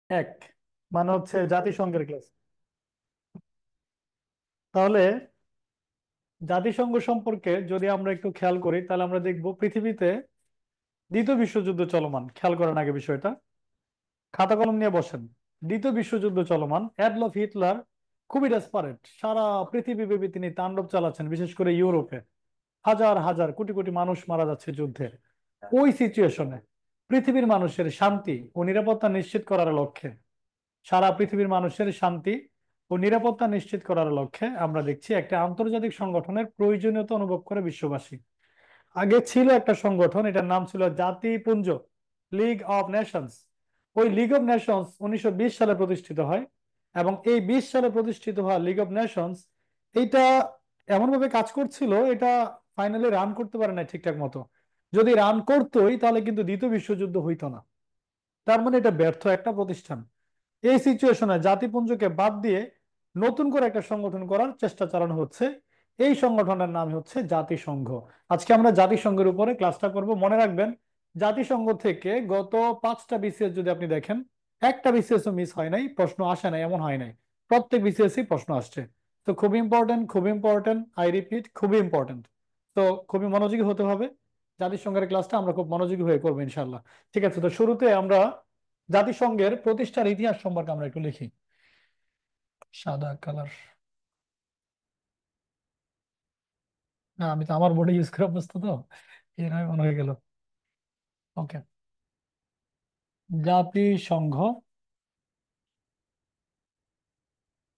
এক, মানে হচ্ছে জাতিসংঘের ক্লাস। তাহলে জাতিসংঘ সম্পর্কে যদি আমরা একটু খেয়াল করি, তাহলে আমরা দেখব পৃথিবীতে দ্বিতীয় বিশ্বযুদ্ধ চলমান। খেয়াল করেন আগে বিষয়টা, খাতা কলম নিয়ে বসেন। দ্বিতীয় বিশ্বযুদ্ধ চলমান, অ্যাডলফ হিটলার খুবই ডেসপারেট, সারা পৃথিবীব্যাপী তিনি তাণ্ডব চালাচ্ছেন, বিশেষ করে ইউরোপে হাজার হাজার কোটি কোটি মানুষ মারা যাচ্ছে যুদ্ধে। ওই সিচুয়েশনে পৃথিবীর মানুষের শান্তি ও নিরাপত্তা নিশ্চিত করার লক্ষ্যে, সারা পৃথিবীর মানুষের শান্তি ও নিরাপত্তা নিশ্চিত করার লক্ষ্যে আমরা দেখছি একটা আন্তর্জাতিক সংগঠনের প্রয়োজনীয়তা অনুভব করে বিশ্ববাসী। আগে ছিল একটা সংগঠন, এটার নাম ছিল জাতিপুঞ্জ, লিগ অফ নেশনস। ওই লিগ অফ নেশনস 1920 সালে প্রতিষ্ঠিত হয়, এবং এই 20 সালে প্রতিষ্ঠিত হওয়া লিগ অফ নেশনস এইটা এমন ভাবে কাজ করছিল, এটা ফাইনালি রান করতে পারে না ঠিকঠাক মতো। যদি রান করতোই তাহলে কিন্তু দ্বিতীয় বিশ্বযুদ্ধ হইতো না। তার মানে এটা ব্যর্থ একটা প্রতিষ্ঠান। এই সিচুয়েশনে জাতিপুঞ্জকে বাদ দিয়ে নতুন করে একটা সংগঠন করার চেষ্টা চালানো হচ্ছে। এই সংগঠনের নাম হচ্ছে জাতিসংঘ। আজকে আমরা জাতিসংঘের উপরে ক্লাসটা করব। মনে রাখবেন, জাতিসংঘ থেকে গত 5টা বিসিএস যদি আপনি দেখেন, একটা বিসিএসও মিস হয় নাই, প্রশ্ন আসে নাই এমন হয় নাই। প্রত্যেক বিসিএসই প্রশ্ন আসছে। তো খুব ইম্পর্টেন্ট, খুব ইম্পর্টেন্ট, আই রিপিট, খুবই ইম্পর্টেন্ট। তো খুবই মনোযোগী হতে হবে। জাতিসংঘের ক্লাসটা আমরা খুব মনোযোগী হয়ে করবো ইনশাল্লাহ। ঠিক আছে, তো শুরুতে আমরা জাতিসংঘের প্রতিষ্ঠার ইতিহাস সম্পর্কে আমরা একটু লিখি। সাদা কালার, না আমি তো আমার বোর্ডে ইউজ করে অভ্যস্ত, তো এর হয় মনে হয়ে গেল। ওকে, জাতিসংঘ।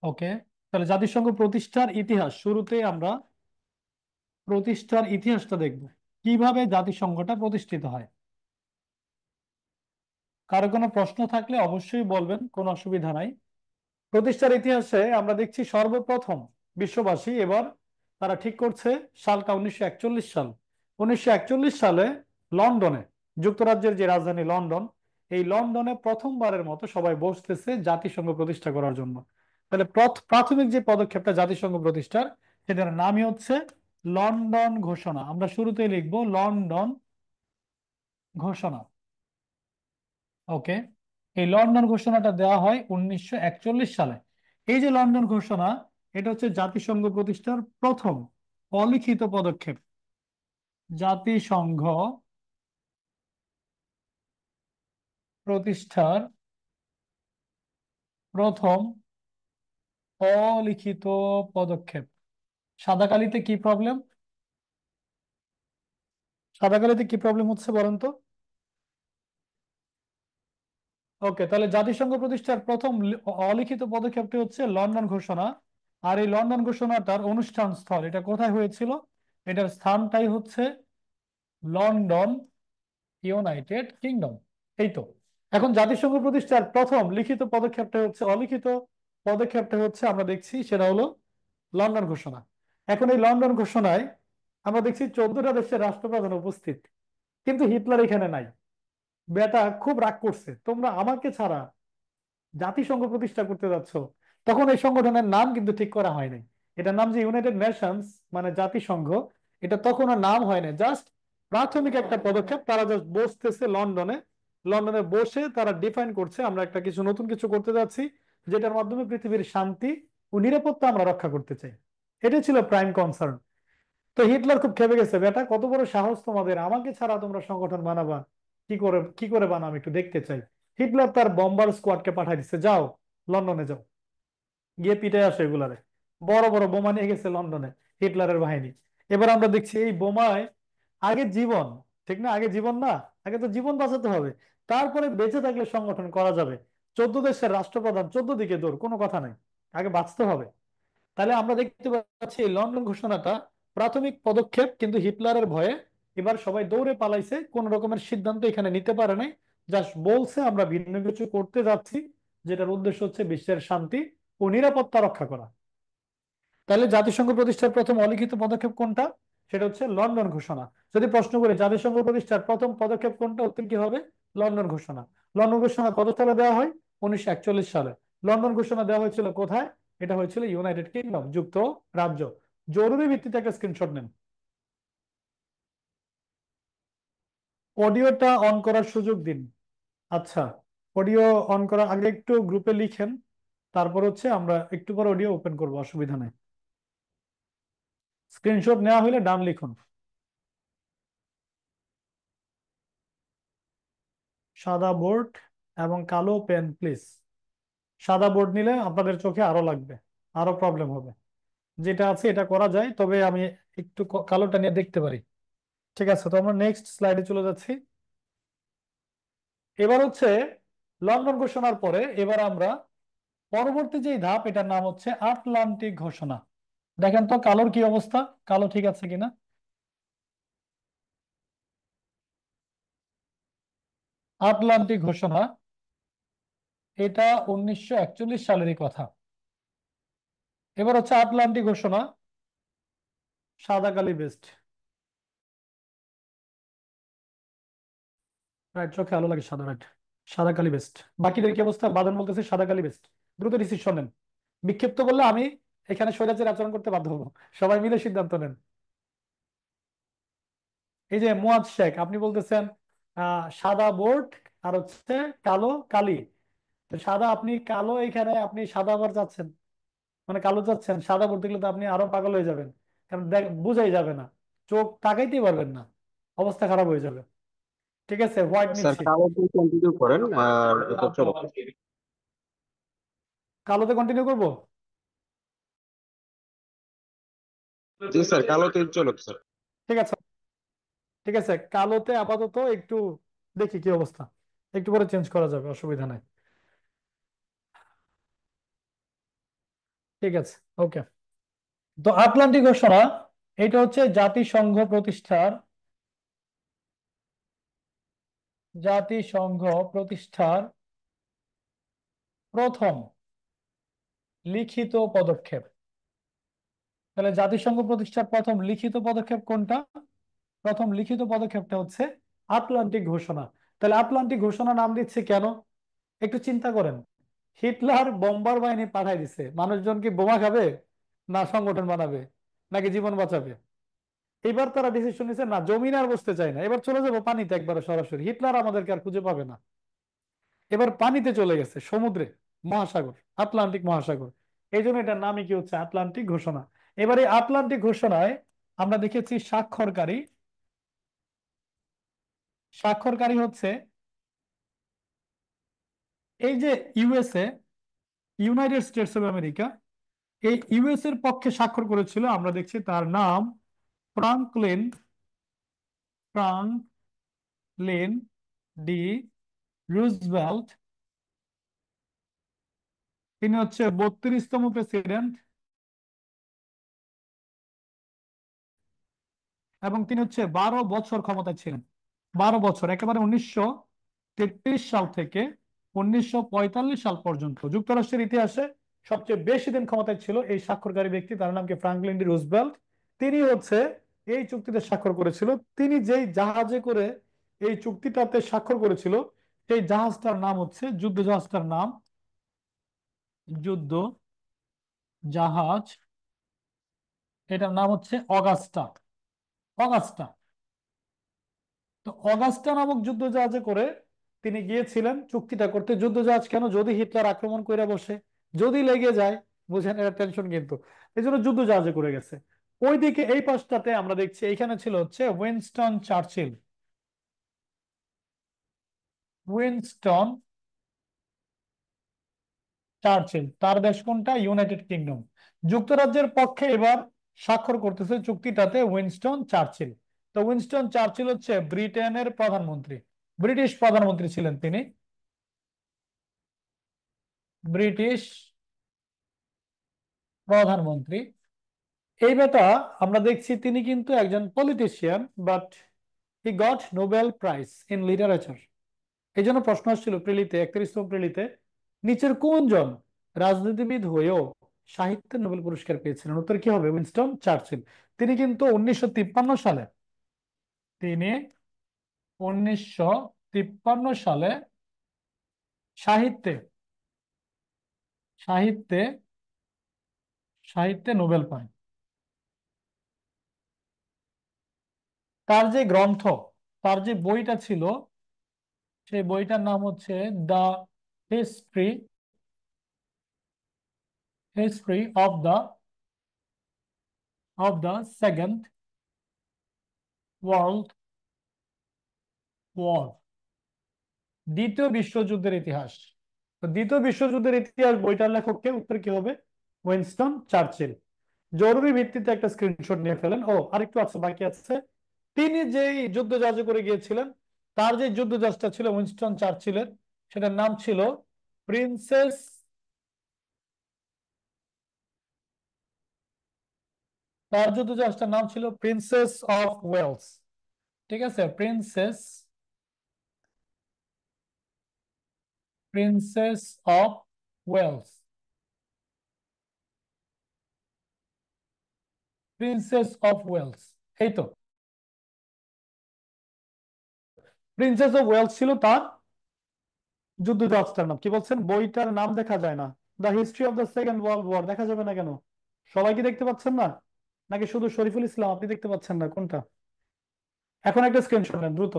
ওকে, তাহলে জাতিসংঘ প্রতিষ্ঠার ইতিহাস, শুরুতে আমরা প্রতিষ্ঠার ইতিহাসটা দেখব, কিভাবে জাতিসংঘটা প্রতিষ্ঠিত হয়। কারো কোনো প্রশ্ন থাকলে অবশ্যই বলবেন, কোনো অসুবিধা নাই। প্রতিষ্ঠার ইতিহাসে আমরা দেখছি সর্বপ্রথম বিশ্ববাসী এবার তারা ঠিক করছে সালটা 1941 সাল। 1941 সালে লন্ডনে, যুক্তরাজ্যের যে রাজধানী লন্ডন, এই লন্ডনে প্রথমবারের মতো সবাই বসতেছে জাতিসংঘ প্রতিষ্ঠা করার জন্য। তাহলে প্রাথমিক যে পদক্ষেপটা জাতিসংঘ প্রতিষ্ঠার, সেটার নামই হচ্ছে লন্ডন ঘোষণা। আমরা শুরুতেই লিখবো লন্ডন ঘোষণা। ওকে, এই লন্ডন ঘোষণাটা দেওয়া হয় 1941 সালে। এই যে লন্ডন ঘোষণা, এটা হচ্ছে জাতিসংঘ প্রতিষ্ঠার প্রথম অলিখিত পদক্ষেপ। জাতিসংঘ প্রতিষ্ঠার প্রথম অলিখিত পদক্ষেপ। সাদা কালিতে কি প্রবলেম? সাদা কালিতে কি প্রবলেম হচ্ছে বলেন তো? ওকে, তাহলে জাতিসংঘ প্রতিষ্ঠার প্রথম অলিখিত পদক্ষেপটি হচ্ছে লন্ডন ঘোষণা। আর এই লন্ডন ঘোষণাটার অনুষ্ঠান স্থল এটা কোথায় হয়েছিল? এটার স্থানটাই হচ্ছে লন্ডন, ইউনাইটেড কিংডম। এই তো। এখন জাতিসংঘ প্রতিষ্ঠার প্রথম লিখিত পদক্ষেপটা হচ্ছে, অলিখিত পদক্ষেপটা হচ্ছে আমরা দেখছি সেটা হলো লন্ডন ঘোষণা। এখন এই লন্ডন ঘোষণায় আমরা দেখছি 14টা দেশের রাষ্ট্রপ্রধান উপস্থিত, কিন্তু হিটলার এখানে নাই। বেটা খুব রাগ করছে, তোমরা আমাকে ছাড়া জাতিসংঘ প্রতিষ্ঠা করতে যাচ্ছ। তখন এই সংগঠনের নাম কিন্তু ঠিক করা হয়নি। এটার নাম যে ইউনাইটেড নেশনস, মানে জাতিসংঘ, এটা তখন আর নাম হয় না, জাস্ট প্রাথমিক একটা পদক্ষেপ। তারা জাস্ট বসতেছে লন্ডনে, লন্ডনে বসে তারা ডিফাইন করছে আমরা একটা কিছু নতুন কিছু করতে যাচ্ছি, যেটার মাধ্যমে পৃথিবীর শান্তি ও নিরাপত্তা আমরা রক্ষা করতে চাই। এটা ছিল প্রাইম কনসার্ন। তো হিটলার খুব খেপে গেছে, বেটা কত বড় সাহস তোমাদের, আমাকে ছাড়া তোমরা সংগঠন বানাবা, কি করে বানাও একটু দেখতে চাই। হিটলার তার বম্বার স্কোয়াডকে পাঠাই দিচ্ছে, যাও লন্ডনে যাও, গিয়ে পিটাই আসে এগুলারে। বড় বড় বোমা নিয়ে গেছে লন্ডনে হিটলারের বাহিনী। এবার আমরা দেখছি এই বোমায় আগে জীবন, ঠিক না? আগে জীবন না, আগে তো জীবন বাঁচাতে হবে, তারপরে বেঁচে থাকলে সংগঠন করা যাবে। 14 দেশের রাষ্ট্রপ্রধান 14 দিকে দৌড়, কোনো কথা নাই, আগে বাঁচতে হবে। তাহলে আমরা দেখতে পাচ্ছি এই লন্ডন ঘোষণাটা প্রাথমিক পদক্ষেপ, কিন্তু হিটলারের ভয়ে এবার সবাই দৌড়ে পালাইছে, কোন রকমের সিদ্ধান্ত এখানে নিতে পারে নাই। জাস্ট বলছে আমরা ভিন্ন কিছু করতে যাচ্ছি, যেটার উদ্দেশ্য হচ্ছে বিশ্বের শান্তি ও নিরাপত্তা রক্ষা করা। তাহলে জাতিসংঘ প্রতিষ্ঠার প্রথম অলিখিত পদক্ষেপ কোনটা? সেটা হচ্ছে লন্ডন ঘোষণা। যদি প্রশ্ন করি জাতিসংঘ প্রতিষ্ঠার প্রথম পদক্ষেপ কোনটা, উত্তর কি হবে? লন্ডন ঘোষণা। লন্ডন ঘোষণা কত সালে দেওয়া হয়? 1941 সালে। লন্ডন ঘোষণা দেওয়া হয়েছিল কোথায়? এটা হয়েছিল ইউনাইটেড কিংডম, যুক্তরাজ্য। জরুরি ভিত্তিতে একটা স্ক্রিনশট নেন। অডিওটা অন করার সুযোগ দিন। আচ্ছা, অডিও অন করার আগে একটু গ্রুপে লিখেন, তারপর হচ্ছে আমরা একটু পর অডিও ওপেন করবো, অসুবিধা নেই। স্ক্রিনশট নেওয়া হলে ডান লিখুন। সাদা বোর্ড এবং কালো পেন প্লিজ। সাদা বোর্ড নিলে আপনাদের চোখে আরো লাগবে, আরো প্রবলেম হবে। যেটা আছে এটা করা যায়, তবে আমি একটু কালোটা নিয়ে দেখতে পারি। ঠিক আছে, তো আমরা নেক্সট স্লাইডে চলে যাচ্ছি। এবার হচ্ছে লন্ডন ঘোষণার পরে এবার আমরা পরবর্তী যে ধাপ, এটার নাম হচ্ছে আটলান্টিক ঘোষণা। দেখেন তো কালোর কি অবস্থা, কালো ঠিক আছে কিনা। আটলান্টিক ঘোষণা, এটা 1941 সালেরই কথা। এবার হচ্ছে আটলান্টিক ঘোষণা, সাদা কালি বেস্ট। রাইট, চোখে আলো লাগে, সাদা, রাইট। সাদা কালি বেস্ট। বাকিদের কি অবস্থা? বাদন বলতেছে সাদা কালি বেস্ট। দ্রুত ডিসিশন নেন। বিক্ষিপ্ত বললে আমি এখানে স্বৈরাচারী আচরণ করতে বাধ্য হবো। সবাই মিলে সিদ্ধান্ত নেন। এই যে মুয়াজ শেখ, আপনি বলতেছেন সাদা বোর্ড আর হচ্ছে কালো কালি। তো সাদা, আপনি কালো, এখানে আপনি সাদা আবার যাচ্ছেন, মানে কালো যাচ্ছেন। সাদা বোর্ড দেখলে তো আপনি আরো পাগল হয়ে যাবেন, কারণ দেখ বুঝাই যাবে না, চোখ তাকাইতেই পারবেন না, অবস্থা খারাপ হয়ে যাবে। ঠিক আছে, হোয়াইট স্যার নিচ্ছি। কালো দিয়ে কন্টিনিউ করেন আর এটা চলো। কালোতে কন্টিনিউ করব। জি স্যার, কালোতেই চলো স্যার। ঠিক আছে, ঠিক আছে, কালোতে আপাতত একটু দেখি কি অবস্থা, একটু পরে চেঞ্জ করা যাবে, অসুবিধা নাই। ঠিক আছে, ওকে। তো আটলান্টিক ঘোষণা, এটা হচ্ছে জাতিসংঘ প্রতিষ্ঠার প্রথম লিখিত পদক্ষেপ। তাহলে জাতিসংঘ প্রতিষ্ঠার প্রথম লিখিত পদক্ষেপ কোনটা? প্রথম লিখিত পদক্ষেপটা হচ্ছে আটলান্টিক ঘোষণা। তাহলে আটলান্টিক ঘোষণা নাম দিচ্ছে কেন? একটু চিন্তা করেন। হিটলার বোম্বার বাহিনী পাঠাই দিছে, মানুষজন কি বোমা খাবে, না সংগঠন বানাবে, নাকি জীবন বাঁচাবে? এবার তারা ডিসিশন নিছে, না জমিন আর বসতে চায় না, এবার চলে যাবো পানিতে একবারে সরাসরি, হিটলার আমাদেরকে আর খুঁজে পাবে না। এবার পানিতে চলে গেছে, সমুদ্রে, মহাসাগর, আটলান্টিক মহাসাগর। এই জন্য এটার নামই কি হচ্ছে আটলান্টিক ঘোষণা। এবার এই আটলান্টিক ঘোষণায় আমরা দেখেছি স্বাক্ষরকারী, স্বাক্ষরকারী হচ্ছে এই যে USA, United states of America. এই ইউএস এর পক্ষে স্বাক্ষর করেছিল, আমরা দেখছি তার নাম ফ্রাঙ্কলিন, ফ্রাঙ্কলিন ডি রুজভেল্ট। তিনি হচ্ছে 32তম প্রেসিডেন্ট, এবং তিনি হচ্ছে 12 বছর ক্ষমতায় ছিলেন। 12 বছর, একেবারে 1933 সাল থেকে 1945 সাল পর্যন্ত যুক্তরাষ্ট্রের ইতিহাসে সবচেয়ে বেশি দিন ক্ষমতায় ছিল এই স্বাক্ষরকারী ব্যক্তি, তার নাম কি ফ্রাঙ্কলিন ডি রুজভেল্ট। তিনি হচ্ছে এই চুক্তিতে স্বাক্ষর করেছিল। তিনি যেই জাহাজে করে এই চুক্তিটাতে স্বাক্ষর করেছিল, সেই জাহাজটার নাম হচ্ছে, যুদ্ধ জাহাজটার নাম যুদ্ধ জাহাজ, এটার নাম হচ্ছে অগাস্টা। অগাস্টা। তো অগাস্টা নামক যুদ্ধ জাহাজে করে তিনি গিয়েছিলেন চুক্তিটা করতে। যুদ্ধ জাহাজ কেন? যদি হিটলার আক্রমণ করে বসে, যদি লেগে যায়, বুঝেন এটা টেনশন কিন্তু। এই জন্য যুদ্ধ জাহাজে করে গেছে। ওইদিকে এই পাশটাতে আমরা দেখছি এইখানে ছিল হচ্ছে উইনস্টন চার্চিল। উইনস্টন চার্চিল, তার দেশ কোনটা? United kingdom. যুক্তরাজ্যের পক্ষে এবার স্বাক্ষর করতেছে চুক্তিটাতে উইনস্টন চার্চিল। তো উইনস্টন চার্চিল হচ্ছে ব্রিটেনের প্রধানমন্ত্রী, ব্রিটিশ প্রধানমন্ত্রী ছিলেন তিনি, ব্রিটিশ প্রধানমন্ত্রী। এই বেটা, আমরা দেখছি তিনি কিন্তু একজন politician, but he got Nobel prize in literature. এই জন্য প্রশ্ন আসছিল প্রিলিতে, 31তম প্রিলিতে, নিচের কোনজন রাজনীতিবিদ হয়েও সাহিত্যে নোবেল পুরস্কার পেয়েছিলেন? উত্তর কি হবে? Winston Churchill. তিনি কিন্তু 1953 সালে, তিনি 1953 সালে সাহিত্যে, সাহিত্যে সাহিত্যে নোবেল পান। তার যে গ্রন্থ, তার যে বইটা ছিল, সেই বইটার নাম হচ্ছে the history history of the Second World War, দ্বিতীয় বিশ্বযুদ্ধের ইতিহাস। তো দ্বিতীয় বিশ্বযুদ্ধের ইতিহাস বইটার লেখক কে? উত্তর কি হবে? Winston Churchill. জরুরি ভিত্তিতে একটা স্ক্রিনশট নিয়ে ফেলেন। ও আরেকটু আছে, বাকি আছে। তিনি যেই যুদ্ধ জাহাজে করে গিয়েছিলেন, তার যে যুদ্ধ জাহাজটা ছিল উইনস্টন চার্চিলের, সেটার নাম ছিল প্রিন্সেস, তার যুদ্ধ জাহাজটার নাম ছিল প্রিন্সেস অফ ওয়েলস। ঠিক আছে, princess of Wales, princess of Wales, এই তো। প্রিন্সেস অফ ওয়েলস ছিল তার যুদ্ধ জাহাজটার নাম। কি বলছেন? বইটার নাম দেখা যায় না। The history of the second world war দেখা যাবে না কেন? সবাই কি দেখতে পাচ্ছেন না? নাকি শুধু শরীফুল ইসলাম আপনি দেখতে পাচ্ছেন না? কোনটা? এখন একটা স্ক্রিনশট নেন দ্রুত।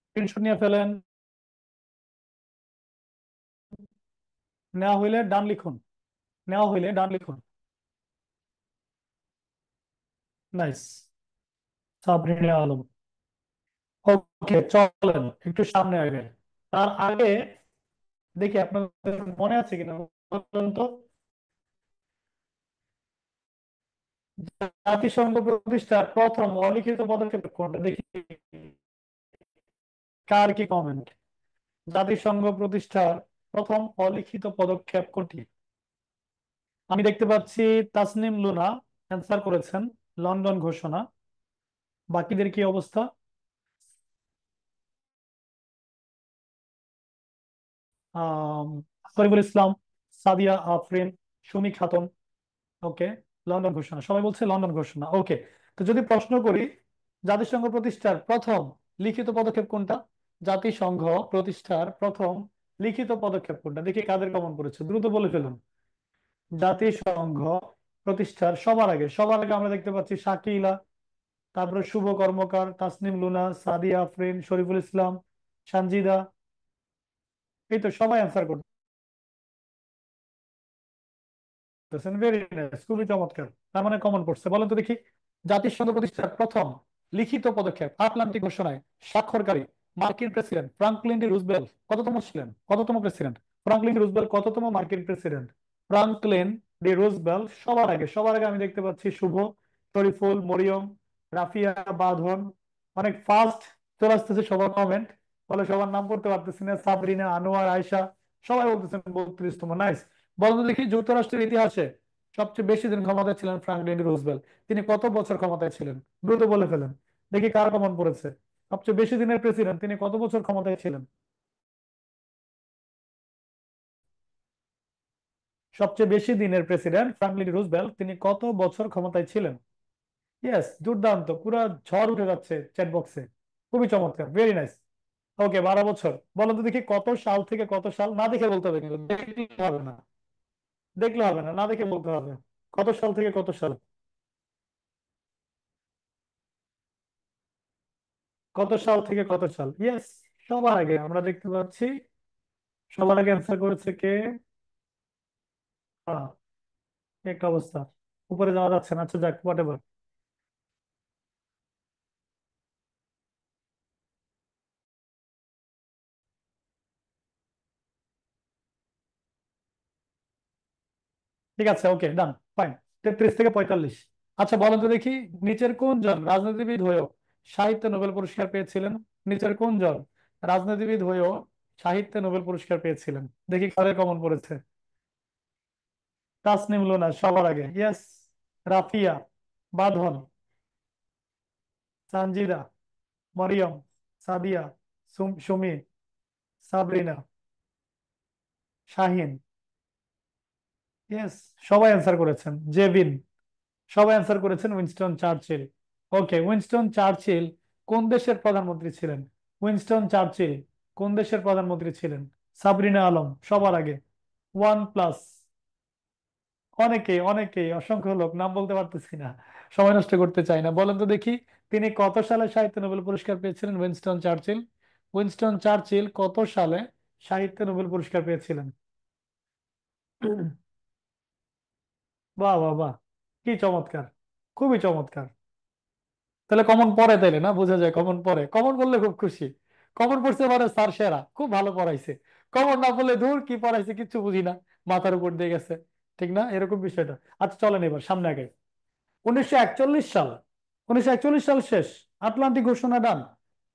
স্ক্রিনশট নিয়ে ফেলেন। নেওয়া হইলে ডান লিখুন, নেওয়া হইলে ডান লিখুন। নাইস, সাবরিনা আলম। ওকে, চলেন একটু সামনে আগে। তার আগে দেখি আপনাদের মনে আছে কিনা বলুন তো। জাতিসংঘ প্রতিষ্ঠার প্রথম অলিখিত পদক্ষেপ কোনটা দেখি, কার কি কমেন্ট? জাতিসংঘ প্রতিষ্ঠার প্রথম অলিখিত পদক্ষেপ কোনটি? আমি দেখতে পাচ্ছি তাসনিম লুনা অ্যান্সার করেছেন লন্ডন ঘোষণা। বাকিদের কি অবস্থা? আহ শরীফুল ইসলাম, সাদিয়া আফরিন, সুমি খাতুন। ওকে, লন্ডন ঘোষণা, সবাই বলছে লন্ডন ঘোষণা। ওকে, তো যদি প্রশ্ন করি জাতিসংঘ প্রতিষ্ঠার প্রথম লিখিত পদক্ষেপ কোনটা, জাতিসংঘ প্রতিষ্ঠার প্রথম লিখিত পদক্ষেপ কোনটা, দেখি কাদের কমন পড়েছে, দ্রুত বলে ফেলুন। জাতিসংঘ প্রতিষ্ঠার সবার আগে আমরা দেখতে পাচ্ছি শাকিলা, তারপরে শুভ কর্মকার, তাসনিম লুনা, সাদিয়া আফরিন, শরীফুল ইসলাম, সানজিদা। এই তো সবাই অ্যান্সার করতেছেন, ভেরি নাইস, খুবই চমৎকার। তার মানে কমন পড়ছে। বলেন তো দেখি, জাতিসংঘ প্রতিষ্ঠার প্রথম লিখিত পদক্ষেপ আটলান্টিক ঘোষণায় স্বাক্ষরকারী মার্কিন প্রেসিডেন্ট ফ্রাঙ্কলিন ডি রুজভেল্ট কততম ছিলেন? কততম প্রেসিডেন্ট? ফ্রাঙ্কলিন ডি রুজভেল্ট কততম মার্কিন প্রেসিডেন্ট? Franklin D Roosevelt. সবার আগে আমি দেখতে পাচ্ছি শুভ, শরীফুল, মরিয়ম, রাফিয়া, বাঁধন। অনেক ফাস্ট চলে আসতেছে সবার কমেন্ট, বলে সবার নাম পড়তে পারতেছি না। সাবরিনা, আনোয়ার, আয়শা, সবাই বলতেছেন 32তম। নাইস। বলতো দেখি, যুক্তরাষ্ট্রের ইতিহাসে সবচেয়ে বেশি দিন ক্ষমতায় ছিলেন ফ্রাঙ্কলিন ডি রুজভেল্ট, তিনি কত বছর ক্ষমতায় ছিলেন? দ্রুত বলে ফেলেন, দেখি কার কমন পড়েছে। সবচেয়ে বেশি দিনের প্রেসিডেন্ট, তিনি কত বছর ক্ষমতায় ছিলেন? সবচেয়ে বেশি দিনের প্রেসিডেন্ট ফ্রাঙ্কলিন ডি রুজভেল্ট, তিনি কত বছর ক্ষমতায় ছিলেন? ইয়েস, দুর্দান্ত, পুরো ঝড় উঠে যাচ্ছে চ্যাট বক্সে। খুবই চমৎকার, ভেরি নাইস। ওকে, 12 বছর। বলো তো দেখি কত সাল থেকে কত সাল, না দেখে বলতে হবে, কিন্তু দেখলে হবে না, দেখলে হবে না, না দেখে বলতে হবে। কত সাল থেকে কত সাল? কত সাল থেকে কত সাল? ইয়েস, সবার আগে আমরা দেখতে পাচ্ছি, সবার আগে অ্যান্সার করেছে কে? আহ, কি একটা অবস্থা, উপরে যাওয়া যাচ্ছে না। আচ্ছা যাক, হোয়াট এভার। ঠিক আছে, ওকে, ডান, ফাইন। 33 থেকে 45। আচ্ছা বলেন তো দেখি, নিচের কোন জন রাজনীতিবিদ হয়েও সাহিত্যে নোবেল পুরস্কার পেয়েছিলেন? নিচের কোন জন রাজনীতিবিদ হয়েও সাহিত্যে নোবেল পুরস্কার পেয়েছিলেন? দেখি কাদের কমন পড়েছে। তাসনিম লুনা সবার আগে, ইয়েস। রাফিয়া, বাঁধন, সানজিদা, মরিয়ম, সাদিয়া, সুমি, সাবরিনা, শাহিন। ইয়েস, সবাই অ্যান্সার করেছেন। জেভিন, সবাই অ্যান্সার করেছেন উইনস্টন চার্চিল। ওকে, উইনস্টন চার্চিল কোন দেশের প্রধানমন্ত্রী ছিলেন? উইনস্টন চার্চিল কোন দেশের প্রধানমন্ত্রী ছিলেন? সাবরিনা আলম সবার আগে, ওয়ান প্লাস। অনেকেই অনেকেই অসংখ্য লোক, নাম বলতে পারতেছি না, সময় নষ্ট করতে চাই না। বলেন তো দেখি, তিনি কত সালে সাহিত্য নোবেল পুরস্কার পেয়েছিলেন? Winston Churchill. উইনস্টন চার্চিল কত সালে সাহিত্য নোবেল পুরস্কার পেয়েছিলেন? বাহ বাহ বাহ, কি চমৎকার, খুবই চমৎকার। তাহলে কমন পড়ে, তাইলে না বোঝা যায় কমন পড়ে, কমন বললে খুব খুশি। কমন পড়ছে মানে স্যার সেরা, খুব ভালো পড়াইছে। কমন না বললে ধুর কি পড়াইছে কিচ্ছু বুঝি না, মাথার উপর দিয়ে গেছে। ঠিক না, এরকম বিষয়টা। আচ্ছা চলেন এবার সামনে আগে। 1941 সাল, 1941 সাল শেষ, আটলান্টিক ঘোষণা ডান।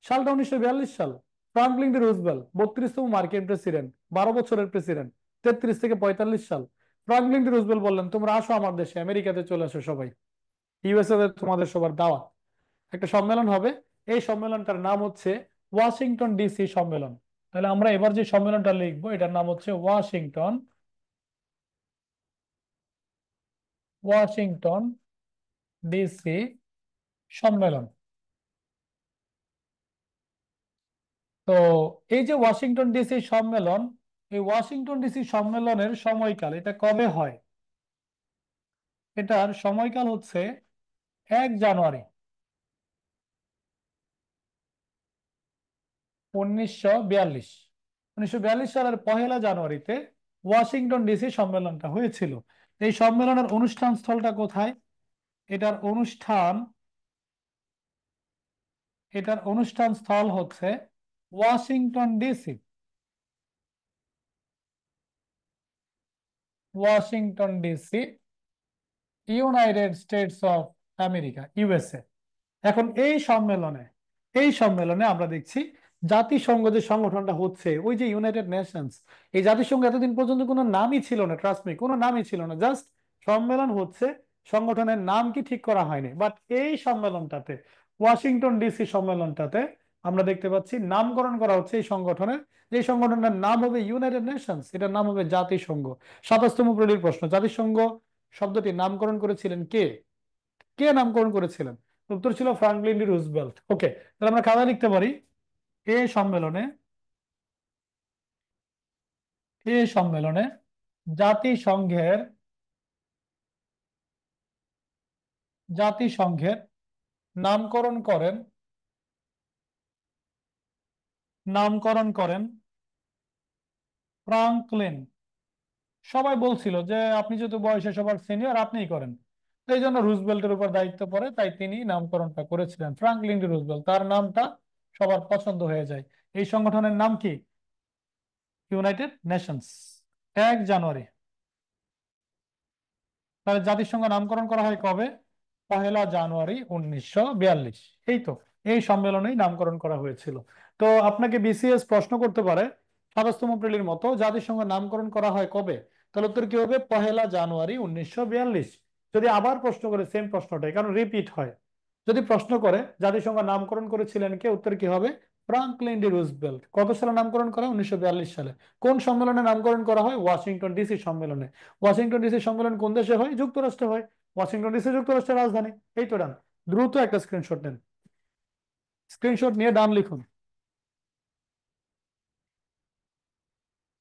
সালটা 1942 সাল, ফ্রাঙ্কলিন ডি রুজভেল্ট 32তম মার্কিন প্রেসিডেন্ট, 12 বছরের প্রেসিডেন্ট, 33 থেকে 45 সাল। ফ্রাঙ্কলিন ডি রুজভেল্ট বললেন, তোমরা আসো আমার দেশে, আমেরিকাতে চলে আসো সবাই, ইউএসএ তে তোমাদের সবার দাওয়াত, একটা সম্মেলন হবে। এই সম্মেলনটার নাম হচ্ছে ওয়াশিংটন ডিসি সম্মেলন। তাহলে আমরা এবার যে সম্মেলনটা লিখবো এটার নাম হচ্ছে ওয়াশিংটন, ওয়াশিংটন ডিসি সম্মেলন। তো এই যে ওয়াশিংটন ডিসি সম্মেলন, এই ওয়াশিংটন ডিসি সম্মেলনের সময়কাল এটা কবে হয়? এটার সময়কাল হচ্ছে 1 জানুয়ারি 1942। 1942 সালের 1 জানুয়ারিতে ওয়াশিংটন ডিসি সম্মেলনটা হয়েছিল। এই সম্মেলনের অনুষ্ঠান স্থলটা কোথায়? এটার অনুষ্ঠান, এটার অনুষ্ঠান স্থল হচ্ছে Washington DC, Washington DC, United states of America, USA. এখন এই সম্মেলনে আমরা দেখছি জাতিসংঘ যে সংগঠনটা হচ্ছে, ওই যে ইউনাইটেড নেশনস, এই জাতিসংঘ এতদিন পর্যন্ত কোনো নামই ছিল না, ট্রাস্ট মি, কোনো নামই ছিল না, জাস্ট সম্মেলন হচ্ছে, সংগঠনের নাম কি ঠিক করা হয়নি। বাট এই সম্মেলনটাতে, ওয়াশিংটন ডিসি সম্মেলনটাতে আমরা দেখতে পাচ্ছি নামকরণ করা হচ্ছে এই সংগঠনের, যে সংগঠনের নাম হবে ইউনাইটেড নেশনস, এটার নাম হবে জাতিসংঘ। 27তম প্রশ্নের প্রশ্ন, জাতিসংঘ শব্দটি নামকরণ করেছিলেন কে? কে নামকরণ করেছিলেন? উত্তর ছিল ফ্রাঙ্কলিন ডি রুজভেল্ট। ওকে, তাহলে আমরা খাতা লিখতে পারি, এ সম্মেলনে, এ সম্মেলনে জাতিসংঘের, জাতিসংঘের নামকরণ করেন, নামকরণ করেন ফ্রাঙ্কলিন। সবাই বলছিল যে আপনি যেহেতু বয়সে সবার সিনিয়র আপনিই করেন, তো এই জন্য রুজভেল্টের উপর দায়িত্ব পড়ে, তাই তিনি নামকরণটা করেছিলেন ফ্রাঙ্কলিন ডি রুজভেল্ট, তার নামটা সবার পছন্দ হয়ে যায়। এই সংগঠনের নাম কি? United Nations. 1 জানুয়ারি। তাহলে জাতিসংঘ নামকরণ করা হয় কবে? 1 জানুয়ারি 1942। এই তো, এই সম্মেলনেই নামকরণ করা হয়েছিল। তো আপনাকে বিসিএস প্রশ্ন করতে পারে 27তম এপ্রিলের মতো, জাতিসংঘ নামকরণ করা হয় কবে? তাহলে উত্তর কি হবে? 1 জানুয়ারি 1942। যদি আবার প্রশ্ন করে সেম প্রশ্নটাই, কারণ রিপিট হয়, যদি প্রশ্ন করে জাতিসংঘ নামকরণ করেছিলেন কে, উত্তর কি হবে? Franklin D Roosevelt. কত সালে নামকরণ করা হয়? 1942 সালে। কোন সম্মেলনে নামকরণ করা হয়? ওয়াশিংটন ডিসি সম্মেলনে। ওয়াশিংটন ডিসি সম্মেলন কোন দেশে হয়? যুক্তরাষ্ট্রে হয়। ওয়াশিংটন ডিসি যুক্তরাষ্ট্রের রাজধানী। এই তো ডান। দ্রুত একটা স্ক্রিনশট নেন, স্ক্রিনশট নিয়ে ডান লিখুন,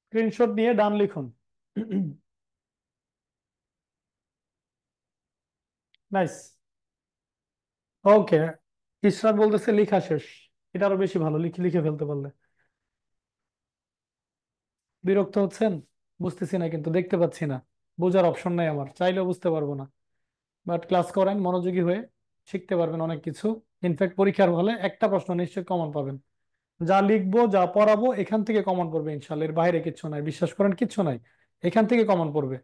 স্ক্রিনশট নিয়ে ডান লিখুন। নাইস। ওকে, ইশরাত বলতেছে লেখা শেষ। এটা আরো বেশি ভালো, লিখে লিখে ফেলতে পারলে। বিরক্ত হচ্ছেন? বুঝতেছি না, কিন্তু দেখতে পাচ্ছি না, বোঝার অপশন নাই আমার, চাইলেও বুঝতে পারবো না। বাট ক্লাস করেন মনোযোগী হয়ে, শিখতে পারবেন অনেক কিছু। ইনফ্যাক্ট পরীক্ষার হলে একটা প্রশ্ন নিশ্চয়ই কমন পাবেন। যা লিখবো যা পড়াবো এখান থেকে কমন পড়বে ইনশাল্লাহ, এর বাইরে কিচ্ছু নাই, বিশ্বাস করেন কিচ্ছু নাই, এখান থেকে কমন পড়বে।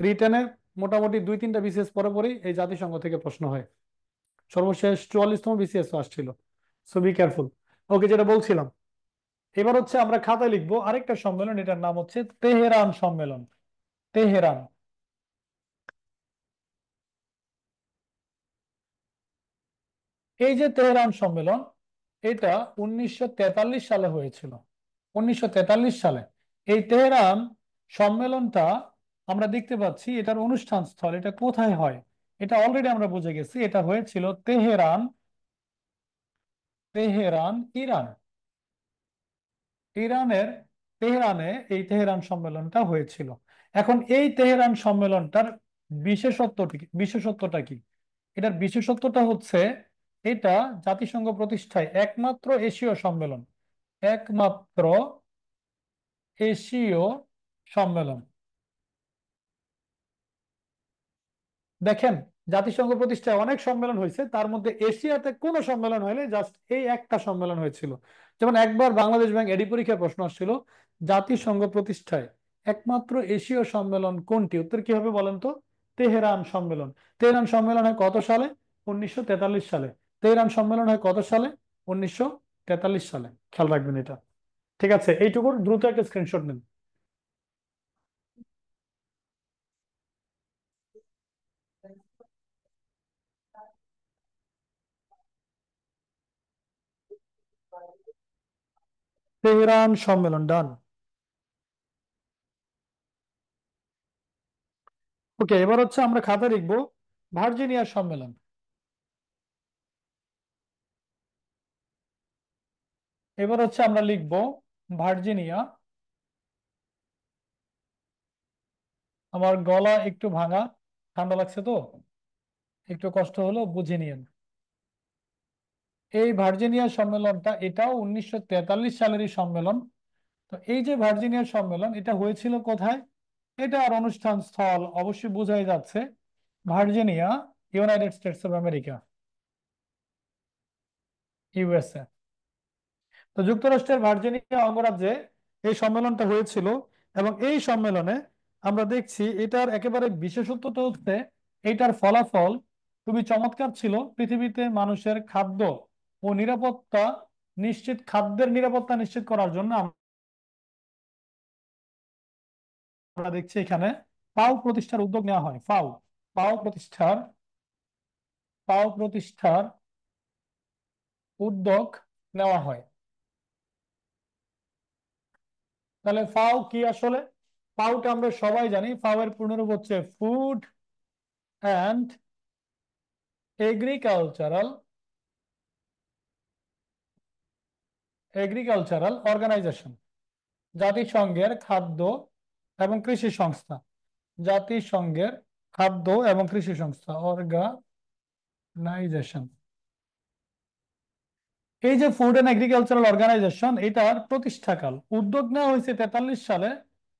রিটেনে মোটামুটি 2-3টা বিসিএস পরে পরেই এই জাতিসংঘ থেকে প্রশ্ন হয়। সর্বশেষ 44তম বিসিএস আসছিল। So be careful. ওকে, যেটা বলছিলাম, এবার হচ্ছে আমরা খাতায় লিখবো আরেকটা সম্মেলন, এটার নাম হচ্ছে তেহরান সম্মেলন। তেহরান। এই যে তেহরান সম্মেলন, এটা 1943 সালে হয়েছিল। 1943 সালে এই তেহরান সম্মেলনটা আমরা দেখতে পাচ্ছি, এটার অনুষ্ঠান স্থল এটা কোথায় হয়? এটা অলরেডি আমরা বুঝে গেছি, এটা হয়েছিল তেহরান, তেহরান ইরান, ইরানের তেহরানে এই তেহরান সম্মেলনটা হয়েছিল। এখন এই তেহরান সম্মেলনটার বিশেষত্বটা কি? এটার বিশেষত্বটা হচ্ছে এটা জাতিসংঘ প্রতিষ্ঠায় একমাত্র এশীয় সম্মেলন, একমাত্র এশীয় সম্মেলন। দেখেন, জাতিসংঘ প্রতিষ্ঠায় অনেক সম্মেলন হয়েছে, তার মধ্যে এশিয়াতে কোনো সম্মেলন হয়নি, জাস্ট এই একটা সম্মেলন হয়েছিল। যেমন একবার বাংলাদেশ ব্যাংক এডি পরীক্ষায় প্রশ্ন আসছিল, জাতিসংঘ প্রতিষ্ঠায় একমাত্র এশীয় সম্মেলন কোনটি? উত্তর কি হবে বলেন তো? তেহরান সম্মেলন। তেহরান সম্মেলন হয় কত সালে? 1943 সালে। তেহরান সম্মেলন হয় কত সালে? 1943 সালে। খেয়াল রাখবেন এটা। ঠিক আছে, এইটুকুর দ্রুত একটা স্ক্রিনশট নেন। তেহরান সম্মেলন ডান। ওকে, এবার হচ্ছে আমরা খাতা লিখবো ভার্জিনিয়া সম্মেলন। এবার হচ্ছে আমরা লিখব ভার্জিনিয়া। আমার গলা একটু ভাঙা, ঠান্ডা লাগছে তো একটু কষ্ট হলো, বুঝে নিয়েন। এই ভার্জিনিয়া সম্মেলনটা এটাও 1943 সালেরই সম্মেলন। তো এই যে ভার্জিনিয়া সম্মেলন, এটা হয়েছিল কোথায়? এটার অনুষ্ঠান স্থল অবশ্যই বোঝাই যাচ্ছে, Virginia, United states of America, USA. তো যুক্তরাষ্ট্রের ভার্জিনিয়া অঙ্গরাজ্যে এই সম্মেলনটা হয়েছিল। এবং এই সম্মেলনে আমরা দেখছি এটার একেবারে বিশেষত্বটা হচ্ছে এটার ফলাফল খুবই চমৎকার ছিল। পৃথিবীতে মানুষের খাদ্য ও নিরাপত্তা খাদ্যের নিরাপত্তা নিশ্চিত করার জন্য আমরা দেখছি এখানে পাও প্রতিষ্ঠার উদ্যোগ নেওয়া হয়। পাও প্রতিষ্ঠার পাও প্রতিষ্ঠার উদ্যোগ নেওয়া হয়। তাহলে ফাও কি আসলে? ফাওটা আমরা সবাই জানি, ফাও এর পূর্ণরূপ হচ্ছে food and agricultural agricultural organisation, জাতিসংঘের খাদ্য এবং কৃষি সংস্থা। জাতিসংঘের খাদ্য এবং কৃষি সংস্থা, অর্গানাইজেশন। এই যে ফুড অ্যান্ড এগ্রিকালচারাল অর্গানাইজেশন, এটার প্রতিষ্ঠাকাল উদ্যোগ নেওয়া হয়েছে 43 সালে,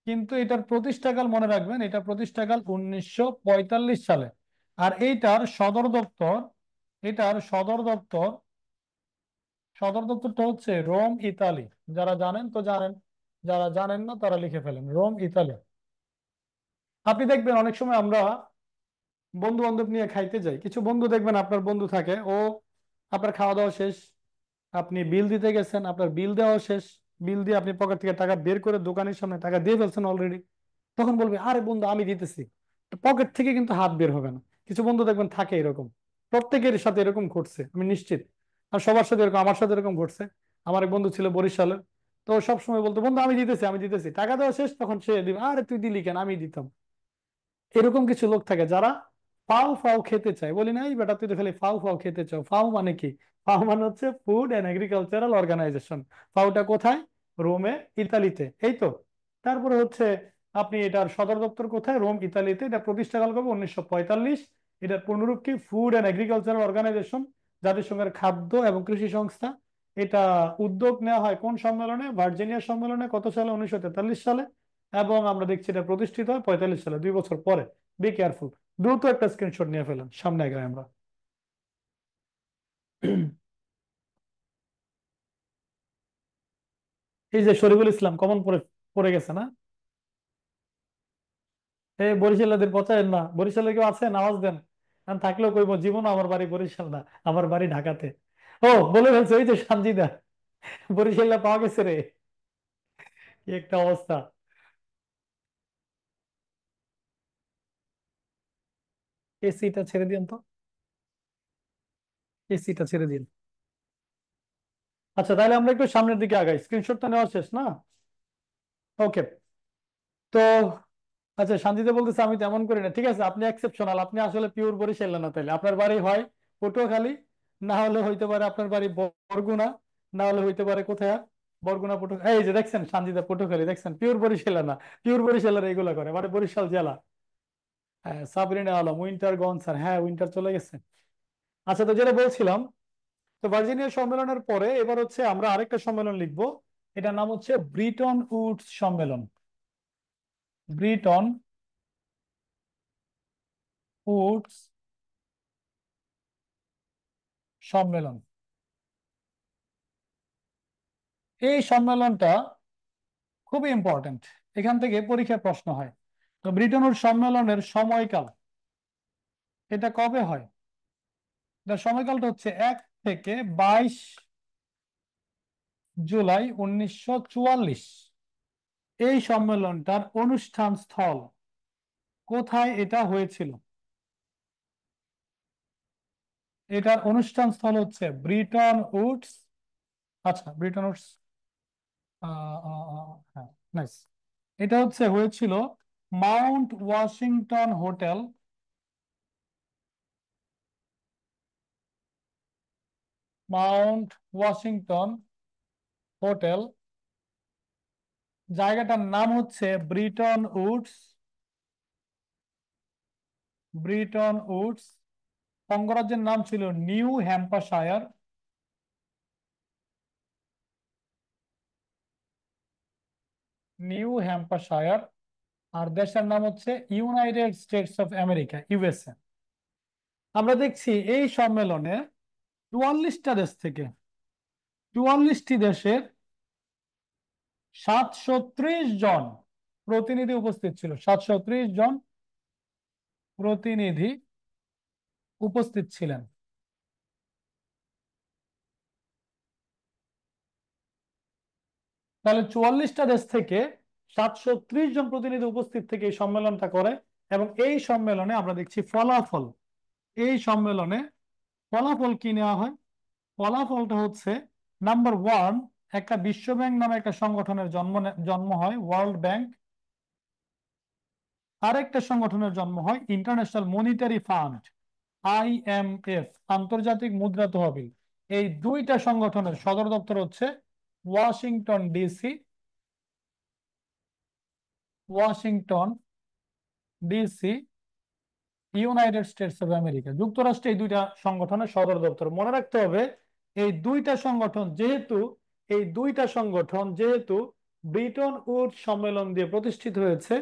কিন্তু এটার প্রতিষ্ঠাকাল মনে রাখবেন, এটা প্রতিষ্ঠাকাল 1945 সালে। আর এটার সদর দপ্তরটা হচ্ছে রোম, ইতালি। যারা জানেন তো জানেন, যারা জানেন না তারা লিখে ফেলেন, রোম, ইতালি। আপনি দেখবেন অনেক সময় আমরা বন্ধু বান্ধব নিয়ে খাইতে যাই, কিছু বন্ধু দেখবেন আপনার বন্ধু থাকে, ও আপনার খাওয়া দাওয়া শেষ, আপনি বিল দিতে গেছেন, আপনার বিল দেওয়া শেষ, বিল দিয়ে আপনি পকেট থেকে টাকা বের করে দোকানের সামনে টাকা দিয়ে ফেলছেন অলরেডি, তখন বলবে আরে বন্ধু আমি দিতেছি। পকেট থেকে কিন্তু হাত বের হবে না। কিছু বন্ধু দেখবেন থাকে এরকম, প্রত্যেকের সাথে এরকম ঘটছে আমি নিশ্চিত। আর সবার সাথে এরকম, আমার সাথে এরকম ঘটছে। আমার এক বন্ধু ছিল বরিশালের, তো সব সময় বলতো বন্ধু আমি দিতেছি, টাকা দেওয়া শেষ, তখন সে দিবে, আরে তুই দিলি কেন, আমি দিতাম। এরকম কিছু লোক থাকে যারা ফাও ফাও খেতে চায়। বলি না, এই বেটা তুই তো খালি ফাও ফাও খেতে চাও। ফাও মানে কি? ফাও মানে হচ্ছে ফুড অ্যান্ড এগ্রিকালচারাল অর্গানাইজেশন। ফাওটা কোথায়? রোমে, ইতালিতে, এই তো। তারপরে হচ্ছে আপনি এটার সদর দপ্তর কোথায়? রোম, ইতালিতে। এটা প্রতিষ্ঠাকাল কবে? 1945। এটার পূর্ণরূপ কি? ফুড অ্যান্ড এগ্রিকালচারাল অর্গানাইজেশন, জাতিসংঘের খাদ্য এবং কৃষি সংস্থা। এটা উদ্যোগ নেওয়া হয় কোন সম্মেলনে? ভার্জিনিয়া সম্মেলনে। কত সালে? 1943 সালে। এবং আমরা দেখছি এটা প্রতিষ্ঠিত হয় 45 সালে, 2 বছর পরে। Be careful. দ্রুত একটা স্ক্রিনশট নিয়ে ফেলেন, সামনে আগে আমরা। এই যে শরীফুল ইসলাম কমন পড়ে পড়ে গেছে না? এই বরিশালের পচায়েন না, বরিশালে কেউ আছেন আওয়াজ দেন। আমি থাকলেও কইবো জীবন আমার বাড়ি বরিশাল না, আমার বাড়ি ঢাকাতে। ও বলে ফেলছে, ওই যে সানজিদা, বরিশালে পাওয়া গেছে রে। কি একটা অবস্থা! এসিটা ছেড়ে দিন তো, এসিটা ছেড়ে দিন। আচ্ছা, তাহলে আমরা একটু সামনের দিকে আগাই, স্ক্রিনশটটা নেওয়া শেষ না? ওকে। তো আচ্ছা, শান্তিতে বলতেছে আমি তেমন করি না। ঠিক আছে, আপনি এক্সেপশনাল, আপনি আসলে পিওর বরিশাল না। তাইলে আপনার বাড়ি হয় পটুয়াখালী, না হলে হইতে পারে আপনার বাড়ি বরগুনা, না হলে হইতে পারে কোথায়, বরগুনা পটুয়াখালী, এই যে দেখছেন সানজিদা পটুয়াখালী, দেখছেন পিওর বরিশালা না, পিওর বরিশালের এইগুলা করে মানে বরিশাল জেলা। হ্যাঁ, সাবরিনা আলম, উইন্টার গনসার, হ্যাঁ উইন্টার চলে গেছে। আচ্ছা, তো যেটা বলছিলাম, তো ভার্জিনিয়া সম্মেলনের পরে এবার হচ্ছে আমরা আরেকটা সম্মেলন লিখবো। এটার নাম হচ্ছে ব্রিটন উডস সম্মেলন। ব্রিটন উডস সম্মেলন। এই সম্মেলনটা খুবই ইম্পর্টেন্ট, এখান থেকে পরীক্ষার প্রশ্ন হয়। তো ব্রিটন উডস সম্মেলনের সময়কাল, এটা কবে হয়? এটার সময়কালটা হচ্ছে 1 থেকে 22 জুলাই 1944। এই সম্মেলনটার অনুষ্ঠান স্থল কোথায় এটা হয়েছিল? এটার অনুষ্ঠান স্থল হচ্ছে ব্রিটন উডস। আচ্ছা, ব্রিটন উডস, হ্যাঁ, নাইস। এটা হচ্ছে হয়েছিল Mount Washington hotel, Mount Washington hotel. জায়গাটার নাম হচ্ছে ব্রিটন উডস, ব্রিটন উডস। অঙ্গরাজ্যের নাম ছিল নিউ হ্যাম্পশায়ার, নিউ হ্যাম্পশায়ার। আর দেশের নাম হচ্ছে United states of America, USA. আমরা দেখছি এই সম্মেলনে 44টা দেশ থেকে, 44টি দেশের 730 জন প্রতিনিধি উপস্থিত ছিল, 730 জন প্রতিনিধি উপস্থিত ছিলেন। তাহলে 44টা দেশ থেকে 730 জন প্রতিনিধি উপস্থিত থেকে এই সম্মেলনটা করে। এবং এই সম্মেলনে আমরা দেখছি ফলাফল, এই সম্মেলনে ফলাফল কি নেওয়া হয়? ফলাফলটা হচ্ছে নাম্বার ওয়ান, একটা বিশ্ব ব্যাংক নামে একটা সংগঠনের জন্ম হয়, ওয়ার্ল্ড ব্যাংক। আরেকটা সংগঠনের জন্ম হয়, ইন্টারন্যাশনাল মনিটারি ফান্ড, আইএমএফ, আন্তর্জাতিক মুদ্রা তহবিল। এই দুইটা সংগঠনের সদর দপ্তর হচ্ছে Washington DC, Washington DC, United states of America, যুক্তরাষ্ট্রে। এই দুইটা সংগঠনের সদর দপ্তর মনে রাখতে হবে। এই দুইটা সংগঠন যেহেতু, এই দুইটা সংগঠন যেহেতু ব্রিটন উডস সম্মেলন দিয়ে প্রতিষ্ঠিত হয়েছে,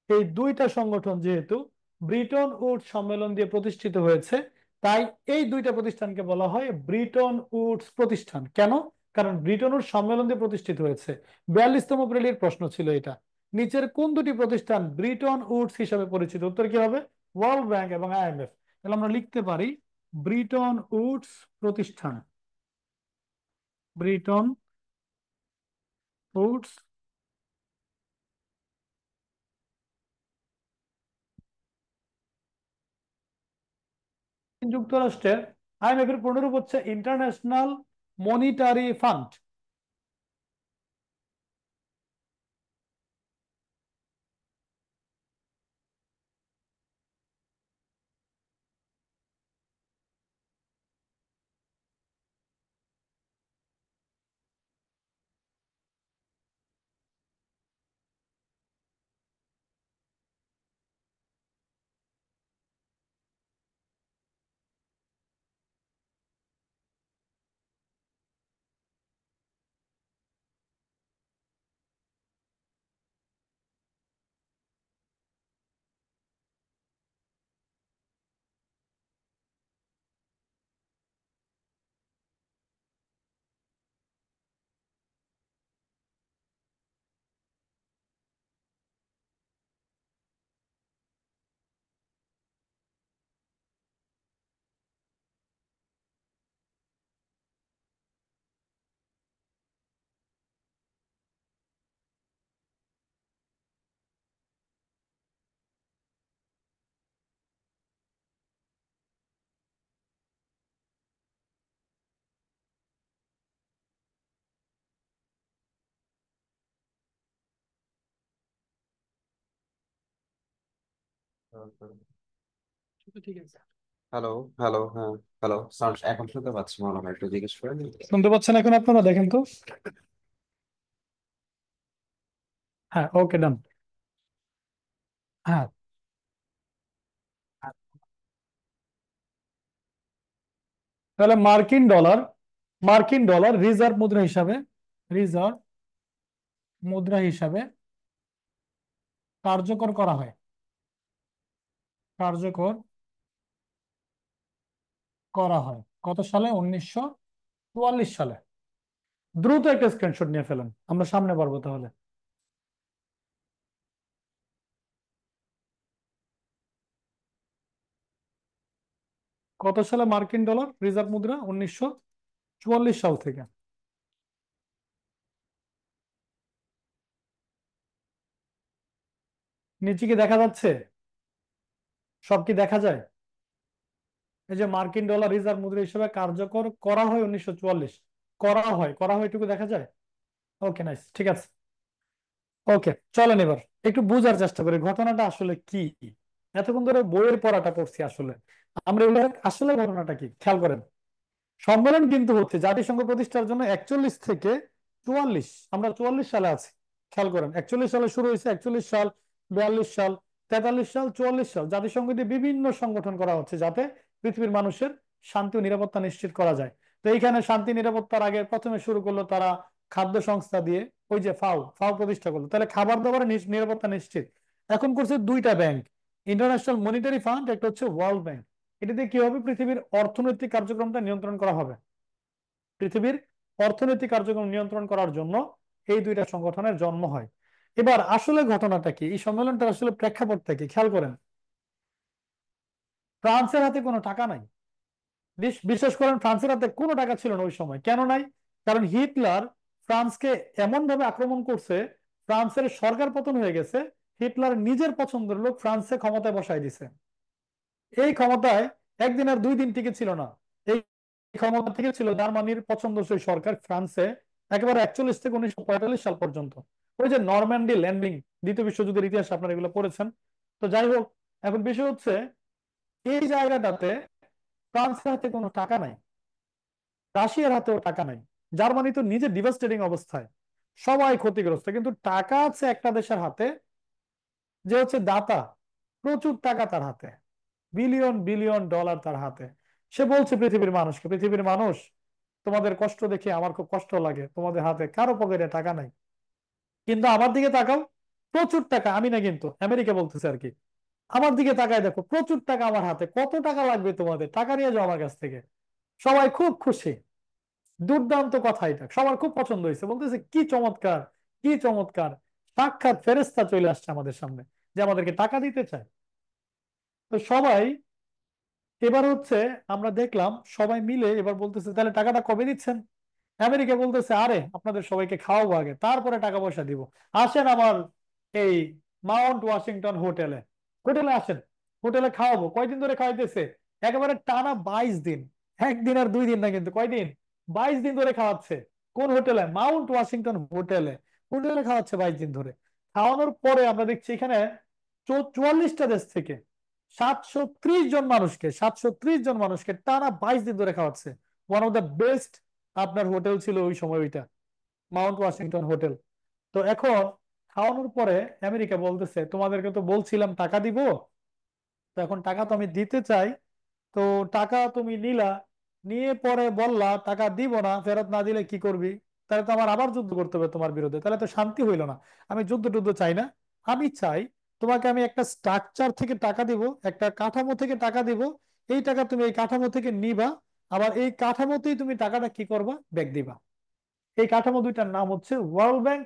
এই দুইটা সংগঠন যেহেতু ব্রিটন উডস সম্মেলন দিয়ে প্রতিষ্ঠিত হয়েছে, তাই এই দুইটা প্রতিষ্ঠানকে বলা হয় ব্রিটন উডস প্রতিষ্ঠান। কেন? কারণ ব্রিটন উডস সম্মেলন দিয়ে প্রতিষ্ঠিত হয়েছে। 42তম প্রেলির প্রশ্ন ছিল এটা, নিচের কোন দুটি প্রতিষ্ঠান ব্রিটন উডস হিসাবে পরিচিত? উত্তর কি হবে? ওয়ার্ল্ড ব্যাংক এবং আইএমএফ। তাহলে আমরা লিখতে পারি ব্রিটন উডস প্রতিষ্ঠান, ব্রিটন উডস যুক্তরাষ্ট্রের। আইএমএফ এর পূর্ণরূপ হচ্ছে ইন্টারন্যাশনাল মনিটারি ফান্ড। ঠিক আছে, হ্যালো, হ্যালো, হ্যাঁ, হ্যালো, সাউন্ড এখন শুনতে পাচ্ছি মনে হয়, একটু জিজ্ঞেস করে নিই। শুনতে পাচ্ছেন এখন আপনারা? দেখেন তো। হ্যাঁ, ওকে, ডান। হ্যাঁ, তাহলে মার্কিন ডলার রিজার্ভ মুদ্রা হিসাবে, রিজার্ভ মুদ্রা হিসাবে কার্যকর করা হয়, কার্যকর করা হয় কত সালে? 1944 সালে। দ্রুত একটা স্ক্রিনশট নিয়ে ফেলেন, আমরা সামনে পারবো তাহলে। কত সালে মার্কিন ডলার রিজার্ভ মুদ্রা? 1944 সাল থেকে। নিচে কি দেখা যাচ্ছে? সব কি দেখা যায়? এই যে মার্কিন ডলার রিজার্ভ মুদ্রা হিসেবে কার্যকর করা হয় 1944, করা হয় এটুকু দেখা যায়। ওকে, নাইস, ঠিক আছে। ওকে, চলেন এবার একটু বোঝার চেষ্টা করি ঘটনাটা আসলে কি। এতক্ষণ ধরে বইয়ের পড়াটা পড়ছি, আসলে আমরা এগুলো আসলে ঘটনাটা কি খেয়াল করেন। সম্মেলন কিন্তু হচ্ছে জাতিসংঘ প্রতিষ্ঠার জন্য 41 থেকে 44, আমরা 44 সালে আছি। খেয়াল করেন, 41 সালে শুরু হয়েছে, 41 সাল, 42 সাল, 43 সাল, 44 সাল জাতিসংঘ দিয়ে বিভিন্ন সংগঠন করা হচ্ছে যাতে পৃথিবীর মানুষের শান্তি ও নিরাপত্তা নিশ্চিত করা যায়। তো এইখানে শান্তি নিরাপত্তার আগে প্রথমে শুরু করলো তারা খাদ্য সংস্থা দিয়ে, ওই যে ফাও ফাও প্রতিষ্ঠা করলো, তাহলে খাবার দাবারের নিরাপত্তা নিশ্চিত। এখন করছে দুইটা ব্যাংক, ইন্টারন্যাশনাল মনিটারি ফান্ড, একটা হচ্ছে ওয়ার্ল্ড ব্যাংক। এটা দিয়ে কি হবে? পৃথিবীর অর্থনৈতিক কার্যক্রমটা নিয়ন্ত্রণ করা হবে। পৃথিবীর অর্থনৈতিক কার্যক্রম নিয়ন্ত্রণ করার জন্য এই দুইটা সংগঠনের জন্ম হয়। এবার আসলে ঘটনাটা কি, এই সম্মেলনটা আসলে প্রেক্ষাপটটা কি খেয়াল করেন। ফ্রান্সের হাতে কোনো টাকা নাই। বিশেষ করেন ফ্রান্সের হাতে কোনো টাকা ছিল না ওই সময়। কেন নাই? কারণ হিটলার ফ্রান্সকে এমন ভাবে আক্রমণ করছে, ফ্রান্সের সরকার পতন হয়ে গেছে, হিটলার নিজের পছন্দের লোক ফ্রান্সে ক্ষমতায় বসায় দিছে। এই ক্ষমতায় একদিন আর 2 দিন টিকে ছিল না। এই ক্ষমতা থেকে ছিল জার্মানির পছন্দসই সরকার ফ্রান্সে একেবারে 41 থেকে 1945 সাল পর্যন্ত। ওই যে নরম্যান্ডি ল্যান্ডিং, দ্বিতীয় বিশ্বযুদ্ধের ইতিহাস আপনারা এগুলো পড়েছেন। তো যাই হোক, এখন বিষয় হচ্ছে এই জায়গাটাতে ফ্রান্সের হাতে কোনো টাকা নাই, রাশিয়ার হাতেও টাকা নাই, জার্মানি তো নিজে ডিভাস্টেটিং অবস্থায়, সবাই ক্ষতিগ্রস্ত, কিন্তু টাকা আছে একটা দেশের হাতে যে হচ্ছে দাতা, প্রচুর টাকা তার হাতে, বিলিয়ন বিলিয়ন ডলার তার হাতে। সে বলছে পৃথিবীর মানুষকে, পৃথিবীর মানুষ, তোমাদের কষ্ট দেখে আমার খুব কষ্ট লাগে, তোমাদের হাতে কারো পকেটে টাকা নাই, কিন্তু আমার দিকে তাকাও, প্রচুর টাকা, আমি না কিন্তু আমেরিকা বলতেছে আর কি, আমার দিকে তাকায় দেখো, প্রচুর টাকা আমার হাতে, কত টাকা লাগবে তোমাদের, টাকা নিয়ে যাও আমার কাছ থেকে। সবাই খুব খুশি, দুর্দান্ত কথা, এটা সবার খুব পছন্দ হয়েছে, বলতেছে কি চমৎকার, কি চমৎকার, সাক্ষাৎ ফেরেশতা চলে আসছে আমাদের সামনে যে আমাদেরকে টাকা দিতে চায়। তো সবাই এবার হচ্ছে, আমরা দেখলাম সবাই মিলে এবার বলতেছে তাহলে টাকাটা কবে দিচ্ছেন? আমেরিকা বলতেছে আরে আপনাদের সবাইকে খাওয়াবো আগে, তারপরে টাকা পয়সা দিব। আসেন আমার এই মাউন্ট ওয়াশিংটন হোটেলে, হোটেলে আসেন, হোটেলে খাওয়াবো। কয়দিন ধরে খাওয়াইতেছে? একেবারে টানা 22 দিন। একদিন আর 2 দিন না, কিন্তু কয়দিন? 22 দিন ধরে খাওয়াচ্ছে। কোন হোটেলে? মাউন্ট ওয়াশিংটন হোটেলে। হোটেলে খাওয়াচ্ছে 22 দিন ধরে। খাওয়ানোর পরে আমরা দেখছি এখানে 44টা দেশ থেকে 730 জন মানুষকে টানা 22 দিন ধরে খাওয়াচ্ছে। ওয়ান অফ দ্য বেস্ট আপনার হোটেল ছিল ওই সময় ওইটা, মাউন্ট ওয়াশিংটন হোটেল। তো এখন খাওয়ানোর পরে আমেরিকা বলতেছে তোমাদেরকে তো বলছিলাম টাকা দিব, তো এখন টাকা তো আমি দিতে চাই, তো টাকা তুমি নিলা, নিয়ে পরে বললা টাকা দিব না, ফেরত না দিলে কি করবি? তাহলে তো আমার আবার যুদ্ধ করতে হবে তোমার বিরুদ্ধে, তাহলে তো শান্তি হইলো না। আমি যুদ্ধ টুদ্ধ চাই না, আমি চাই তোমাকে আমি একটা স্ট্রাকচার থেকে টাকা দিব, একটা কাঠামো থেকে টাকা দিব, এই টাকা তুমি এই কাঠামো থেকে নিবা, আবার এই কাঠামোতেই তুমি টাকাটা কি করবা? ব্যাক দিবা। এই কাঠামো দুইটার নাম হচ্ছে ওয়ার্ল্ড ব্যাংক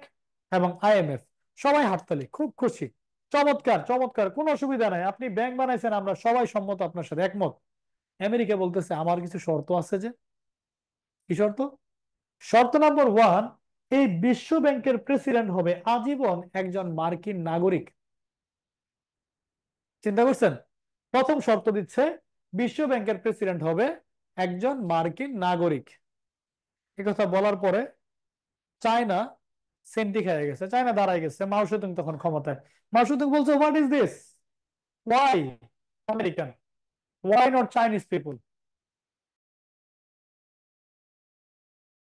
এবং আইএমএফ। সবাই হাততালি, খুব খুশি, চমৎকার চমৎকার, কোনো অসুবিধা নাই, আপনি ব্যাংক বানাইছেন, আমরা সবাই সম্মত, আপনার সাথে একমত। আমেরিকা বলতেছে আমার কিছু শর্ত আছে। যে কি শর্ত? শর্ত নাম্বার ওয়ান, এই বিশ্ব ব্যাংকের প্রেসিডেন্ট হবে আজীবন একজন মার্কিন নাগরিক। চিন্তা করছেন? প্রথম শর্ত দিচ্ছে বিশ্ব ব্যাংকের প্রেসিডেন্ট হবে একজন মার্কিন নাগরিক। এ কথা বলার পরে চায়না সেন্টি খেয়ে গেছে, চায়না দাঁড়ায় গেছে, মাও সেতুং তখন ক্ষমতায়। মাও সেতুং বলছে what is this, why American, why not Chinese people?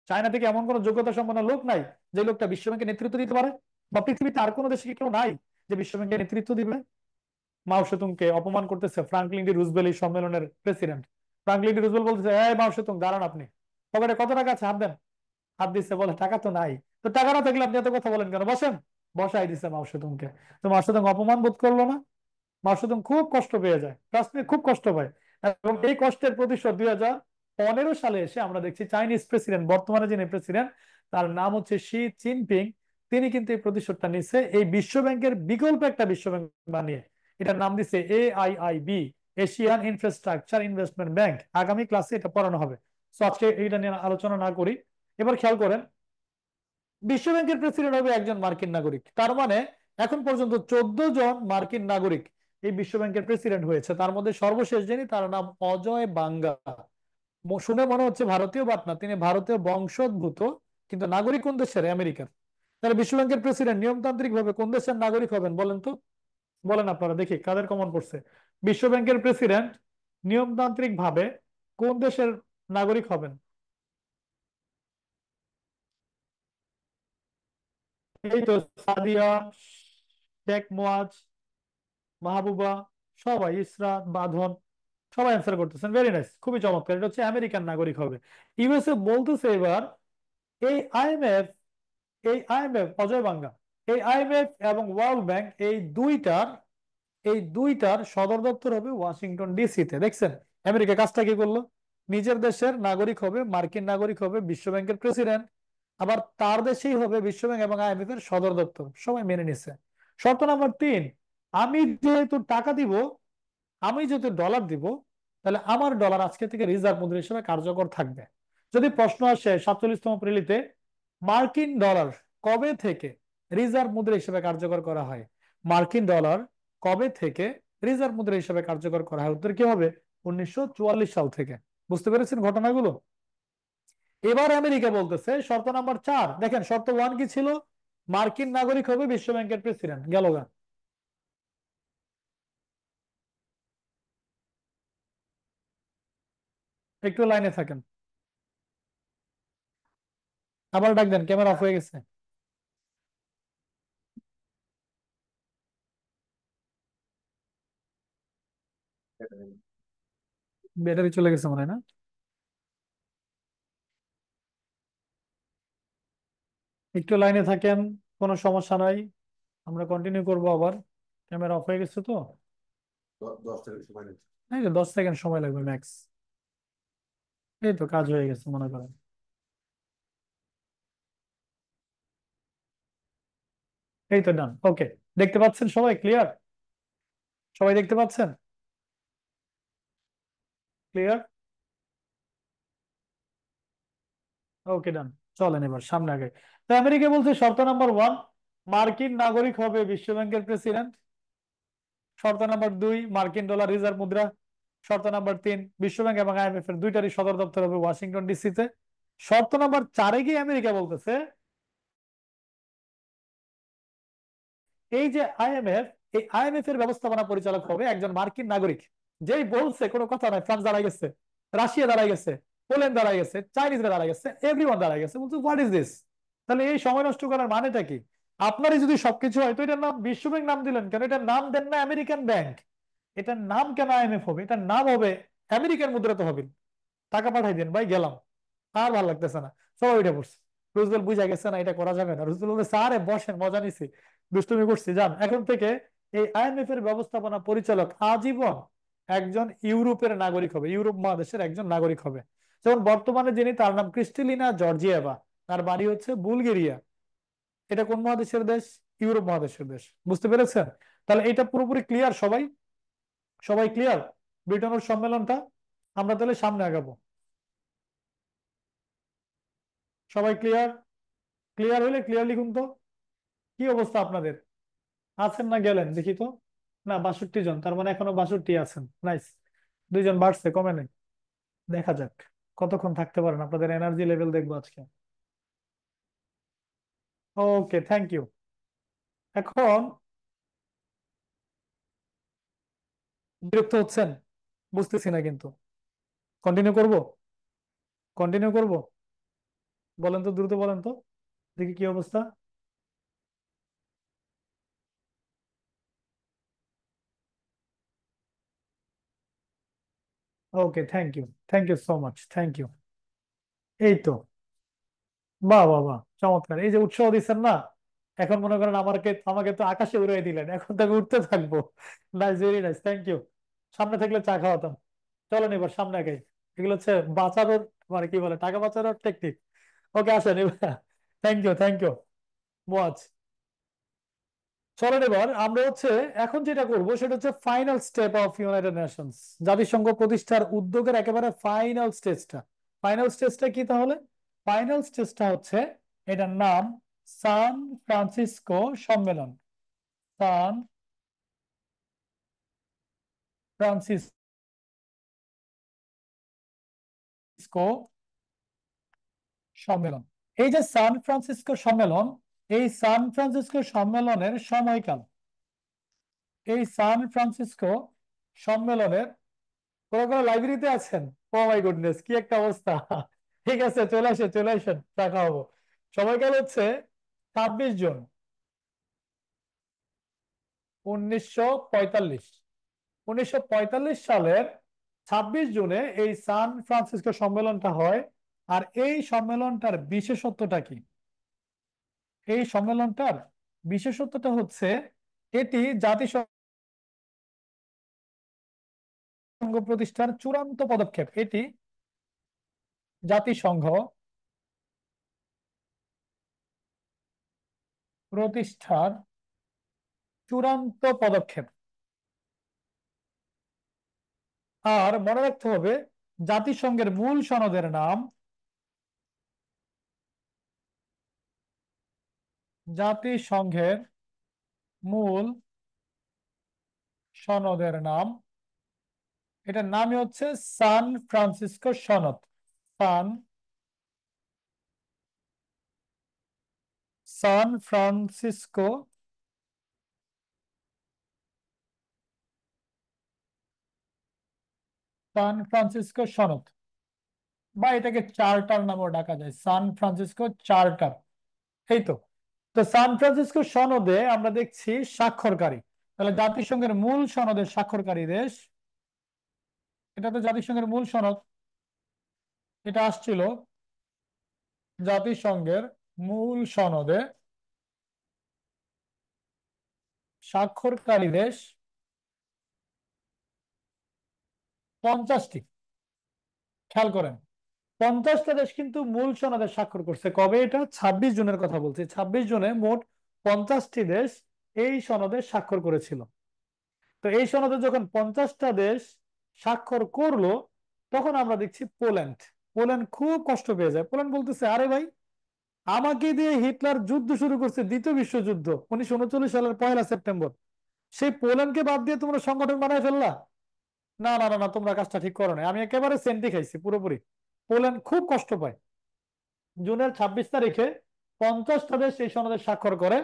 China থেকে এমন কোন যোগ্যতা সম্পন্ন লোক নাই যে লোকটা বিশ্ব ব্যাংকের নেতৃত্ব দিতে পারে? বা পৃথিবীতে আর কোনো দেশে কি কেউ নাই যে বিশ্বব্যাংকের নেতৃত্ব দিবে? মাও সেতুংকে অপমান করতেছে ফ্রাঙ্কলিন ডি রুজভেল্ট এই সম্মেলনের প্রেসিডেন্ট। ফ্রাঙ্কলিন ডি রুজভেল্ট বলতেছে, এই মাও সেতুং দাঁড়ান, আপনি পকেটে কত টাকা আছে হাত দেন। হাত দিচ্ছে, বলে টাকা তো নাই। তো টাকা না থাকলে আপনি এত কথা বলেন কেন, বসেন। বসাই দিচ্ছে মাও সেতুংকে। তো মাও সেতুং অপমান বোধ করলো না? মাও সেতুং খুব কষ্ট পেয়ে যায়, কাশ্মীর খুব কষ্ট পায়। এবং এই কষ্টের প্রতিশোধ 2015 সালে এসে আমরা দেখছি চাইনিজ প্রেসিডেন্ট, বর্তমানে যিনি প্রেসিডেন্ট, তার নাম হচ্ছে শি জিনপিং। তিনি কিন্তু এই প্রতিশোধটা নিচ্ছে এই বিশ্ব ব্যাংকের বিকল্প একটা বিশ্ব ব্যাংক বানিয়ে। এটার নাম দিচ্ছে AIIB, Asian infrastructure investment bank. আগামী ক্লাসে এটা পড়ানো হবে। তো আজকে এটা নিয়ে আলোচনা না করি। এবার খেয়াল করেন, বিশ্ব ব্যাংকের প্রেসিডেন্ট হবে একজন মার্কিন নাগরিক। তার মানে এখন পর্যন্ত 14 জন মার্কিন নাগরিক এই বিশ্ব ব্যাংকের প্রেসিডেন্ট হয়েছে। তার মধ্যে সর্বশেষ যিনি, তার নাম অজয় বাঙ্গা। শুনে মনে হচ্ছে ভারতীয়, বাট না, তিনি ভারতীয় বংশোদ্ভূত, কিন্তু নাগরিক কোন দেশের? আমেরিকার। তাহলে বিশ্ব ব্যাংকের প্রেসিডেন্ট নিয়মতান্ত্রিক ভাবে কোন দেশের নাগরিক হবেন বলেন তো? বলেন আপনারা দেখি কাদের কমন পড়ছে। বিশ্ব ব্যাংকের প্রেসিডেন্ট নিয়মতান্ত্রিক ভাবে কোন দেশের নাগরিক হবেন? এই তো সাদিয়া, শেখ মুয়াজ, মাহবুবা, সবাই, ইসরাত, বাঁধন, সবাই অ্যান্সার করতেছেন। ভেরি নাইস, খুবই চমৎকার। এটা হচ্ছে আমেরিকান নাগরিক হবে। ইউএসএ বলতেছে এবার এই আইএমএফ, অজয় বাঙ্গা, এই আইএমএফ এবং ওয়ার্ল্ড ব্যাংক এই দুইটার সদর দপ্তর হবে ওয়াশিংটন ডিসিতে। দেখছেন আমেরিকা কাজটা কি করলো? নিজের দেশের নাগরিক হবে, মার্কিন নাগরিক হবে বিশ্ব ব্যাংকের প্রেসিডেন্ট, আবার তার দেশেই হবে বিশ্ব ব্যাংক এবং আইএমএফ এর সদর দপ্তর। সবাই মেনে নিচ্ছে। শর্ত নাম্বার 3, আমি যেহেতু টাকা দিব, আমি যদি ডলার দিব, তাহলে আমার ডলার আজকে থেকে রিজার্ভ মুদ্রা হিসেবে কার্যকর থাকবে। যদি প্রশ্ন আসে 47তম প্রিলিতে, মার্কিন ডলার কবে থেকে রিজার্ভ মুদ্রা হিসেবে কার্যকর করা হয়? মার্কিন ডলার কবে থেকে রিজার্ভ মুদ্রা হিসেবে কার্যকর করা হয়? উত্তর কি হবে? 1944 সাল থেকে। বুঝতে পেরেছেন ঘটনাগুলো? এবার আমেরিকা বলতেছে শর্ত নাম্বার 4, দেখেন শর্ত 1 কি ছিল? মার্কিন নাগরিক হবে বিশ্ব ব্যাংকের প্রেসিডেন্ট, গেল গা। একটু লাইনে থাকেন। আবার ডাক দেন, ক্যামেরা অফ হয়ে গেছে। ব্যাটারি চলে গেছে মনে হয় না? একটু লাইনে থাকেন, কোনো সমস্যা নাই, আমরা কন্টিনিউ করবো আবার। ক্যামেরা অফ হয়ে গেছে তো। এই তো 10 সেকেন্ড সময় লাগবে ম্যাক্স। এই তো কাজ হয়ে গেছে মনে করেন। এই তো ডান, ওকে। দেখতে পাচ্ছেন সবাই? ক্লিয়ার? সবাই দেখতে পাচ্ছেন? ক্লিয়ার? ওকে ডান। চলেন এবার সামনে আগে। তো আমেরিকা বলছে শর্ত নাম্বার 1, মার্কিন নাগরিক হবে বিশ্ব ব্যাংকের প্রেসিডেন্ট। শর্ত নাম্বার 2, মার্কিন ডলার রিজার্ভ মুদ্রা। শর্ত নাম্বার 3, বিশ্ব ব্যাংক এবং আইএমএফ এর দুইটারই সদর দপ্তর হবে ওয়াশিংটন ডিসিতে। শর্ত নাম্বার 4-এ গিয়ে আমেরিকা বলতেছে এই যে আইএমএফ, এই আইএমএফ এর ব্যবস্থাপনা পরিচালক হবে একজন মার্কিন নাগরিক। যেই বলছে কোনো কথা নাই, ফ্রান্স দাঁড়ায় গেছে, রাশিয়া দাঁড়ায় গেছে, পোল্যান্ড দাঁড়ায় গেছে, চাইনিজরা দাঁড়ায় গেছে, এভরিওয়ান দাঁড়ায় গেছে। বলছে হোয়াট ইজ দিস? তাহলে এই সময় নষ্ট করার মানেটা কি? আপনারই যদি সবকিছু হয়, তো এটার নাম বিশ্ব ব্যাংক নাম দিলেন কেন? এটার নাম দেন না আমেরিকান ব্যাংক। এটার নাম কেন আইএমএফ হবে? এটার নাম হবে আমেরিকান মুদ্রাতে হবে। টাকা পাঠাই দেন ভাই, গেলাম। আর ভালো লাগতেছে না। সবাই উঠে পড়ছে। রুজবেল বুঝা গেছে না এটা করা যাবে না। রুজবেল বলছে, স্যার বসেন, মজা নিছি, দুষ্টুমি করছি, যান এখন থেকে এই আইএমএফ এর ব্যবস্থাপনা পরিচালক আজীবন একজন ইউরোপের নাগরিক হবে, ইউরোপ মহাদেশের একজন নাগরিক হবে। যেমন বর্তমানে যিনি, তার নাম ক্রিস্টেলিনা জর্জিয়েভা, তার বাড়ি হচ্ছে বুলগেরিয়া। এটা কোন মহাদেশের দেশ? ইউরোপ মহাদেশের দেশ। বুঝতে পেরেছেন? তাহলে এটা পুরোপুরি ক্লিয়ার সবাই? সবাই ক্লিয়ার ব্রিটেনের সম্মেলনটা? আমরা তাহলে সামনে আগাবো। সবাই ক্লিয়ার? ক্লিয়ার হলে ক্লিয়ার লিখুন তো। কি অবস্থা আপনাদের? আছেন না গেলেন দেখি তো? না, 62 জন, তার মানে এখনো 62 আছেন। নাইস। 2 জন বাড়ছে, কমে নেই। দেখা যাক কতক্ষণ থাকতে পারেন, আপনাদের এনার্জি লেভেল দেখবো আজকে। ওকে, থ্যাংক ইউ। এখন বিরক্ত হচ্ছেন বুঝতেছি না, কিন্তু কন্টিনিউ করব? কন্টিনিউ করব? বলেন তো, দ্রুত বলেন তো, দেখি কি অবস্থা। Okay, thank you so much, thank you. এই তো, বাহ বাহ বাহ, চমৎকার! এই যে উৎসাহ দিচ্ছেন না, এখন মনে করেন আমাকে আমাকে তো আকাশে উড়িয়ে দিলেন, এখন তো আমি উঠতে থাকবো। Nice, very nice, thank you. সামনে থাকলে চা খাওয়াতাম। চলেন এবার সামনে আগে। এগুলো হচ্ছে বাঁচানোর, মানে কি বলে, টাকা বাঁচানোর টেকনিক। ওকে, আসেন এবার। Thank you Moaz. চলেন এবার আমরা হচ্ছে এখন যেটা করব সেটা হচ্ছে final step of United Nations, জাতিসংঘ প্রতিষ্ঠার উদ্যোগের একেবারে ফাইনাল স্টেজটা। ফাইনাল স্টেজটা কি তাহলে? ফাইনাল স্টেজটা হচ্ছে, এটার নাম সান ফ্রান্সিসকো সম্মেলন। সান ফ্রান্সিসকো সম্মেলন। এই যে সান ফ্রান্সিসকো সম্মেলন, এই সান ফ্রান্সিসকো সম্মেলনের সময়কাল, এই সান ফ্রান্সিসকো সম্মেলনের, কোনো লাইব্রেরিতে আছেন? ও মাই গুডনেস, কি একটা অবস্থা! ঠিক আছে, চলে আসেন, দেখা হবো। সময়কাল হচ্ছে 26 জুন 1945। 1945 সালের 26 জুনে এই সান ফ্রান্সিসকো সম্মেলনটা হয়। আর এই সম্মেলনটার বিশেষত্বটা কি? এই সম্মেলনটার বিশেষত্বটা হচ্ছে, এটি জাতিসংঘ প্রতিষ্ঠার চূড়ান্ত পদক্ষেপ। এটি জাতিসংঘ প্রতিষ্ঠার চূড়ান্ত পদক্ষেপ। আর মনে রাখতে হবে, জাতিসংঘের মূল সনদের নাম, জাতিসংঘের মূল সনদের নাম, এটার নামই হচ্ছে সান ফ্রান্সিসকো সনদ। সান সান ফ্রান্সিসকো, সান ফ্রান্সিসকো সনদ, বা এটাকে চার্টার নামেও ডাকা যায়, সান ফ্রান্সিসকো চার্টার। এই তো। তো সান ফ্রান্সিসকো সনদে আমরা দেখছি স্বাক্ষরকারী, তাহলে জাতিসংঘের মূল সনদের স্বাক্ষরকারী দেশ, এটা তো জাতিসংঘের মূল সনদ, এটা আসছিল জাতিসংঘের মূল সনদে স্বাক্ষরকারী দেশ 50টি। খেয়াল করেন, 50টা দেশ কিন্তু মূল সনদে স্বাক্ষর করছে। কবে? এটা 26 জুনের কথা বলছি। 26 জুনে মোট 50টি দেশ এই সনদে স্বাক্ষর করেছিল। তো এই সনদে যখন 50টা দেশ স্বাক্ষর করলো, তখন আমরা দেখছি পোল্যান্ড, পোল্যান্ড খুব কষ্ট পেয়ে যায়। পোল্যান্ড বলতেছে, আরে ভাই, আমাকে দিয়ে হিটলার যুদ্ধ শুরু করছে, দ্বিতীয় বিশ্বযুদ্ধ, 1939 সালের 1লা সেপ্টেম্বর। সেই পোল্যান্ডকে বাদ দিয়ে তোমরা সংগঠন বানায় ফেললা। না না না না, তোমরা কাজটা ঠিক করো না। আমি একেবারে সেন্টি খাইছি পুরোপুরি। পোল্যান্ড খুব কষ্ট পায়। জুনের 26 তারিখে 50টা দেশ এই সনদে স্বাক্ষর করে।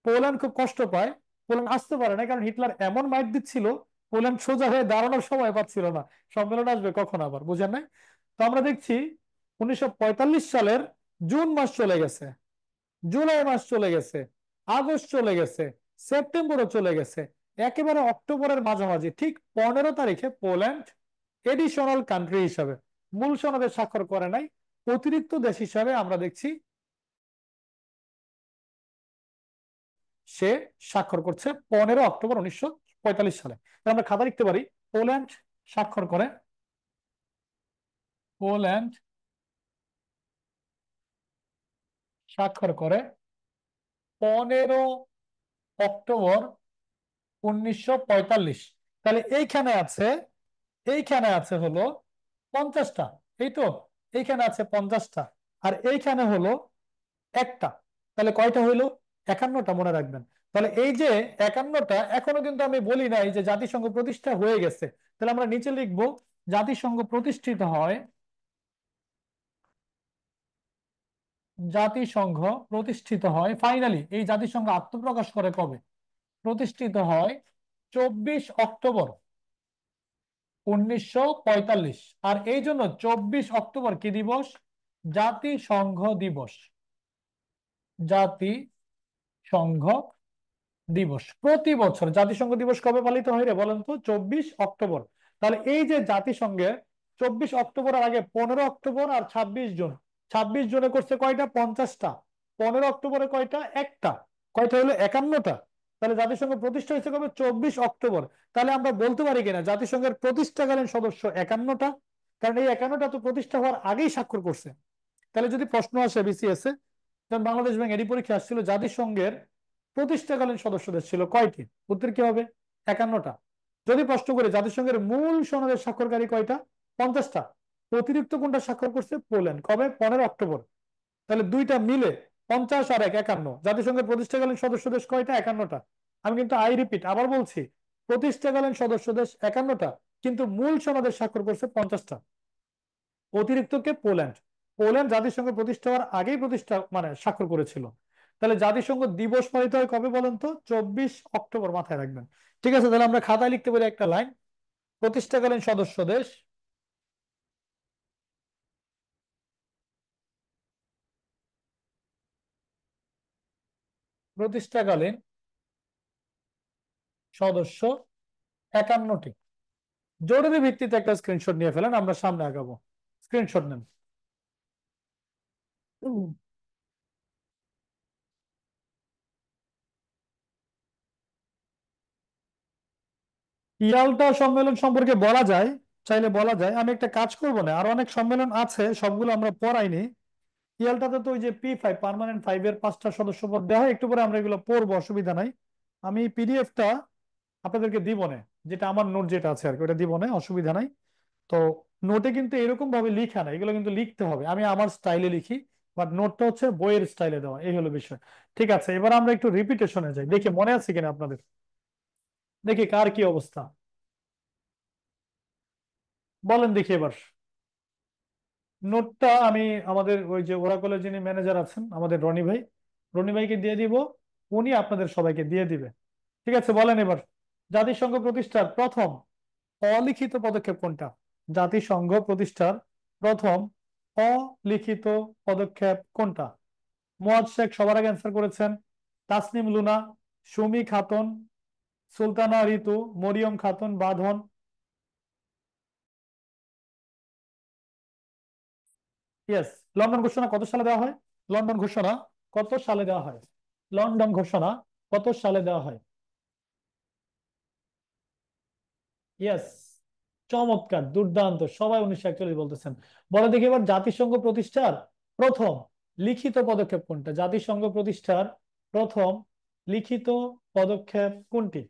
পোল্যান্ড খুব কষ্ট পায়, পোল্যান্ড আসতে পারে না, কারণ হিটলার এমন মাইট দিচ্ছিল, পোল্যান্ড সোজা হয়ে দাঁড়ানোর সময় পাচ্ছিল না। সম্মেলন আসবে কখন আবার, বুঝেন নাই? তো আমরা দেখছি 1945 সালের জুন মাস চলে গেছে, জুলাই মাস চলে গেছে, আগস্ট চলে গেছে, সেপ্টেম্বরও চলে গেছে। একেবারে অক্টোবরের মাঝামাঝি ঠিক 15 তারিখে পোল্যান্ড এডিশনাল কান্ট্রি হিসাবে, মূল সনদে স্বাক্ষর করে নাই, অতিরিক্ত দেশ হিসাবে আমরা দেখছি সে স্বাক্ষর করছে 15 অক্টোবর 1945 সালে। তাহলে আমরা খাতা লিখতে পারি, পোল্যান্ড স্বাক্ষর করে, পোল্যান্ড স্বাক্ষর করে 15 অক্টোবর 1945। তাহলে এইখানে আছে হলো 50টা, এই তো, এইখানে আছে 50টা, আর এইখানে হলো একটা। তাহলে কয়টা হইলো? 51টা, মনে রাখবেন। তাহলে এই যে 51টা, এখনো কিন্তু আমি বলি নাই যে জাতিসংঘ প্রতিষ্ঠা হয়ে গেছে। তাহলে আমরা নিচে লিখবো, জাতিসংঘ প্রতিষ্ঠিত হয়, জাতিসংঘ প্রতিষ্ঠিত হয় ফাইনালি, এই জাতিসংঘ আত্মপ্রকাশ করে কবে? প্রতিষ্ঠিত হয় 24 অক্টোবর 1945। আর এই জন্য 24 অক্টোবর কি দিবস? জাতিসংঘ দিবস। জাতিসংঘ দিবস। প্রতি বছর জাতিসংঘ দিবস কবে পালিত হয় রে বলেন তো? 24 অক্টোবর। তাহলে এই যে জাতিসংঘে 24 অক্টোবরের আগে 15 অক্টোবর আর 26 জুন, 26 জুনে করছে কয়টা? 50টা। 15 অক্টোবরে কয়টা? একটা। কয়টা হলো? 51টা। তাহলে জাতিসংঘ প্রতিষ্ঠা হয়েছে কবে? 24 অক্টোবর। তাহলে আমরা বলতে পারি কিনা জাতিসংঘের প্রতিষ্ঠাকালীন সদস্য 51টা? কারণ এই 51টা তো প্রতিষ্ঠা হওয়ার আগেই স্বাক্ষর করছে। তাহলে যদি প্রশ্ন আসে বিসিএস এ, যেমন বাংলাদেশ ব্যাংক এরই পরীক্ষা আসছিল, জাতিসংঘের প্রতিষ্ঠাকালীন সদস্য দেশ ছিল কয়টি? উত্তর কি হবে? 51টা। যদি প্রশ্ন করে জাতিসংঘের মূল সনদের স্বাক্ষরকারী কয়টা? 50টা। অতিরিক্ত কোনটা স্বাক্ষর করছে? পোল্যান্ড। কবে? 15 অক্টোবর। তাহলে দুইটা মিলে 50 আর 51। জাতিসংঘের প্রতিষ্ঠাকালীন সদস্য দেশ কয়টা? 51টা। আমি কিন্তু আই রিপিট আবার বলছি, প্রতিষ্ঠাকালীন সদস্য দেশ 51টা, কিন্তু মূল সনদের স্বাক্ষর করছে 50টা। অতিরিক্ত কে? পোল্যান্ড। পোল্যান্ড জাতিসংঘ প্রতিষ্ঠা হওয়ার আগেই প্রতিষ্ঠা মানে স্বাক্ষর করেছিল। তাহলে জাতিসংঘ দিবস পালিত হয় কবে বলেন তো? 24 অক্টোবর, মাথায় রাখবেন। ঠিক আছে, তাহলে আমরা খাতায় লিখতে পারি একটা লাইন, প্রতিষ্ঠাকালীন সদস্য দেশ, প্রতিষ্ঠাকালীন সদস্য 51টি। জরুরি ভিত্তিতে একটা স্ক্রিনশট নিয়ে ফেলেন, আমরা সামনে আগাবো। স্ক্রিনশট নেন। ইয়াল্টা সম্মেলন সম্পর্কে বলা যায়, চাইলে বলা যায়। আমি একটা কাজ করব না, আর অনেক সম্মেলন আছে, সবগুলো আমরা পড়াইনি। ইয়ালটাতে তো ওই যে P5 পার্মানেন্ট ফাইভের 5টা সদস্য পদ দেওয়া হয়, একটু পরে আমরা এগুলো পড়বো, অসুবিধা নাই। আমি পিডিএফটা আপনাদেরকে দিব না, যেটা আমার নোট যেটা আছে আর কি, ওটা দিব না, অসুবিধা নাই। তো নোটে কিন্তু এরকম ভাবে লিখা না, এগুলো কিন্তু লিখতে হবে, আমি আমার স্টাইলে লিখি। বাট নোটটা হচ্ছে বইয়ের স্টাইলে দেওয়া, এই হলো বিষয়। ঠিক আছে, এবার আমরা একটু রিপিটেশনে যাই, দেখি মনে আছে কিনা আপনাদের। দেখি কার কি অবস্থা, বলেন দেখি এবার। নোটটা আমি আমাদের ওই যে ওরাকলের যিনি ম্যানেজার আছেন আমাদের রনি ভাই, রনি ভাইকে দিয়ে দিব, উনি আপনাদের সবাইকে দিয়ে দিবে। ঠিক আছে, বলেন এবার। জাতিসংঘ প্রতিষ্ঠার প্রথম অলিখিত পদক্ষেপ কোনটা? জাতিসংঘ প্রতিষ্ঠার প্রথম অলিখিত পদক্ষেপ কোনটা? মুয়াজ শেখ সবার আগে অ্যান্সার করেছেন, তাসনিম লুনা, সুমি খাতুন, সুলতানা ঋতু, মরিয়ম খাতুন, বাঁধন। ইয়েস। লন্ডন ঘোষণা কত সালে দেওয়া হয়? লন্ডন ঘোষণা কত সালে দেওয়া হয়? লন্ডন ঘোষণা কত সালে দেওয়া হয়? ইয়েস। চমৎকার, দুর্দান্ত, সবাই 1941 বলতেছেন। বলে দেখি এবার জাতিসংঘ প্রতিষ্ঠার প্রথম লিখিত পদক্ষেপ কোনটা? জাতিসংঘ প্রতিষ্ঠার প্রথম লিখিত পদক্ষেপ কোনটি?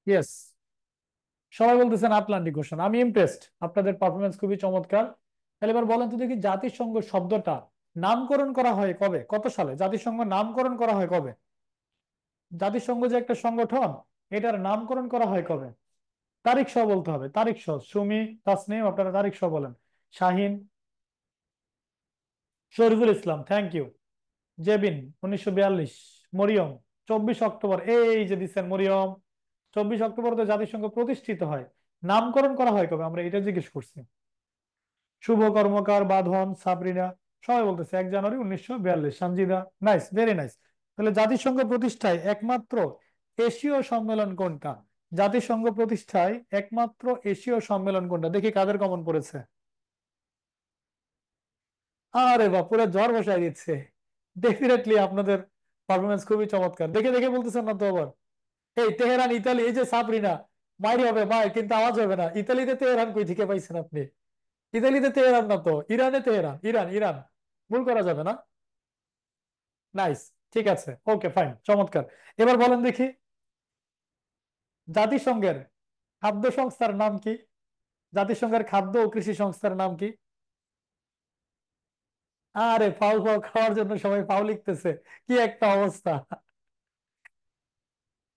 ইয়েস। সবাই বলতেছেন আটলান্টিক ঘোষণা। আমি ইমপ্রেসড, আপনাদের পারফরমেন্স খুবই চমৎকার। তাহলে এবার বলেন তো দেখি, জাতিসংঘ শব্দটা নামকরণ করা হয় কবে, কত সালে? জাতিসংঘ নামকরণ করা হয় কবে? জাতিসংঘ যে একটা সংগঠন, এটার নামকরণ করা হয় কবে? তারিখ সহ বলতে হবে, তারিখ সহ। সুমি, তাসনিম, আপনারা তারিখ সহ বলেন। Shahin, Shariful Islam, thank you. Jebin, 1942। Mariyam, 24 October. এই যে দিচ্ছেন মরিয়ম, 24 অক্টোবর তো জাতিসংঘ প্রতিষ্ঠিত হয়। নামকরণ করা হয় কবে, আমরা এটা জিজ্ঞেস করছি। শুভ কর্মকার, বাঁধন, সাবরিনা, সবাই বলতেছে 1 জানুয়ারি 1942। Sanjida, nice, very nice. তাহলে জাতিসংঘ প্রতিষ্ঠায় একমাত্র এশীয় সম্মেলন কোনটা? জাতিসংঘ প্রতিষ্ঠায় একমাত্র এশীয় সম্মেলন কোনটা? দেখি কাদের কমন পড়েছে। আরে বাপ, পুরো জ্বর বসায় দিচ্ছে। ডেফিনেটলি আপনাদের পারফরমেন্স খুবই চমৎকার, দেখে দেখে বলতেছেন না তো আবার। এই তেহরান, ইতালি, এই যে সাবরিনা, মাইরি হবে মাই, কিন্তু আওয়াজ হবে না। ইতালিতে তেহরান কই থেকে পাইছেন আপনি? ইতালিতে তেহরান না তো, ইরানে তেহরান, ইরান, ইরান। ভুল করা যাবে না। নাইস। ঠিক আছে, ওকে, ফাইন, চমৎকার। এবার বলেন দেখি, জাতিসংঘের খাদ্য সংস্থার নাম কি? জাতিসংঘের খাদ্য ও কৃষি সংস্থার নাম কি? আরে ফাউ ফাউ খাওয়ার জন্য সবাই ফাউ লিখতেছে, কি একটা অবস্থা।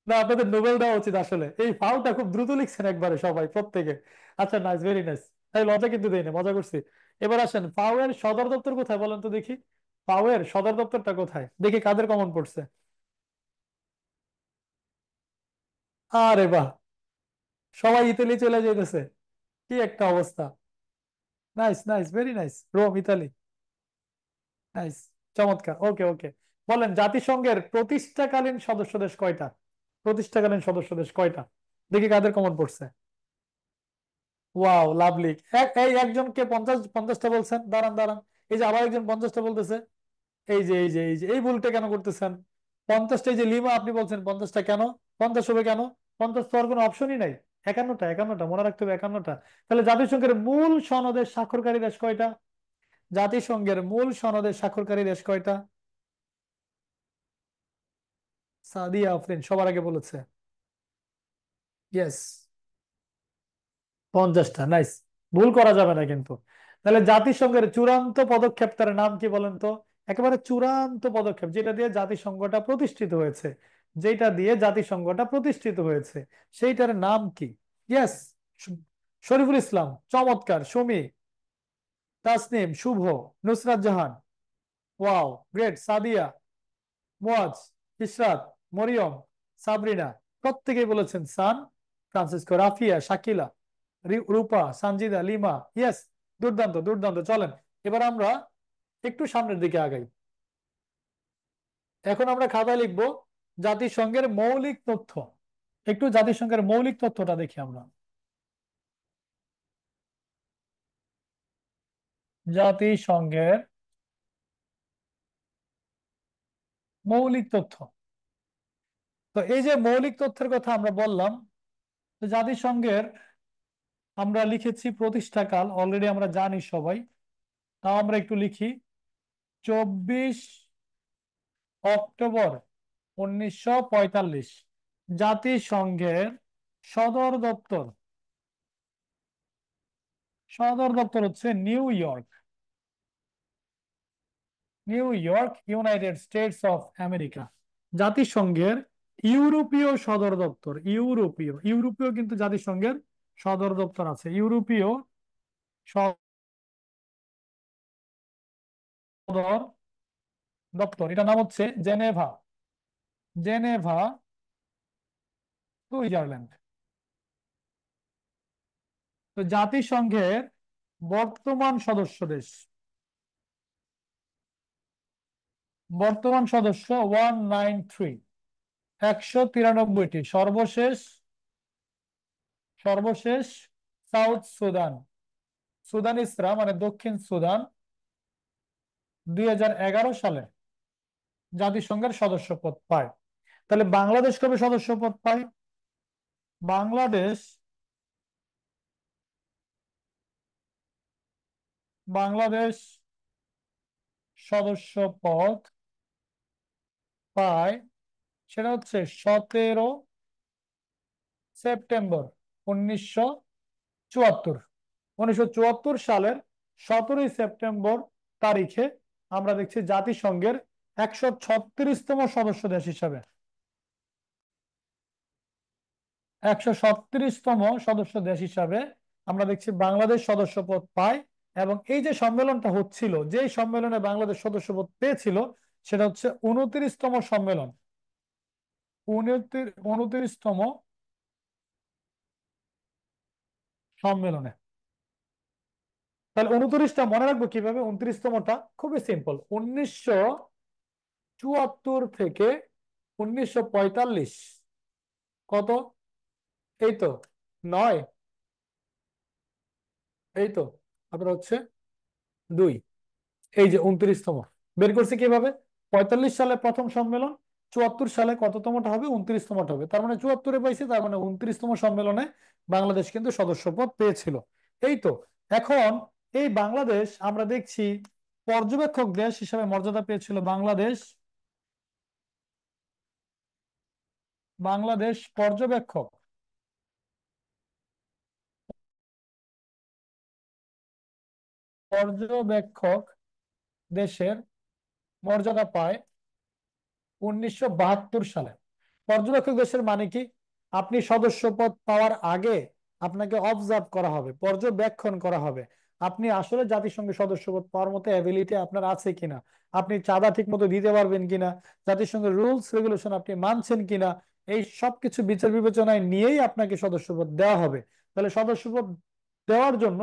না, আপনাদের নোবেল দেওয়া উচিত আসলে, এই ফাউটা খুব দ্রুত লিখছেন একবারে সবাই, প্রত্যেকে। আচ্ছা, নাইস, ভেরি নাইস। তাই লজা কিন্তু দেই না, মজা করছি। এবার আসেন, ফাও এর সদর দপ্তর কোথায় বলেন তো দেখি। ফাও এর সদর দপ্তরটা কোথায়? দেখি কাদের কমন পড়ছে। আরে বাহ, সবাই ইতালি চলে যাইতেছে, কি একটা অবস্থা। Nice nice, very nice, Rome, Italy. Nice, চমৎকার। ওকে ওকে, বলেন জাতিসংঘের প্রতিষ্ঠাকালীন সদস্য দেশ কয়টা? প্রতিষ্ঠাকালীন সদস্য দেশ কয়টা? দেখি কাদের কমন পড়ছে। Wow, lovely. এই একজনকে 50-50টা বলছেন, দাঁড়ান দাঁড়ান। এই যে আবার একজন 50টা বলতেছে। এই ভুলটা কেন করতেছেন? 50টা, এই যে লিমা আপনি বলছেন 50টা, কেন 50 হবে কেন? 50 তো আর কোনো অপশনই নাই। 51টা, 51টা মনে রাখতে হবে, 51টা। তাহলে জাতিসংঘের মূল সনদের স্বাক্ষরকারী দেশ কয়টা? জাতিসংঘের মূল সনদের স্বাক্ষরকারী দেশ কয়টা? সাদিয়া আফরিন সবার আগে বলেছে। ইয়েস, 50টা। নাইস, ভুল করা যাবে না কিন্তু। তাহলে জাতিসংঘের চূড়ান্ত পদক্ষেপটার নাম কি বলেন তো? একেবারে চূড়ান্ত পদক্ষেপ, যেটা দিয়ে জাতিসংঘটা প্রতিষ্ঠিত হয়েছে, যেটা দিয়ে জাতিসংঘটা প্রতিষ্ঠিত হয়েছে, সেইটার নাম কি? ইয়েস, শরীফুল ইসলাম, চমৎকার। সুমি, তাসনিম, শুভ, নুসরাত জাহান, ওয়াও, গ্রেট। সাদিয়া, মুয়াজ, ইশরাত, মরিয়ম, সাবরিনা, প্রত্যেকেই বলেছেন সান ফ্রান্সিসকো। রাফিয়া, শাকিলা, রূপা, সানজিদা, লিমা। ইয়েস, দুর্দান্ত দুর্দান্ত। চলেন এবার আমরা একটু সামনের দিকে আগাই। এখন আমরা খাতায় লিখবো জাতিসংঘের মৌলিক তথ্য। একটু জাতিসংঘের মৌলিক তথ্যটা দেখি আমরা। জাতিসংঘের মৌলিক তথ্য। তো এই যে মৌলিক তথ্যের কথা আমরা বললাম, তো জাতিসংঘের আমরা লিখেছি প্রতিষ্ঠাকাল, অলরেডি আমরা জানি সবাই। তাও আমরা একটু লিখি, 24 অক্টোবর 1945। জাতিসংঘের সদর দপ্তর, সদর দপ্তর হচ্ছে new York. New York, United states of America. জাতিসংঘের ইউরোপীয় সদর দপ্তর, ইউরোপীয়, ইউরোপীয় কিন্তু জাতিসংঘের সদর দপ্তর আছে। ইউরোপীয় সদর দপ্তর, এটার নাম হচ্ছে জেনেভা। Geneva, Switzerland. তো জাতিসংঘের বর্তমান সদস্য দেশ, বর্তমান সদস্য 193, 193টি। সর্বশেষ, সর্বশেষ সাউথ সুদান, সুদানিসরা মানে দক্ষিণ সুদান 2011 সালে জাতিসংঘের সদস্যপদ পায়। তাহলে বাংলাদেশ কবে সদস্যপদ পায়? বাংলাদেশ, বাংলাদেশ সদস্যপদ পায়, সেটা হচ্ছে 17 সেপ্টেম্বর 1974। 1974 সালের 17 সেপ্টেম্বর তারিখে আমরা দেখছি জাতিসংঘের 136তম সদস্য দেশ হিসাবে, 137তম সদস্য দেশ হিসাবে আমরা দেখছি বাংলাদেশ সদস্যপদ পায়। এবং এই যে সম্মেলনটা হচ্ছিল, যে সম্মেলনে বাংলাদেশ সদস্যপদ পেয়েছিল, সেটা হচ্ছে 29তম সম্মেলন। 29তম সম্মেলনে। তাহলে 29টা মনে রাখবো কিভাবে? 29তমটা খুবই সিম্পল, 1974 থেকে 1945। কত? এই তো 9, এই তো আপনার হচ্ছে 2, এই যে 29তম। বের করছি কিভাবে? 45 সালে প্রথম সম্মেলন, 74 সালে কততমটা হবে? 29তমটা হবে। তার মানে 74-এ পাইছি, তার মানে 29তম সম্মেলনে বাংলাদেশ কিন্তু সদস্যপদ পেয়েছিল। এই তো। এখন এই বাংলাদেশ আমরা দেখছি পর্যবেক্ষক দেশ হিসেবে মর্যাদা পেয়েছিল বাংলাদেশ। বাংলাদেশ পর্যবেক্ষক, পর্যবেক্ষক দেশের মর্যাদা পায় 1972 সালে। পর্যবেক্ষক দেশের মানে কি? আপনি সদস্যপদ পাওয়ার আগে আপনাকে অবজার্ভ করা হবে, পর্যবেক্ষণ করা হবে, আপনি আসলে জাতিসংঘের সদস্যপদ পাওয়ার মতো অ্যাবিলিটি আপনার আছে কিনা, আপনি চাঁদা ঠিক মতো দিতে পারবেন কিনা, জাতিসংঘের রুলস রেগুলেশন আপনি মানছেন কিনা, এই সবকিছু বিচার বিবেচনায় নিয়েই আপনাকে সদস্যপদ দেওয়া হবে। তাহলে সদস্যপদ দেওয়ার জন্য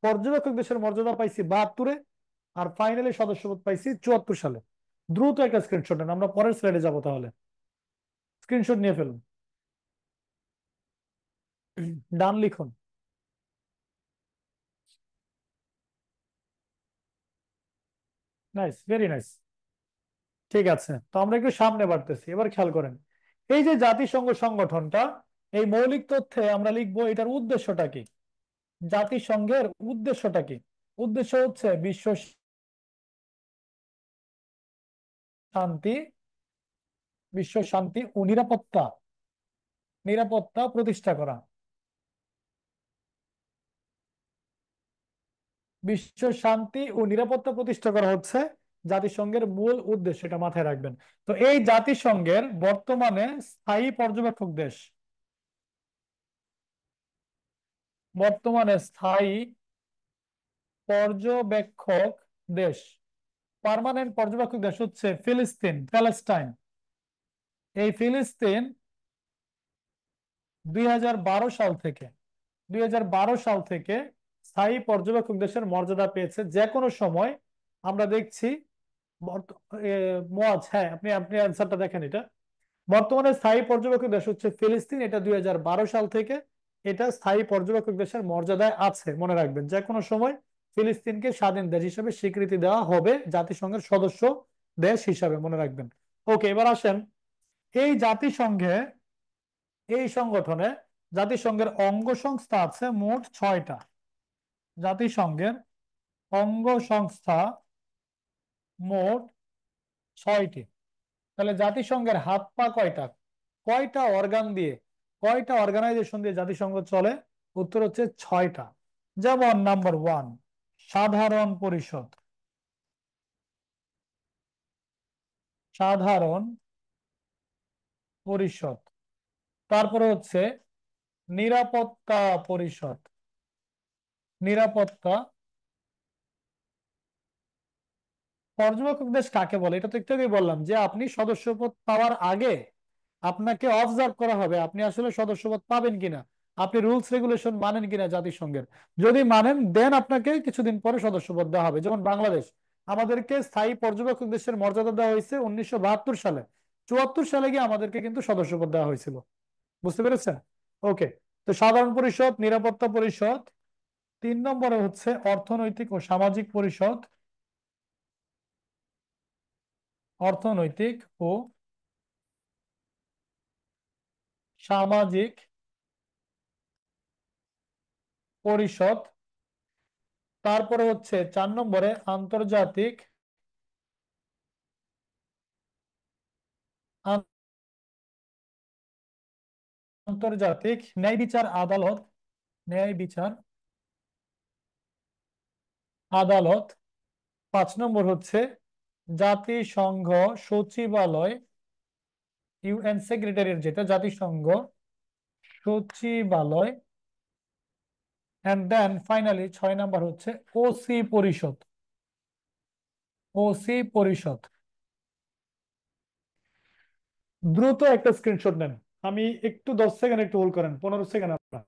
পর্যবেক্ষক দেশের মর্যাদা পাইছি 72-এ, আর ফাইনালি সদস্যপদ পাইছি 74 সালে। দ্রুত একটা স্ক্রিনশট নেন, আমরা পরের স্লাইডে যাবো তাহলে। স্ক্রিনশট নিয়ে ফেলুন, ডান লিখুন। Nice, very nice. ঠিক আছে, তো আমরা একটু সামনে বাড়তেছি, এবার খেয়াল করেন। এই যে জাতিসংঘ সংগঠনটা, এই মৌলিক তথ্যে আমরা লিখবো এটার উদ্দেশ্যটা কি। জাতিসংঘের উদ্দেশ্যটা কি? উদ্দেশ্য হচ্ছে বিশ্ব শান্তি, বিশ্ব শান্তি ও নিরাপত্তা, নিরাপত্তা প্রতিষ্ঠা করা। বিশ্ব শান্তি ও নিরাপত্তা প্রতিষ্ঠা করা হচ্ছে জাতিসংঘের মূল উদ্দেশ্য, এটা মাথায় রাখবেন। তো এই জাতিসংঘের বর্তমানে স্থায়ী পর্যবেক্ষক দেশ, বর্তমানে স্থায়ী পর্যবেক্ষক দেশ, পার্মানেন্ট পর্যবেক্ষক দেশ হচ্ছে ফিলিস্তিন, প্যালেস্টাইন। এই ফিলিস্তিন 2012 সাল থেকে, 2012 সাল থেকে স্থায়ী পর্যবেক্ষক দেশের মর্যাদা পেয়েছে। যে কোনো সময় আমরা দেখছি মুয়াজ, হ্যাঁ আপনি আপনি অ্যান্সারটা দেখেন। এটা বর্তমানে স্থায়ী পর্যবেক্ষক দেশ হচ্ছে ফিলিস্তিন, এটা 2012 সাল থেকে এটা স্থায়ী পর্যবেক্ষক দেশের মর্যাদায় আছে। মনে রাখবেন, যে কোনো সময় ফিলিস্তিনকে স্বাধীন দেশ হিসেবে স্বীকৃতি দেওয়া হবে জাতিসংঘের সদস্য দেশ হিসাবে, মনে রাখবেন। ওকে, এবার আসেন। এই জাতিসংঘে, এই সংগঠনে জাতিসংঘের অঙ্গ সংস্থা আছে মোট 6টা। জাতিসংঘের অঙ্গ সংস্থা মোট 6টি। তাহলে জাতিসংঘের হাত পা কয়টা? কয়টা অর্গান দিয়ে, কয়টা অর্গানাইজেশন দিয়ে জাতিসংঘ চলে? উত্তর হচ্ছে 6টা। যেমন নাম্বার 1, সাধারণ পরিষদ, সাধারণ পরিষদ। তারপরে হচ্ছে নিরাপত্তা পরিষদ, নিরাপত্তা। পর্যবেক্ষক দেশ কাকে বলে? এটা তো একটু আগেই বললাম, যে আপনি সদস্যপদ পাওয়ার আগে আপনাকে অবজার্ভ করা হবে আপনি আসলে সদস্যপদ পাবেন কিনা, আপনি রুলস রেগুলেশন মানেন কিনা জাতিসংঘের। যদি মানেন দেন আপনাকে কিছুদিন পরে সদস্যপদ দেওয়া হবে। যেমন বাংলাদেশ, আমাদেরকে স্থায়ী পর্যবেক্ষক দেশের মর্যাদা দেওয়া হয়েছে 1972 সালে। 74 সালে গিয়ে আমাদেরকে কিন্তু সদস্যপদ দেওয়া হয়েছিল। বুঝতে পেরেছেন? ওকে, তো সাধারণ পরিষদ, নিরাপত্তা পরিষদ। 3 নম্বরে হচ্ছে অর্থনৈতিক ও সামাজিক পরিষদ, অর্থনৈতিক ও সামাজিক পরিষদ। তারপরে হচ্ছে 4 নম্বরে আন্তর্জাতিক, আন্তর্জাতিক ন্যায় বিচার আদালত, ন্যায় বিচার আদালত। 5 নম্বর হচ্ছে জাতিসংঘ সচিবালয়, ইউএন সেক্রেটারিয়েট, যেটা জাতিসংঘ সচিবালয়। এন্ড দেন ফাইনালি 6 নম্বর হচ্ছে ওসি পরিষদ, ওসি পরিষদ। দ্রুত একটা স্ক্রিনশট নেন। আমি একটু 10 সেকেন্ড একটু হোল্ড করেন, 15 সেকেন্ড আপনার।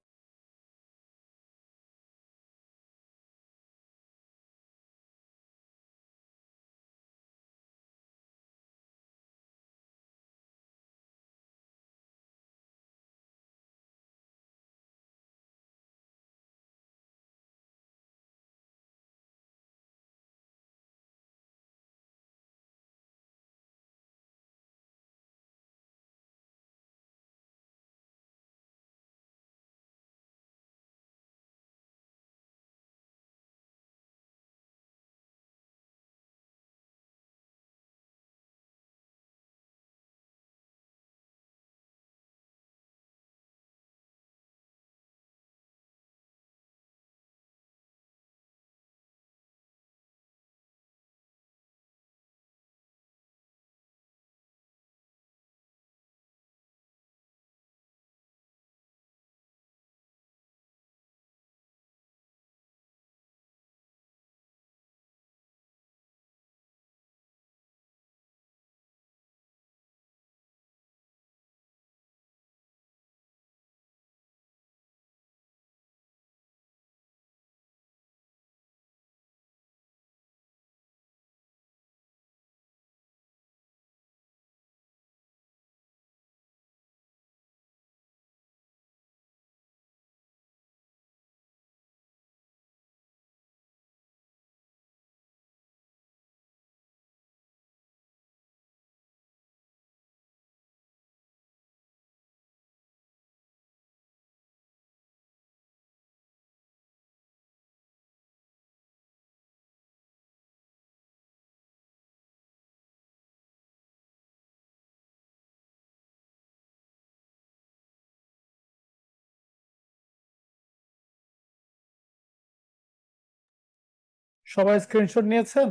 সবাই স্ক্রিনশট নিয়েছেন?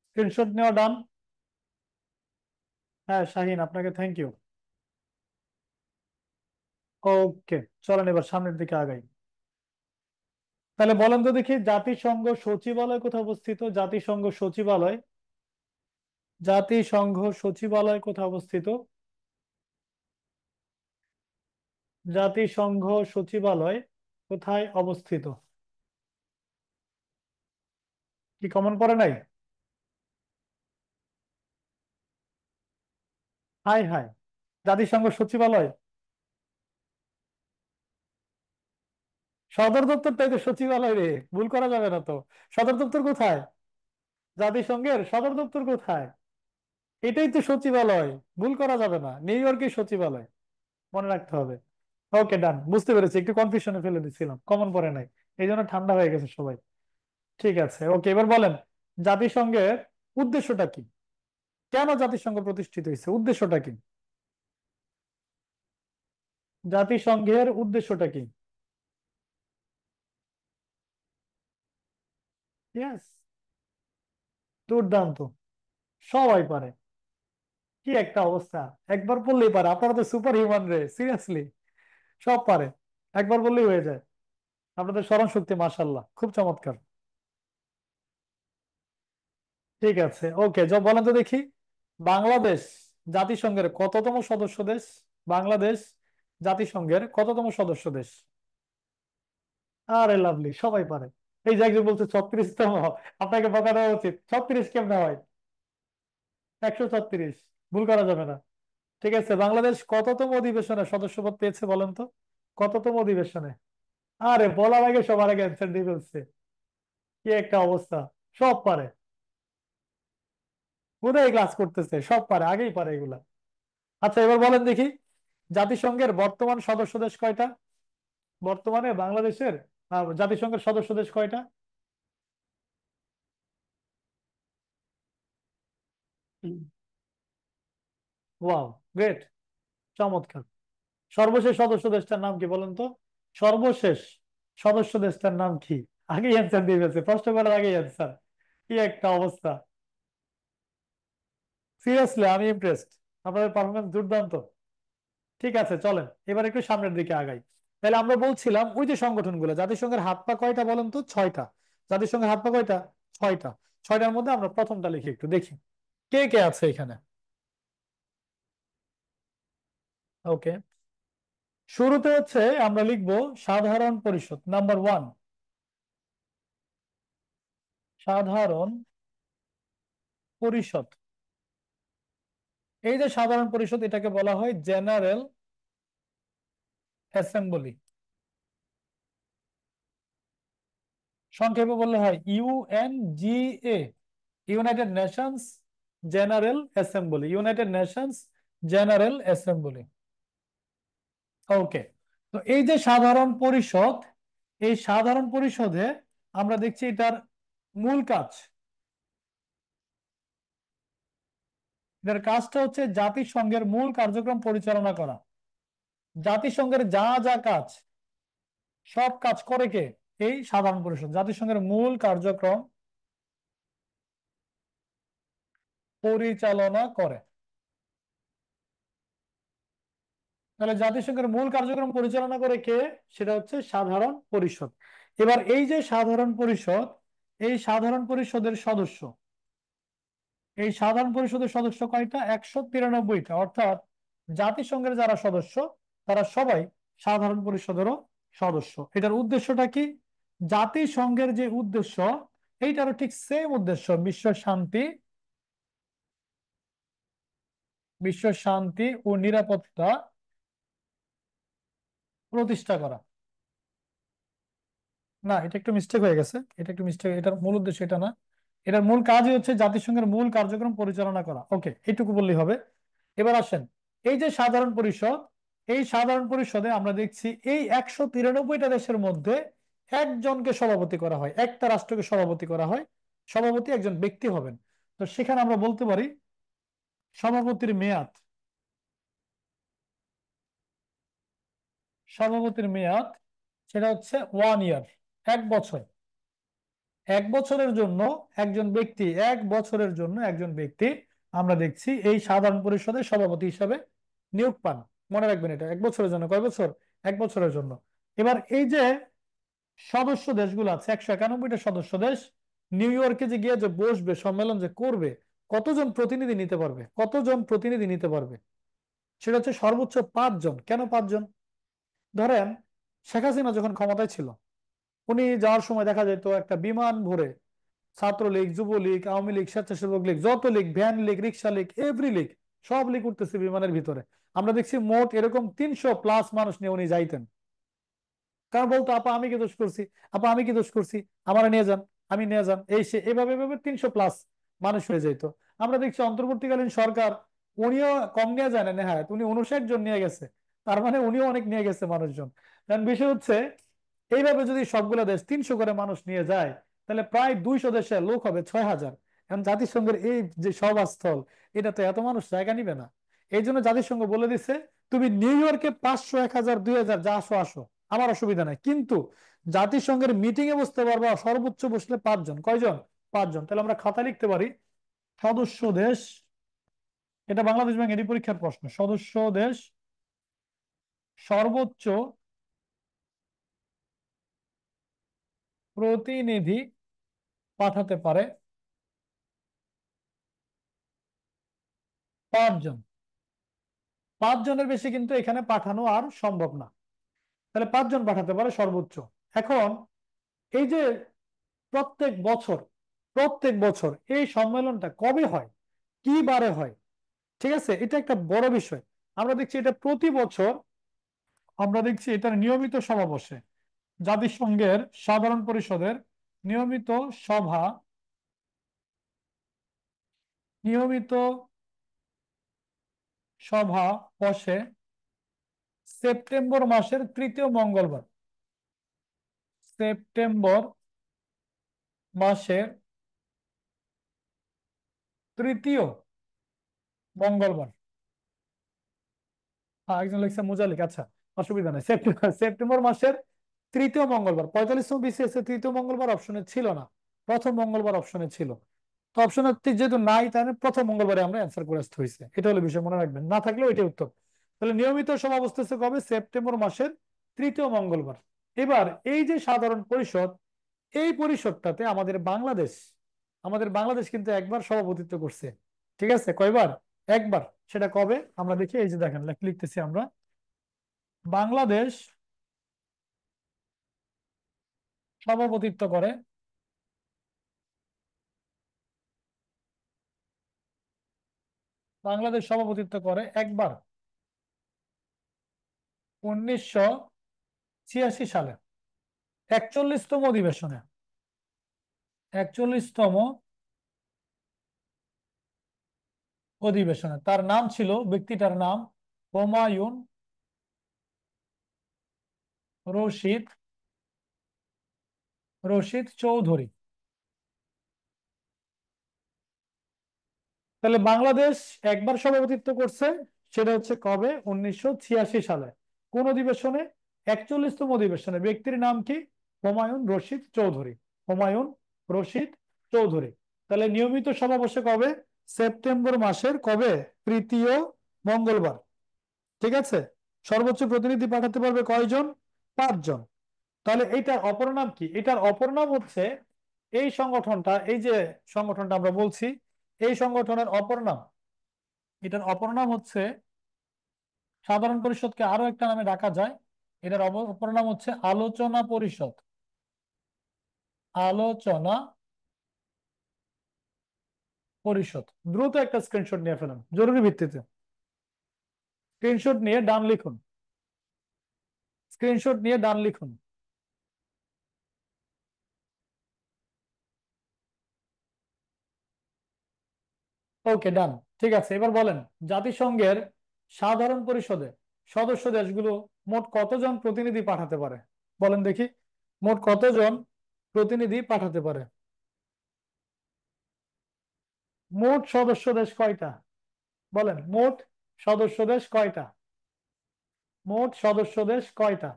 স্ক্রিনশট নেওয়া ডান? হ্যাঁ শাহিন, আপনাকে থ্যাংক ইউ। ওকে, চলেন এবার সামনের দিকে আগাই। তাহলে বলেন তো দেখি, জাতিসংঘ সচিবালয় কোথায় অবস্থিত? জাতিসংঘ সচিবালয়, জাতিসংঘ সচিবালয় কোথায় অবস্থিত? জাতিসংঘ সচিবালয় কোথায় অবস্থিত? কি কমন পড়ে নাই? হাই হাই, জাতিসংঘ সচিবালয় সদর দপ্তরটাই তো সচিবালয় রে, ভুল করা যাবে না তো। সদর দপ্তর কোথায়? জাতিসংঘের সদর দপ্তর কোথায়? এটাই তো সচিবালয়, ভুল করা যাবে না, নিউ ইয়র্কের সচিবালয়, মনে রাখতে হবে। ওকে ডান, বুঝতে পেরেছি, একটু কনফিউশনে ফেলে দিচ্ছিলাম, কমন পড়ে নাই, এই জন্য ঠান্ডা হয়ে গেছে সবাই। ঠিক আছে, ওকে, এবার বলেন জাতিসংঘের উদ্দেশ্যটা কি? কেন জাতিসংঘ প্রতিষ্ঠিত হয়েছে, উদ্দেশ্যটা কি? জাতিসংঘের উদ্দেশ্যটা কি? ইয়েস, দুর্দান্ত, সবাই পারে। কি একটা অবস্থা, একবার বললেই পারে, আপনারা তো সুপার হিউম্যান রে, সিরিয়াসলি সব পারে, একবার বললেই হয়ে যায়। আপনাদের স্মরণ শক্তি মাশাআল্লাহ, খুব চমৎকার। ঠিক আছে, ওকে, বলেন তো দেখি, বাংলাদেশ জাতিসংঘের কততম সদস্য দেশ? বাংলাদেশ জাতিসংঘের কততম সদস্য দেশ? আরে লাভলি, সবাই পারে। এই যে একজন বলছে 36তম, আপনাকে বকা দেওয়া উচিত, 36 কেমনে হয়? 136, ভুল করা যাবে না। ঠিক আছে, বাংলাদেশ কততম অধিবেশনে সদস্যপদ পেয়েছে বলেন তো? কততম অধিবেশনে? আরে বলার আগে সবার আগে অ্যান্সার দিয়ে ফেলছে, কি একটা অবস্থা, সব পারে। কোথায় ক্লাস করতেছে, সব পারে, আগেই পারে এগুলা। আচ্ছা এবার বলেন দেখি, জাতিসংঘের বর্তমান সদস্য দেশ কয়টা? বর্তমানে বাংলাদেশের জাতিসংঘের সদস্য দেশ কয়টা? ওয়াও, গ্রেট, চমৎকার। সর্বশেষ সদস্য দেশটার নাম কি বলেন তো? সর্বশেষ সদস্য দেশটার নাম কি? আগেই অ্যান্সার দিয়ে ফেলছে, প্রশ্ন করার আগেই অ্যান্সার, কি একটা অবস্থা। সিরিয়াসলি আমি ইমপ্রেসড, আপনাদের পারফরমেন্স দুর্দান্ত। ঠিক আছে, চলেন এবার একটু সামনের দিকে আগাই। তাহলে আমরা বলছিলাম ওই যে সংগঠনগুলো, জাতিসংঘের হাত পা কয়টা বলেন তো? ছয়টা। জাতিসংঘের হাত পা কয়টা? ছয়টা। ছয়টার মধ্যে আমরা প্রথমটা লিখি, একটু দেখি কে কে আছে এখানে। ওকে, শুরুতে হচ্ছে আমরা লিখবো সাধারণ পরিষদ, নাম্বার ওয়ান, সাধারণ পরিষদ। এই যে সাধারণ পরিষদ, এটাকে বলা হয় জেনারেল অ্যাসেম্বলি, সংক্ষেপে বললে হয় UNGA, united nations general assembly, united nations general assembly. Okay, তো এই যে সাধারণ পরিষদ, এই সাধারণ পরিষদে আমরা দেখছি এটার মূল কাজ, এটার কাজটা হচ্ছে জাতিসংঘের মূল কার্যক্রম পরিচালনা করা। জাতিসংঘের যা যা কাজ, সব কাজ করে কে? এই সাধারণ পরিষদ জাতিসংঘের মূল কার্যক্রম পরিচালনা করে। তাহলে জাতিসংঘের মূল কার্যক্রম পরিচালনা করে কে? সেটা হচ্ছে সাধারণ পরিষদ। এবার এই যে সাধারণ পরিষদ, এই সাধারণ পরিষদের সদস্য, এই সাধারণ পরিষদের সদস্য কয়টা? 193টা, অর্থাৎ জাতিসংঘের যারা সদস্য তারা সবাই সাধারণ পরিষদেরও সদস্য। এটার উদ্দেশ্যটা কি? জাতিসংঘের যে উদ্দেশ্য, এইটারও ঠিক সেম উদ্দেশ্য, বিশ্ব শান্তি, বিশ্ব শান্তি ও নিরাপত্তা প্রতিষ্ঠা করা। না, এটা একটু মিস্টেক হয়ে গেছে, এটা একটু মিস্টেক, এটার মূল উদ্দেশ্য এটা না। এটার মূল কাজই হচ্ছে জাতিসংঘের মূল কার্যক্রম পরিচালনা করা। ওকে, এইটুকু বললেই হবে। এবার আসেন, এই যে সাধারণ পরিষদ, এই সাধারণ পরিষদে আমরা দেখছি এই 193টা দেশের মধ্যে একজনকে সভাপতি করা হয়, একটা রাষ্ট্রকে সভাপতি করা হয়। সভাপতি একজন ব্যক্তি হবেন। তো সেখানে আমরা বলতে পারি সভাপতির মেয়াদ, সভাপতির মেয়াদ সেটা হচ্ছে 1 ইয়ার, 1 বছর। 1 বছরের জন্য একজন ব্যক্তি, 1 বছরের জন্য একজন ব্যক্তি আমরা দেখছি এই সাধারণ পরিষদের সভাপতি হিসাবে নিয়োগ পান। মনে রাখবেন, এটা 1 বছরের জন্য। কয় বছর? 1 বছরের জন্য। এবার এই যে সদস্য দেশগুলো আছে, 191টা সদস্য দেশ, নিউ ইয়র্কে যে গিয়ে যে বসবে, সম্মেলন যে করবে, কতজন প্রতিনিধি নিতে পারবে? কতজন প্রতিনিধি নিতে পারবে? সেটা হচ্ছে সর্বোচ্চ 5 জন। কেন 5 জন? ধরেন শেখ হাসিনা যখন ক্ষমতায় ছিল, উনি যাওয়ার সময় দেখা যেত একটা বিমান ভরে ছাত্রলীগ, যুবলীগ, আওয়ামী লীগ, স্বেচ্ছাসেবক লীগ, যত লীগ, ভ্যান লীগ, রিক্সা লীগ, এভরি লীগ, সব লীগ উঠতেছে বিমানের ভিতরে। আমরা দেখছি মোট এরকম 300+ মানুষ নিয়ে উনি যাইতেন। কারণ বলতো, আপা আমি কি দোষ করছি, আপা আমি কি দোষ করছি, আমার নিয়ে যান, আমি নিয়ে যান, এই সে এভাবে এভাবে 300+ মানুষ হয়ে যেত। আমরা দেখছি অন্তর্বর্তীকালীন সরকার, উনিও কম নিয়ে যায় না, নেহায় উনি 59 জন নিয়ে গেছে। তার মানে উনিও অনেক নিয়ে গেছে মানুষজন। কারণ বিষয় হচ্ছে, এইভাবে যদি সবগুলো দেশ 300 করে মানুষ নিয়ে যায়, তাহলে প্রায় 200 দেশের লোক হবে 6,000। এখন জাতিসংঘের এই যে সভাস্থল, এটা তো এত মানুষ জায়গা নিবে না। এই জন্য জাতিসংঘ বলে দিছে, তুমি নিউ ইয়র্কে 500, 1,000, 2,000 যা আসো আসো, আমার অসুবিধা নাই, কিন্তু জাতিসংঘের মিটিং এ বসতে পারবা সর্বোচ্চ বসলে 5 জন। কয়জন? 5 জন। তাহলে আমরা খাতা লিখতে পারি, সদস্য দেশ, এটা বাংলাদেশ ব্যাংক এডি পরীক্ষার প্রশ্ন, সদস্য দেশ সর্বোচ্চ প্রতিনিধি পাঠাতে পারে 5 জন। 5 জনের বেশি কিন্তু এখানে পাঠানো আর সম্ভব না। তাহলে 5 জন পাঠাতে পারে সর্বোচ্চ। এখন এই যে প্রত্যেক বছর, প্রত্যেক বছর এই সম্মেলনটা কবে হয়, কি বারে হয়, ঠিক আছে, এটা একটা বড় বিষয়। আমরা দেখছি এটা প্রতি বছর, আমরা দেখছি এটার নিয়মিত সভা বসে, জাতিসংঘের সাধারণ পরিষদের নিয়মিত সভা, নিয়মিত সভা বসে সেপ্টেম্বর মাসের তৃতীয় মঙ্গলবার। সেপ্টেম্বর মাসের তৃতীয় মঙ্গলবার। হ্যাঁ, একজন লিখছে মুজালিক, আচ্ছা, অসুবিধা নেই। সেপ্টেম্বর সেপ্টেম্বর মাসের তৃতীয় মঙ্গলবার। 45তম বিসিএস এর তৃতীয় মঙ্গলবার অপশনে ছিল না, প্রথম মঙ্গলবার অপশনে ছিল। তো অপশনে যেহেতু নাই, তাহলে প্রথম মঙ্গলবারে আমরা অ্যান্সার করে আসতে হয়েছে। এটা হলো বিষয়, মনে রাখবেন, না থাকলেও এটাই উত্তর। তাহলে নিয়মিত সভা বসতেছে কবে? সেপ্টেম্বর মাসের তৃতীয় মঙ্গলবার। এবার এই যে সাধারণ পরিষদ, এই পরিষদটাতে আমাদের বাংলাদেশ কিন্তু একবার সভাপতিত্ব করছে। ঠিক আছে, কয়বার? একবার। সেটা কবে আমরা দেখি, এই যে দেখেন লিখতেছি আমরা, বাংলাদেশ সভাপতিত্ব করে, বাংলাদেশ সভাপতিত্ব করে একবার, 1986 সালে 41তম অধিবেশনে। 41তম অধিবেশনে তার নাম ছিল, ব্যক্তিটার নাম হুমায়ুন রশিদ, চৌধুরী। তাহলে বাংলাদেশ একবার সভাপতিত্ব করছে, সেটা হচ্ছে কবে? 1986 সালে। কোন অধিবেশনে? 41তম অধিবেশনে। ব্যক্তির নাম কি? হুমায়ুন রশিদ চৌধুরী। হুমায়ুন রশিদ চৌধুরী। তাহলে নিয়মিত সভা বসে কবে? সেপ্টেম্বর মাসের কবে? তৃতীয় মঙ্গলবার। ঠিক আছে। সর্বোচ্চ প্রতিনিধি পাঠাতে পারবে কয়জন? 5 জন। তাহলে এইটার অপর নাম কি? এটার অপর নাম হচ্ছে, এই সংগঠনটা, এই যে সংগঠনটা আমরা বলছি, এই সংগঠনের অপর নাম, এটার অপর নাম হচ্ছে, সাধারণ পরিষদকে আরো একটা নামে ডাকা যায়, এটার অপর নাম হচ্ছে আলোচনা পরিষদ। আলোচনা পরিষদ। দ্রুত একটা স্ক্রিনশট নিয়ে ফেলুন, জরুরি ভিত্তিতে। স্ক্রিনশট নিয়ে ডান লিখুন, স্ক্রিনশট নিয়ে ডান লিখুন। ওকে, ডান। ঠিক আছে, এবার বলেন, জাতিসংঘের সাধারণ পরিষদে সদস্য দেশগুলো মোট কতজন প্রতিনিধি পাঠাতে পারে? বলেন দেখি, মোট কতজন প্রতিনিধি পাঠাতে পারে? মোট সদস্য দেশ কয়টা? বলেন, মোট সদস্য দেশ কয়টা? মোট সদস্য দেশ কয়টা?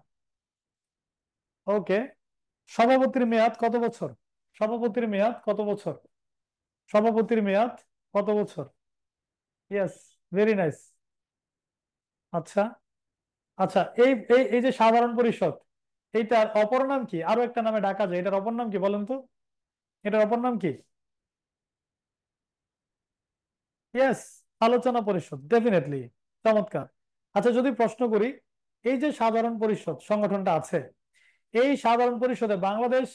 ওকে। সভাপতির মেয়াদ কত বছর? সভাপতির মেয়াদ কত বছর? সভাপতির মেয়াদ কত বছর? Yes, very nice. আচ্ছা। আচ্ছা, এই এই এই যে সাধারণ পরিষদ, এইটার অপর নাম কি? আরো একটা নামে ডাকা যায়, এটার অপর নাম কি বলেন তো? এটার অপর নাম কি? ইয়েস, আলোচনা পরিষদ, ডেফিনেটলি। চমৎকার। আচ্ছা, যদি প্রশ্ন করি, এই যে সাধারণ পরিষদ সংগঠনটা আছে, এই সাধারণ পরিষদে বাংলাদেশ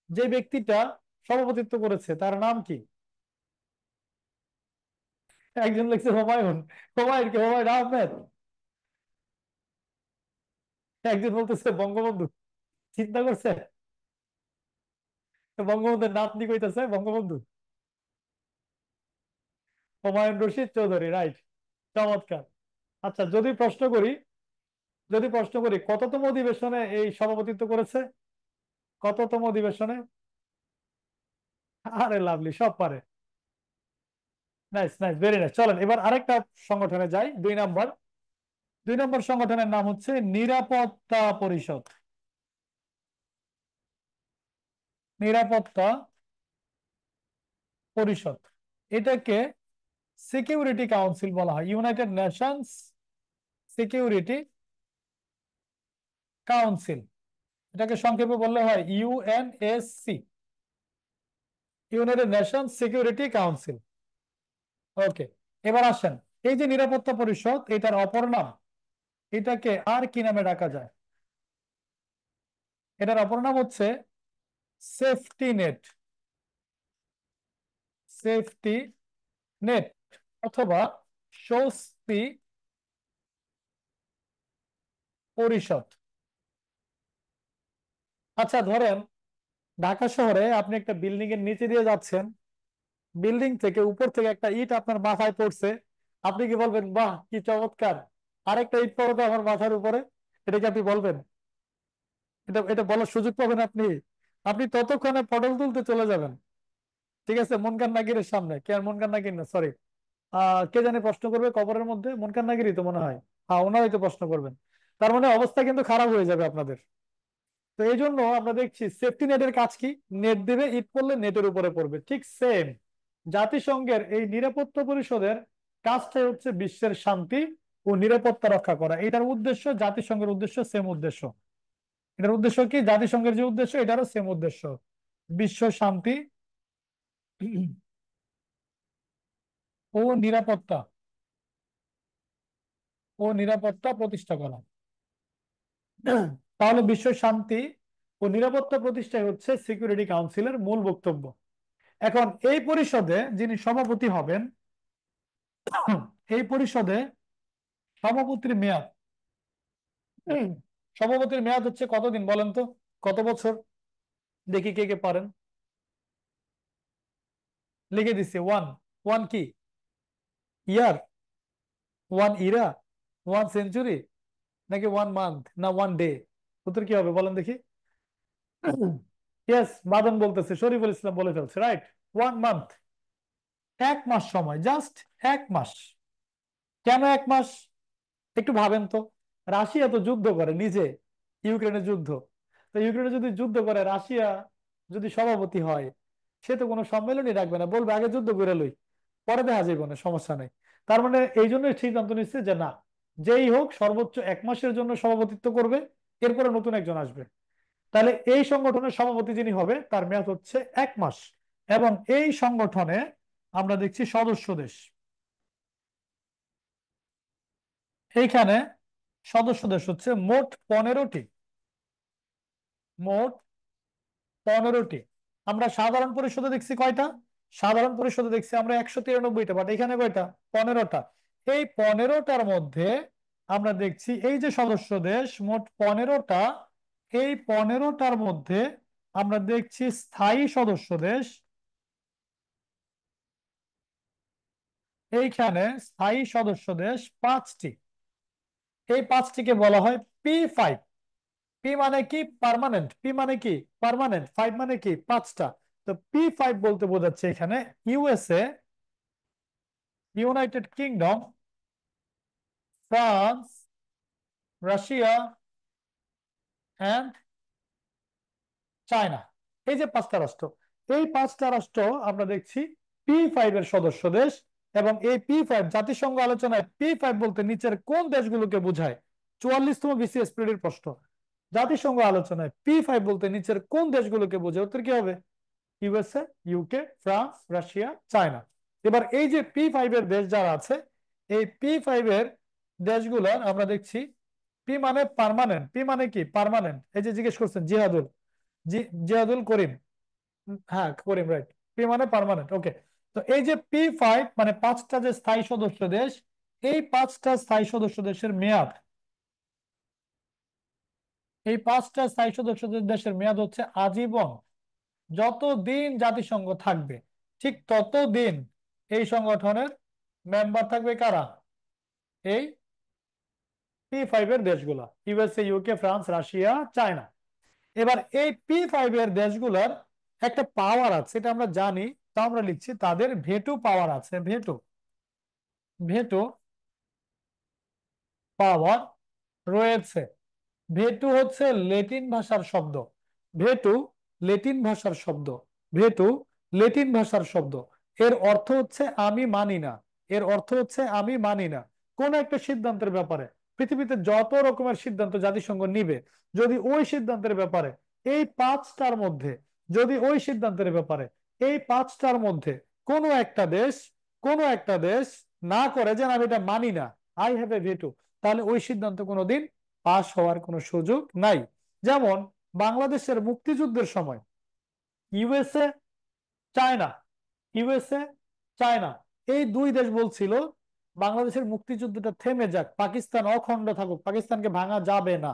যে ব্যক্তিটা সভাপতিত্ব করেছে তার নাম কি? একজন লিখছে হুমায়ুন। হুমায়ুন কি? হুমায়ুন আহমেদ। একজন বলতেছে বঙ্গবন্ধু। চিন্তা করছে? বঙ্গবন্ধুর নাতনি কইতেছে বঙ্গবন্ধু। হুমায়ুন রশিদ চৌধুরী, রাইট। চমৎকার। আচ্ছা, যদি প্রশ্ন করি কততম অধিবেশনে এই সভাপতিত্ব করেছে? কততম অধিবেশনে? আরে লাভলি, সব পারে। Nice nice, very nice. চলেন এবার আরেকটা সংগঠনে যাই, 2 নম্বর। 2 নম্বর সংগঠনের নাম হচ্ছে নিরাপত্তা পরিষদ। নিরাপত্তা পরিষদ, এটাকে সিকিউরিটি কাউন্সিল বলা হয়, ইউনাইটেড নেশনস সিকিউরিটি কাউন্সিল। এটাকে সংক্ষেপে বললে হয় UNSC, united nations security council. Okay, এবার আসেন, এই যে নিরাপত্তা পরিষদ, এটার অপর নাম, এটাকে আর কি নামে ডাকা যায়? এটার অপর নাম হচ্ছে সেফটি নেট, সেফটি নেট, অথবা স্বস্তি পরিষদ। আচ্ছা, ধরেন ঢাকা শহরে আপনি একটা বিল্ডিং এর নিচে দিয়ে যাচ্ছেন, বিল্ডিং থেকে উপর থেকে একটা ইট আপনার মাথায় পড়ছে, আপনি কি বলবেন বাহ কি চমৎকার, আরেকটা ইট পড়ে তো আমার মাথার উপরে? এটা কি আপনি বলবেন? এটা এটা বলার সুযোগ পাবেন আপনি? আপনি ততক্ষণে পটল তুলতে চলে যাবেন, ঠিক আছে, মুনকার নাকিরের সামনে। কে আর মুনকার নাকির না, সরি, কে জানি প্রশ্ন করবে কবরের মধ্যে, মুনকার নাকিরই তো মনে হয়। হ্যাঁ, ওনারাই তো প্রশ্ন করবেন। তার মানে অবস্থা কিন্তু খারাপ হয়ে যাবে আপনাদের। তো এই জন্য আমরা দেখছি সেফটি নেটের কাজ কি? নেট দিবে, ইট পড়লে নেটের উপরে পড়বে, ঠিক সেম জাতিসংঘের এই নিরাপত্তা পরিষদের কাজটাই হচ্ছে বিশ্বের শান্তি ও নিরাপত্তা রক্ষা করা। এটার উদ্দেশ্য, জাতিসংঘের উদ্দেশ্য সেম উদ্দেশ্য। এটার উদ্দেশ্য কি? জাতিসংঘের যে উদ্দেশ্য, এটারও সেম উদ্দেশ্য, বিশ্ব শান্তি ও নিরাপত্তা, প্রতিষ্ঠা করা। তাহলে বিশ্ব শান্তি ও নিরাপত্তা প্রতিষ্ঠাই হচ্ছে সিকিউরিটি কাউন্সিলের মূল বক্তব্য। এখন এই পরিষদে যিনি সভাপতি হবেন, এই পরিষদে সভাপতির মেয়াদ, সভাপতির মেয়াদ হচ্ছে কতদিন বলেন তো? কত বছর? দেখি কে কে পারেন। লিখে দিচ্ছি, ওয়ান। ওয়ান কি? Year? One era? One century? নাকি 1 মান্থ, না 1 ডে? উত্তর কি হবে বলেন দেখি? ইয়েস, বাদন বলতেছে, শরীফুল ইসলাম বলে ফেলছে, রাইট। 1 মান্থ, 1 মাস সময়, জাস্ট 1 মাস। কেন 1 মাস? একটু ভাবেন তো, রাশিয়া তো যুদ্ধ করে নিজে, ইউক্রেনের যুদ্ধ। তো ইউক্রেনে যদি যুদ্ধ করে, রাশিয়া যদি সভাপতি হয়, সে তো কোনো সম্মেলনই রাখবে না, বলবে আগে যুদ্ধ করে লই, পরে দেখা যাবে না, সমস্যা নেই। তার মানে এই জন্য সিদ্ধান্ত নিচ্ছে যে না, যেই হোক সর্বোচ্চ 1 মাসের জন্য সভাপতিত্ব করবে, এরপরে নতুন একজন আসবে। তাহলে এই সংগঠনের সভাপতি যিনি হবে তার মেয়াদ হচ্ছে 1 মাস। এবং এই সংগঠনে আমরা দেখছি সদস্য দেশ, এইখানে সদস্য দেশ হচ্ছে মোট 15টি, মোট 15টি। আমরা সাধারণ পরিষদে দেখছি কয়টা? সাধারণ পরিষদে দেখছি আমরা 193টা, বাট এখানে কয়টা? 15টা। এই 15টার মধ্যে আমরা দেখছি এই যে সদস্য দেশ মোট 15টা, এই 15টার মধ্যে আমরা দেখছি স্থায়ী সদস্য দেশ, এইখানে স্থায়ী সদস্য দেশ 5টি। এই 5টিকে বলা হয় P5। পি মানে কি? পার্মানেন্ট। পি মানে কি? পার্মানেন্ট। 5 মানে কি? 5টা। তো P5 বলতে বোঝাচ্ছে এখানে USA, United Kingdom, France, Russia and China. এই যে 5টা রাষ্ট্র, এই পাঁচটা রাষ্ট্র আমরা দেখছি P5 এর সদস্য দেশ। এবং এই P5 জাতিসংঘ আলোচনায় P5 বলতে নিচের কোন দেশগুলোকে বোঝায়? 44তম বিসিএস পিরিয়ডের প্রশ্ন। জাতিসংঘ আলোচনায় P5 বলতে নিচের কোন দেশগুলোকে বোঝায়? উত্তর কি হবে? USA, UK, France, Russia, China. এবার এই যে P5 এর দেশ যারা আছে, এই P5 এর দেশগুলোর আমরা দেখছি পি মানে পার্মানেন্ট। পি মানে কি? পার্মানেন্ট। এই যে জিজ্ঞেস করছেন জিহাদুল, জিহাদুল করিম। হ্যাঁ, করিম, রাইট। পি মানে পার্মানেন্ট, ওকে। তো এই যে P5 মানে পাঁচটা যে স্থায়ী সদস্য দেশ, এই পাঁচটা স্থায়ী সদস্য দেশের মেয়াদ, এই পাঁচটা স্থায়ী সদস্য দেশের মেয়াদ হচ্ছে আজীবন। যতদিন জাতিসংঘ থাকবে ঠিক ততদিন এই সংগঠনের মেম্বার থাকবে কারা? এই P5 এর দেশগুলা, USA, UK, France, Russia, China. এবার এই P5 এর দেশগুলোর একটা পাওয়ার আছে, এটা আমরা জানি। তা আমরা লিখছি তাদের ভেটো পাওয়ার আছে। ভেটো, ভেটো পাওয়ার রয়েছে। ভেটু হচ্ছে লেটিন ভাষার শব্দ। ভেটু লেটিন ভাষার শব্দ। ভেটু লেটিন ভাষার শব্দ। এর অর্থ হচ্ছে আমি মানি না। এর অর্থ হচ্ছে আমি মানি না কোন একটা সিদ্ধান্তের ব্যাপারে। পৃথিবীতে যত রকমের সিদ্ধান্ত জাতিসংঘ নিবে, যদি ওই সিদ্ধান্তের ব্যাপারে এই পাঁচটার মধ্যে, যদি ওই সিদ্ধান্তের ব্যাপারে এই পাঁচটার মধ্যে কোনো একটা দেশ, কোনো একটা দেশ না করে যে আমি এটা মানি না, আই হ্যাভ এ ভেটু, তাহলে ওই সিদ্ধান্ত কোনোদিন পাশ হওয়ার কোনো সুযোগ নাই। যেমন বাংলাদেশের মুক্তিযুদ্ধের সময় ইউএসএ, চায়না, ইউএসএ, চায়না, এই দুই দেশ বলছিল বাংলাদেশের মুক্তিযুদ্ধটা থেমে যাক, পাকিস্তান অখণ্ড থাকুক, পাকিস্তানকে ভাঙা যাবে না।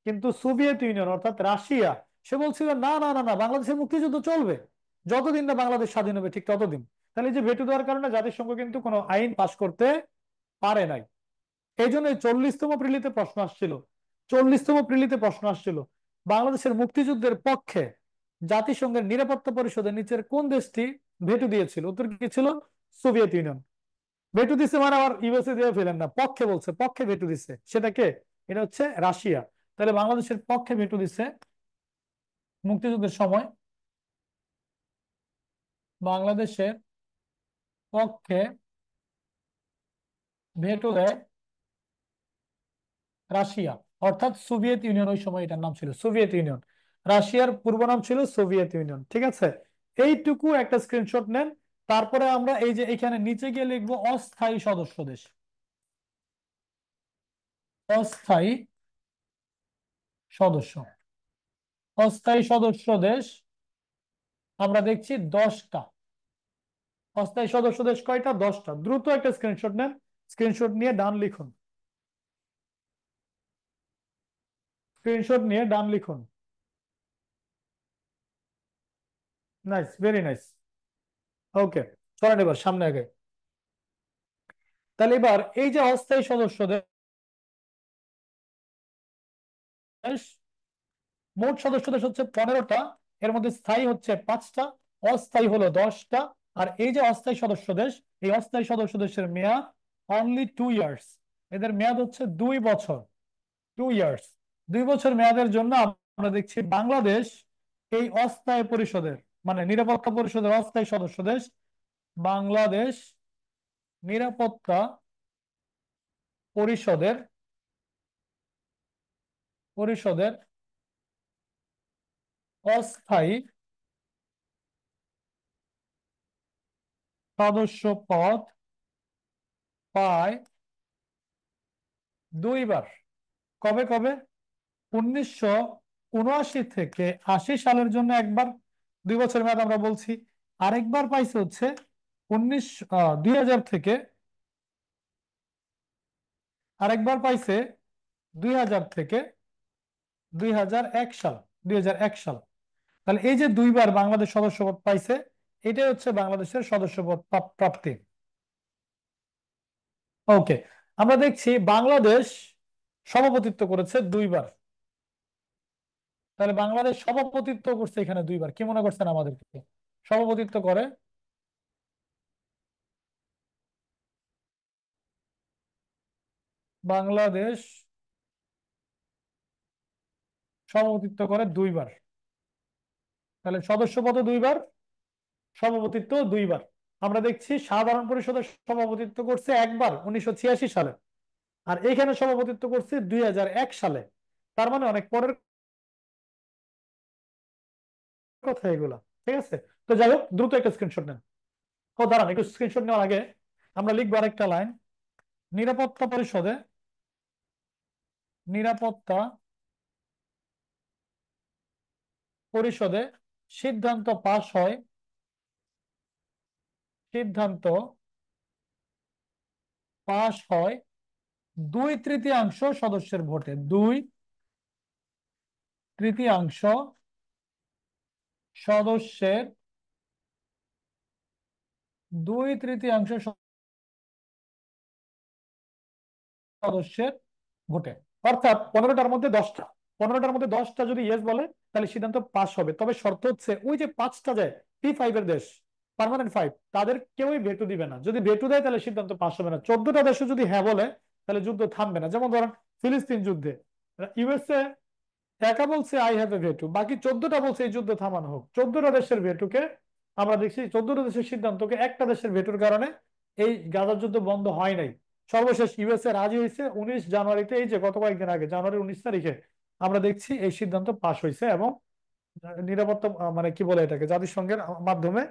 কিন্তু সোভিয়েত ইউনিয়ন অর্থাৎ রাশিয়া, সে বলছিল না না না না, বাংলাদেশের মুক্তিযুদ্ধ চলবে, যতদিন না বাংলাদেশ স্বাধীন হবে ঠিক ততদিন। তাহলে এই যে ভেটো দেওয়ার কারণে জাতিসংঘ কিন্তু কোনো আইন পাশ করতে পারে নাই। এই জন্য 40তম প্রিলিতে প্রশ্ন আসছিল, 40তম প্রিলিতে প্রশ্ন আসছিল বাংলাদেশের মুক্তিযুদ্ধের পক্ষে জাতিসংঘের নিরাপত্তা পরিষদের নিচের কোন দেশটি ভেটো দিয়েছিল? উত্তর কি ছিল? Soviet union. ভেটো দিছে মানে আবার ইউএসএ দিয়ে ফেলেন না, পক্ষে বলছে, পক্ষে ভেটো দিছে। সেটা কে? এটা হচ্ছে রাশিয়া। তাহলে বাংলাদেশের পক্ষে ভেটো দিছে মুক্তিযুদ্ধের সময়, বাংলাদেশের পক্ষে ভেটো দেয় রাশিয়া, অর্থাৎ সোভিয়েত ইউনিয়ন। ওই সময় এটার নাম ছিল সোভিয়েত ইউনিয়ন, রাশিয়ার পূর্ব নাম ছিল সোভিয়েত ইউনিয়ন। ঠিক আছে, এইটুকু একটা স্ক্রিনশট নেন। তারপরে আমরা এই যে এখানে নিচে গিয়ে লিখবো অস্থায়ী সদস্য দেশ। অস্থায়ী সদস্য, অস্থায়ী সদস্য দেশ আমরা দেখছি 10টা। অস্থায়ী সদস্য দেশ কয়টা? 10টা। দ্রুত একটা স্ক্রিনশট নেন, স্ক্রিনশট নিয়ে ডান লিখুন, স্ক্রিনশট নিয়ে ডান লিখুন। Nice, very nice. ওকে, চলেন এবার সামনে আগে। তাহলে এবার এই যে অস্থায়ী সদস্য দেশ, মোট সদস্য দেশ হচ্ছে 15টা, এর মধ্যে স্থায়ী হচ্ছে 5টা, অস্থায়ী হলো 10টা। আর এই যে অস্থায়ী সদস্য দেশ, এই অস্থায়ী সদস্য দেশের মেয়াদ অনলি 2 ইয়ার্স। এদের মেয়াদ হচ্ছে 2 বছর, 2 ইয়ার্স। 2 বছর মেয়াদের জন্য আমরা দেখছি বাংলাদেশ এই অস্থায়ী পরিষদের মানে নিরাপত্তা পরিষদের অস্থায়ী সদস্য দেশ। বাংলাদেশ নিরাপত্তা পরিষদের, পরিষদের অস্থায়ী সদস্য পদ পায় 2বার। কবে কবে? 1979 থেকে 80 সালের জন্য একবার, 2 বছর মেয়াদ আমরা বলছি। আরেকবার পাইছে হচ্ছে 2000 থেকে, আরেকবার পাইছে 2000 থেকে 2001 সাল, 2001 সাল। তাহলে এই যে 2বার বাংলাদেশ সদস্যপদ পাইছে, এটাই হচ্ছে বাংলাদেশের সদস্যপদ প্রাপ্তি। ওকে, আমরা দেখছি বাংলাদেশ সভাপতিত্ব করেছে 2বার। তাহলে বাংলাদেশ সভাপতিত্ব করছে এখানে 2বার। কি মনে করছেন আমাদেরকে? সভাপতিত্ব করে, বাংলাদেশ সভাপতিত্ব করে 2বার। তাহলে সদস্যপদ 2বার, সভাপতিত্ব 2বার। আমরা দেখছি সাধারণ পরিষদের সভাপতিত্ব করছে একবার 1986 সালে, আর এখানে সভাপতিত্ব করছে 2001 সালে। তার মানে অনেক পরের কথা এগুলা। ঠিক আছে, তো যাই হোক, দ্রুত একটা স্ক্রিনশট নেন। ও দাঁড়ান, একটু স্ক্রিনশট নেওয়ার আগে আমরা লিখবো আরেকটা লাইন। নিরাপত্তা পরিষদে, নিরাপত্তা পরিষদে সিদ্ধান্ত পাশ হয়, সিদ্ধান্ত পাশ হয় 2/3 সদস্যের ভোটে। 2/3 সদস্যের, 2/3 সদস্যের ভোটে। অর্থাৎ 15টার মধ্যে 10টা, 15টার মধ্যে 10টা যদি ইয়েস বলে তাহলে সিদ্ধান্ত পাস হবে। তবে শর্ত হচ্ছে ওই যে 5টা যায় P5 এর দেশ, পার্মানেন্ট 5, তাদের কেউই ভেটো দিবে না। যদি ভেটো দেয় তাহলে সিদ্ধান্ত পাস হবে না। 14টা দেশও যদি হ্যাঁ বলে তাহলে যুদ্ধ থামবে না। যেমন ধরেন ফিলিস্তিন যুদ্ধে ইউএসএ একা বলছে আই হ্যাভ এ ভেটু, বাকি 14টা বলছে এই যুদ্ধ থামানো হোক। 14টা দেশের ভেটুকে আমরা দেখছি, 14টা দেশের সিদ্ধান্তকে একটা দেশের ভেটুর কারণে এই গাজা যুদ্ধ বন্ধ হয় নাই। সর্বশেষ ইউএসএ রাজি হয়েছে 19 জানুয়ারিতে, এই যে গত কয়েকদিন আগে জানুয়ারি 19 তারিখে আমরা দেখছি এই সিদ্ধান্ত পাশ হয়েছে, এবং নিরাপত্তা মানে কি বলে এটাকে, জাতিসংঘের মাধ্যমে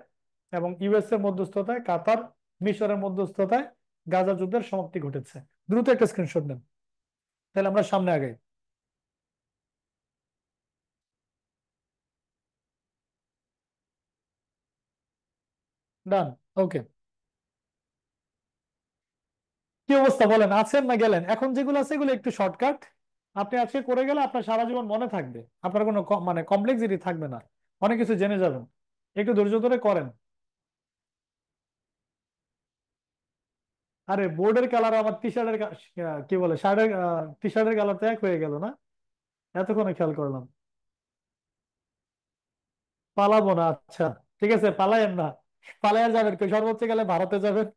এবং ইউএসএ মধ্যস্থতায়, কাতার, মিশরের মধ্যস্থতায় গাজা যুদ্ধের সমাপ্তি ঘটেছে। দ্রুত একটা স্ক্রিনশট নেন, তাহলে আমরা সামনে আগাই। ডান। ওকে, কি অবস্থা বলেন, আছেন না গেলেন? এখন যেগুলো আছে এগুলো একটু শর্টকাট, আপনি আজকে করে গেলে আপনার সারা জীবন মনে থাকবে, আপনার কোনো মানে কমপ্লেক্সিটি থাকবে না, অনেক কিছু জেনে যাবেন। একটু ধৈর্য ধরে করেন। আরে বোর্ডের কালার আমার টি শার্টের, কি বলে, শার্টের, টি শার্টের কালার তো এক হয়ে গেল না? এতক্ষণে খেয়াল করলাম। পালাবো না, আচ্ছা ঠিক আছে, পালায়েন না। পালায় যাবেন কই? সর্বোচ্চ গেলে ভারতে যাবেন,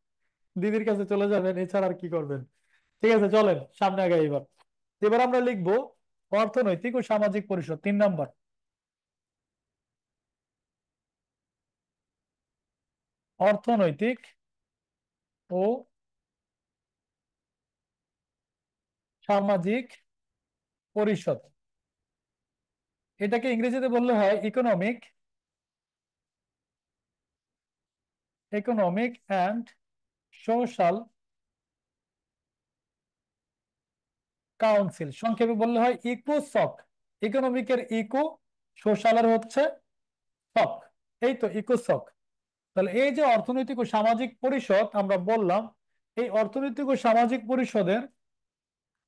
দিদির কাছে চলে যাবেন, এছাড়া আর কি করবেন? ঠিক আছে, চলেন সামনে আগে। এবার এবার আমরা লিখবো অর্থনৈতিক ও সামাজিক পরিষদ, 3 নম্বর। অর্থনৈতিক ও সামাজিক পরিষদ, এটাকে ইংরেজিতে বললে হয় economic, economic and social council, সংক্ষেপে বললে হয় ইকোসক। ইকোনমিকের ইকো, সোশ্যালের হচ্ছে সক, এই তো ইকোসক। তাহলে এই যে অর্থনৈতিক ও সামাজিক পরিষদ আমরা বললাম, এই অর্থনৈতিক ও সামাজিক পরিষদের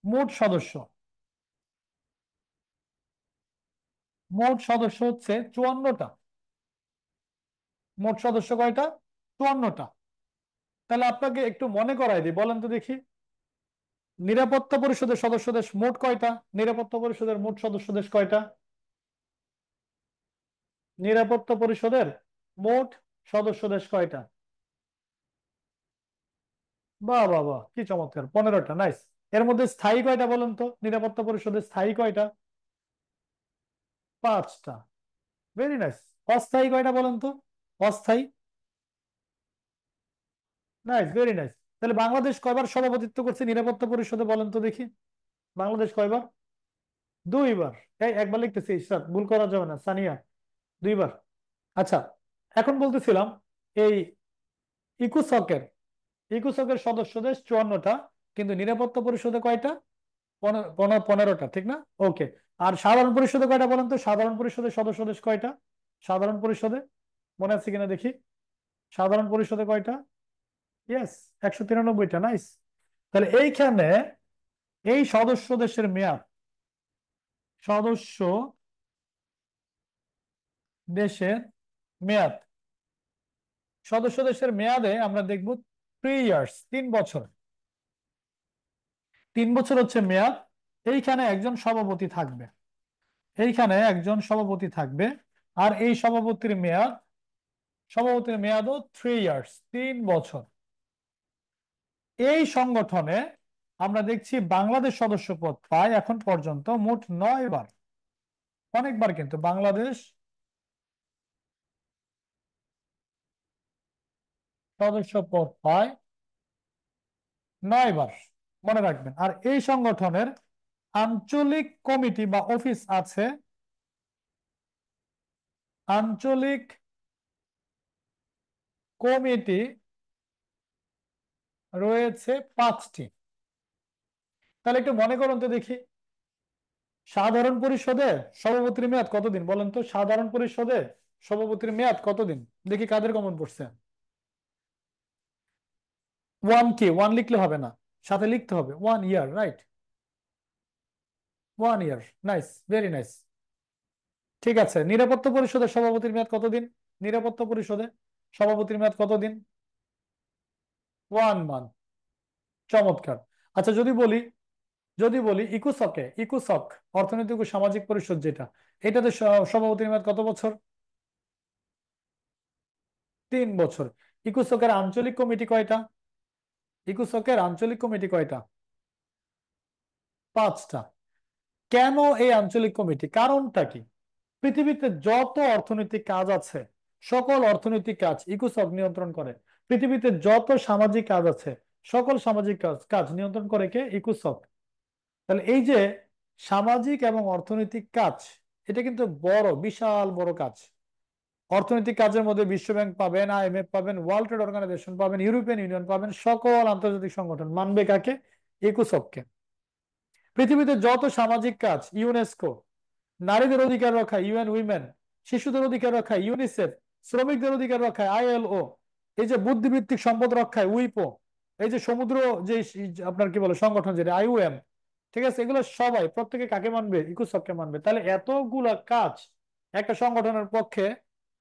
মোট সদস্য, মোট সদস্য হচ্ছে 54টা। মোট সদস্য কয়টা? 54টা। তাহলে আপনাকে একটু মনে করাই দিই, বলেন তো দেখি, নিরাপত্তা পরিষদের সদস্য দেশ মোট কয়টা? নিরাপত্তা পরিষদের মোট সদস্য দেশ কয়টা? নিরাপত্তা পরিষদের মোট সদস্য দেশ কয়টা? বাহ বাহ বাহ, কি চমৎকার, 15টা, নাইস। এর মধ্যে স্থায়ী কয়টা বলেন তো? নিরাপত্তা পরিষদের স্থায়ী কয়টা? 5টা। Very nice. অস্থায়ী কয়টা বলেন তো? অস্থায়ী? Nice, very nice. তাহলে বাংলাদেশ কয়বার সভাপতিত্ব করছে নিরাপত্তা পরিষদে বলেন তো দেখি? বাংলাদেশ কয়বার? 2বার। এই একবার লিখতেছি, ইশরাত ভুল করা যাবে না, সানিয়া 2বার। আচ্ছা, এখন বলতেছিলাম এই ইকুসকের, ইকুসকের সদস্য দেশ 54টা, কিন্তু নিরাপত্তা পরিষদে কয়টা? 15টা, ঠিক না? ওকে। আর সাধারণ পরিষদে কয়টা বলেন তো? সাধারণ পরিষদের সদস্য দেশ কয়টা? সাধারণ পরিষদে মনে আছে কিনা দেখি। সাধারণ পরিষদে কয়টা? ইয়েস, 193টা, নাইস। তাহলে এইখানে এই সদস্য দেশের মেয়াদ, সদস্য দেশের মেয়াদ, সদস্য দেশের মেয়াদে আমরা দেখব 3 ইয়ার্স, 3 বছর। 3 বছর হচ্ছে মেয়াদ। এইখানে একজন সভাপতি থাকবে, এইখানে একজন সভাপতি থাকবে। আর এই সভাপতির মেয়াদ, সভাপতির মেয়াদও 3 ইয়ার্স, 3 বছর। এই সংগঠনে আমরা দেখছি বাংলাদেশ সদস্যপদ পায় এখন পর্যন্ত মোট 9বার। অনেকবার কিন্তু বাংলাদেশ সদস্য পদ পায় 9 বার। মনে রাখবেন। আর এই সংগঠনের আঞ্চলিক কমিটি বা অফিস আছে, আঞ্চলিক কমিটি রয়েছে 5টি। তাহলে একটু মনে করুন তো দেখি, সাধারণ পরিষদে সভাপতির মেয়াদ কতদিন বলেন তো? সাধারণ পরিষদে সভাপতির মেয়াদ কতদিন? দেখি কাদের কমন পড়ছে। ওয়ান, কি ওয়ান লিখলে হবে না, সাথে লিখতে হবে 1 ইয়ার, রাইট? 1 ইয়ার, নাইস, ভেরি নাইস। ঠিক আছে, নিরাপত্তা পরিষদের সভাপতির মেয়াদ কতদিন? নিরাপত্তা পরিষদে সভাপতির মেয়াদ কতদিন? 1 মান্থ। চমৎকার। আচ্ছা, যদি বলি ইকুসকে, ইকুসক অর্থনৈতিক ও সামাজিক পরিষদ যেটা, এটাতে সভাপতির মেয়াদ কত বছর? 3 বছর। ইকুসকের আঞ্চলিক কমিটি কয়টা? ইকুসকের আঞ্চলিক কমিটি কয়টা? 5টা। কেন এই আঞ্চলিক কমিটি, কারণটা কি? পৃথিবীতে যত অর্থনৈতিক কাজ আছে, সকল অর্থনৈতিক কাজ ইকুসক নিয়ন্ত্রণ করে। পৃথিবীতে যত সামাজিক কাজ আছে, সকল সামাজিক কাজ কাজ নিয়ন্ত্রণ করে কে? ইকুসক। তাহলে এই যে সামাজিক এবং অর্থনৈতিক কাজ, এটা কিন্তু বড়, বিশাল বড় কাজ। অর্থনৈতিক কাজের মধ্যে বিশ্বব্যাংক পাবেন, আইএমএফ পাবেন, ওয়ার্ল্ড ট্রেড অর্গানাইজেশন পাবেন, ইউরোপিয়ান ইউনিয়ন পাবেন, সকল আন্তর্জাতিক সংগঠন মানবে কাকে? ইকুসককে। পৃথিবীতে যত সামাজিক কাজ, ইউনেস্কো, নারীদের অধিকার রক্ষা ইউএন উইমেন, শিশুদের অধিকার রক্ষা ইউনিসেফ, শ্রমিকদের অধিকার রক্ষায় আইএলও, এই যে বুদ্ধিবৃত্তিক সম্পদ রক্ষায় উইপো, এই যে সমুদ্র যে আপনার কি বলে সংগঠন যেটা আইওএম, ঠিক আছে, এগুলো সবাই প্রত্যেকে কাকে মানবে? ইকুসবকে মানবে। তাহলে এতগুলা কাজ একটা সংগঠনের পক্ষে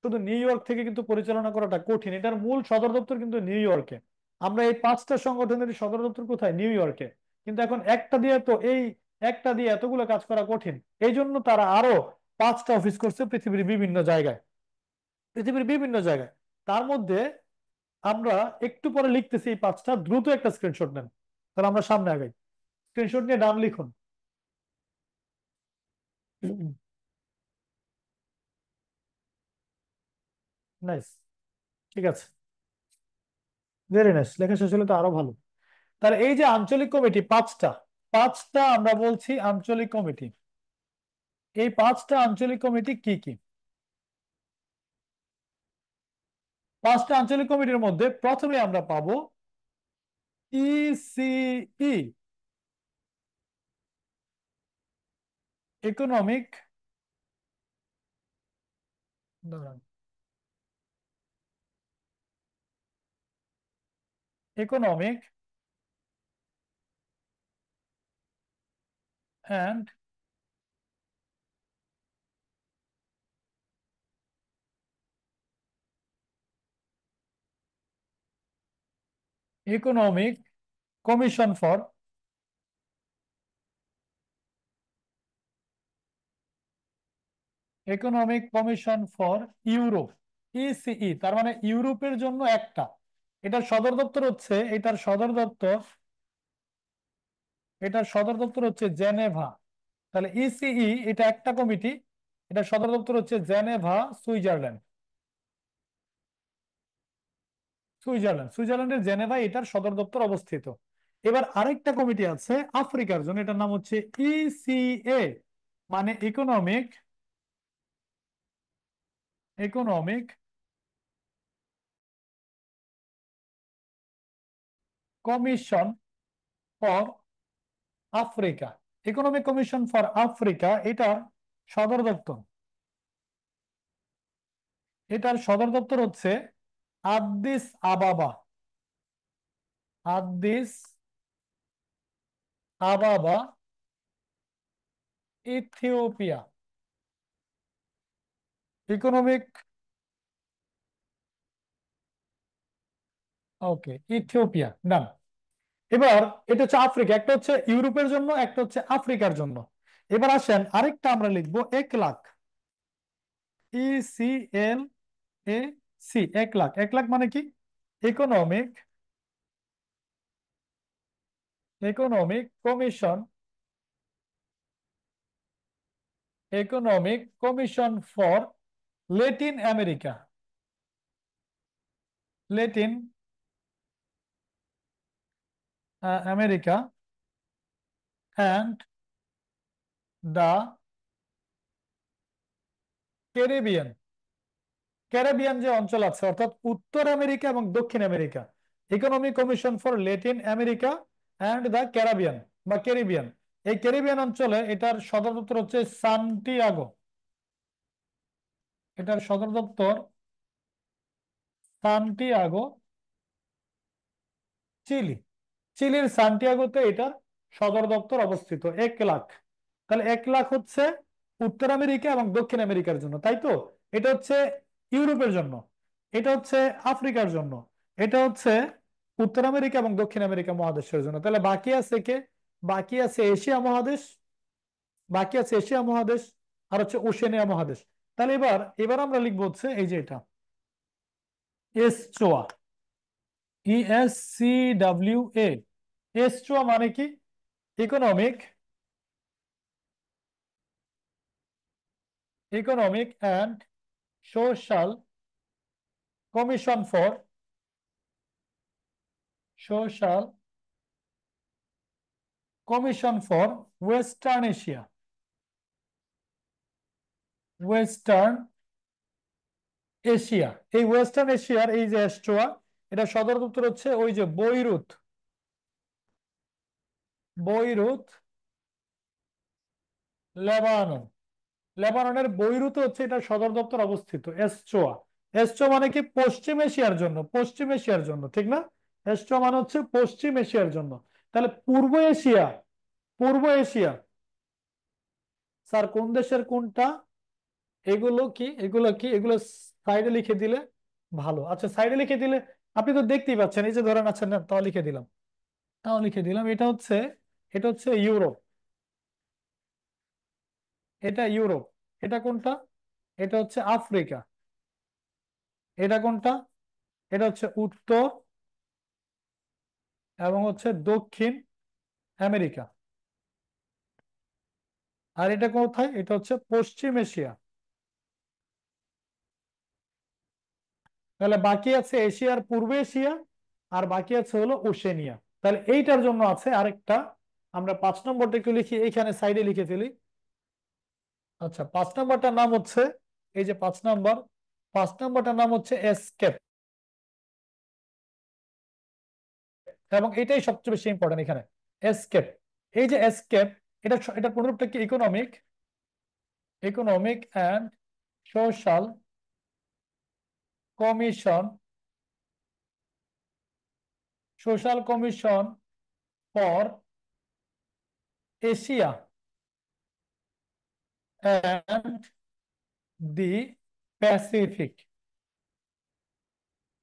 শুধু নিউ ইয়র্ক থেকে কিন্তু পরিচালনা করাটা কঠিন। এটার মূল সদর দপ্তর কিন্তু নিউ ইয়র্কে। আমরা এই 5টা সংগঠনের সদর দপ্তর কোথায়? নিউ ইয়র্কে। কিন্তু এখন একটা দিয়ে এতগুলো কাজ করা কঠিন। এই জন্য তারা আরো 5টা অফিস করছে পৃথিবীর বিভিন্ন জায়গায়, পৃথিবীর বিভিন্ন জায়গায়। তার মধ্যে আমরা একটু পরে লিখতেছি এই 5টা, দ্রুত একটা স্ক্রিনশট নেন। তাহলে আমরা সামনে আগাই। স্ক্রিনশট নিয়ে নাম লিখুন। নাইস, ঠিক আছে, ভেরি নাইস। লেখা শেষ হলে তো আরো ভালো। তাহলে এই যে আঞ্চলিক কমিটি 5টা, 5টা আমরা বলছি আঞ্চলিক কমিটি। এই 5টা আঞ্চলিক কমিটি কি কি? 5টা আঞ্চলিক কমিটির মধ্যে প্রথমে আমরা পাবো ECE, economic, economic and economic commission for, economic commission for Europe, ECE. তার মানে ইউরোপের জন্য একটা। এটার সদর দপ্তর হচ্ছে, এটার সদর দপ্তর হচ্ছে জেনেভা। তাহলে ইসিই এটা একটা কমিটি, এটা সদর দপ্তর হচ্ছে জেনেভা, সুইজারল্যান্ড। সুইজারল্যান্ডের জেনেভায় এটার সদর দপ্তর অবস্থিত। এবার আরেকটা কমিটি আছে আফ্রিকার জন্য, এটার নাম হচ্ছে ইসিএ, মানে economic commission for Africa. Economic commission for Africa, এটার সদর দপ্তর হচ্ছে আদ্দিস আবাবা, আদ্দিস আবাবা, ইথিওপিয়া। ইকোনমিক, ওকে, ইথিওপিয়া, ডান। এবার এটা হচ্ছে আফ্রিকা, একটা হচ্ছে ইউরোপের জন্য, একটা হচ্ছে আফ্রিকার জন্য। এবার আসেন আরেকটা আমরা লিখবো 1 লাখ, ICLAC, 1 লাখ। 1 লাখ মানে কি? Economic, economic commission, economic commission for Latin America, Latin America and the Caribbean. Caribbean যে অঞ্চল আছে অর্থাৎ উত্তর আমেরিকা এবং দক্ষিণ America, economic commission for Latin America and the Caribbean বা ক্যারিবিয়ান, এই ক্যারিবিয়ান অঞ্চলে এটার সদর দপ্তর হচ্ছে সান্টিয়াগো। এটার সদর দপ্তর সান্টিয়াগো, চিলি। চিলির সান্টিয়াগোতে এটার সদর দপ্তর অবস্থিত। 1 লাখ, তাহলে 1 লাখ হচ্ছে উত্তর আমেরিকা এবং দক্ষিণ আমেরিকার জন্য, তাই তো? এটা হচ্ছে ইউরোপের জন্য, এটা হচ্ছে আফ্রিকার জন্য, এটা হচ্ছে উত্তর আমেরিকা এবং দক্ষিণ আমেরিকা মহাদেশের জন্য। তাহলে বাকি আছে কে? বাকি আছে এশিয়া মহাদেশ, বাকি আছে এশিয়া মহাদেশ, আর হচ্ছে ওশেনিয়া মহাদেশ। তাহলে এবার এবার আমরা লিখবো হচ্ছে এই যে এটা এসচোয়া, ESCWA। এসচোয়া মানে কি? Economic and social commission for social western Asia. Western Asia, এই ওয়েস্টার্ন এশিয়ার এই যে এস্টোয়া, এটা সদর দপ্তর হচ্ছে ওই যে বৈরুত। Beirut, Lebanon. লেবাননের বৈরুতে হচ্ছে এটা সদর দপ্তর অবস্থিত, এসচোয়া। এসচোয়া মানে কি? পশ্চিম এশিয়ার জন্য, পশ্চিম এশিয়ার জন্য, ঠিক না? এসচোয়া মানে হচ্ছে পশ্চিম এশিয়ার জন্য। তাহলে পূর্ব এশিয়া, পূর্ব এশিয়া স্যার কোন দেশের কোনটা? এগুলো কি, এগুলো সাইডে লিখে দিলে ভালো। আচ্ছা, সাইডে লিখে দিলে আপনি তো দেখতেই পাচ্ছেন, এই যে ধরেন, আচ্ছা না, তাও লিখে দিলাম, এটা হচ্ছে ইউরোপ। এটা ইউরোপ। এটা কোনটা? এটা হচ্ছে আফ্রিকা। এটা কোনটা? এটা হচ্ছে উত্তর এবং হচ্ছে দক্ষিণ আমেরিকা। আর এটা কোথায়? এটা হচ্ছে পশ্চিম এশিয়া। তাহলে বাকি আছে এশিয়ার পূর্ব এশিয়া, আর বাকি আছে হলো ওশেনিয়া। তাহলে এইটার জন্য আছে আরেকটা, আমরা 5 নম্বরটা একটু লিখি, এইখানে সাইডে লিখে ফেলি। আচ্ছা, 5 নম্বরটার নাম হচ্ছে, এই যে 5 নম্বর, 5 নম্বরটার নাম হচ্ছে এসকেপ। এবং এটাই সবচেয়ে বেশি ইম্পর্টেন্ট এখানে, এসকেপ। এই যে এসকেপ, এটা পুনরূপটা কি? Economic and social commission, for Asia and the Pacific.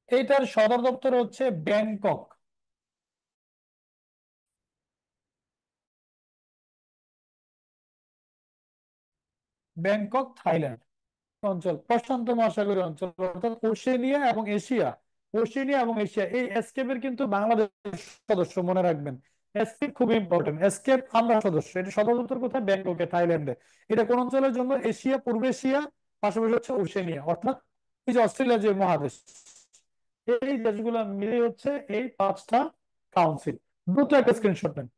এইটার সদর দপ্তর হচ্ছে ব্যাংকক। ব্যাংকক, থাইল্যান্ড অঞ্চল, প্রশান্ত মহাসাগরীয় অঞ্চল, অর্থাৎ ওশেনিয়া এবং এশিয়া। এই এসকেপের কিন্তু বাংলাদেশ সদস্য, মনে রাখবেন। এসকেপ খুব ইম্পর্টেন্ট। এসকেপ আমরা সদস্য। এটা সদর দপ্তর কোথায়? ব্যাংককে, থাইল্যান্ডে। এটা কোন অঞ্চলের জন্য? এশিয়া, পূর্ব এশিয়া, পাশাপাশি হচ্ছে ওশেনিয়া, অর্থাৎ এই যে অস্ট্রেলিয়া যে মহাদেশ, এই দেশগুলো মিলে হচ্ছে এই 5টা কাউন্সিল। দ্রুত একটা স্ক্রিনশট নেন,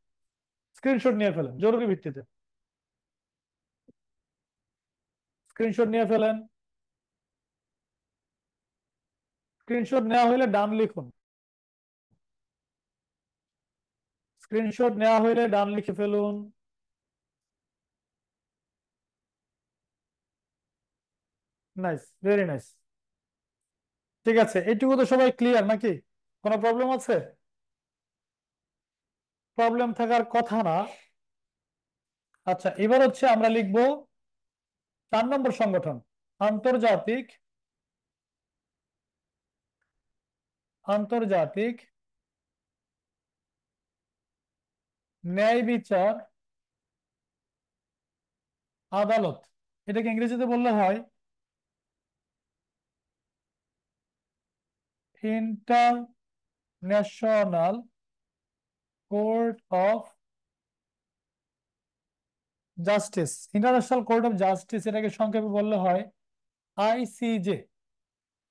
স্ক্রিনশট নিয়ে ফেলেন জরুরি ভিত্তিতে। স্ক্রিনশট নিয়ে ফেলেন। স্ক্রিনশট নেওয়া হলে ডান লিখুন। স্ক্রিনশট নেওয়া হলে ডান লিখে ফেলুন। Nice, very nice. ঠিক আছে, এইটুকু তো সবাই ক্লিয়ার নাকি? কোনো প্রবলেম আছে? প্রবলেম থাকার কথা না। আচ্ছা, এবার হচ্ছে আমরা লিখব 4 নম্বর সংগঠন, আন্তর্জাতিক আন্তর্জাতিক ন্যায় বিচার আদালত। এটাকে ইংরেজিতে বললে হয় international court of justice. International court of justice, এটাকে সংক্ষেপে বললে হয় আইসিজে।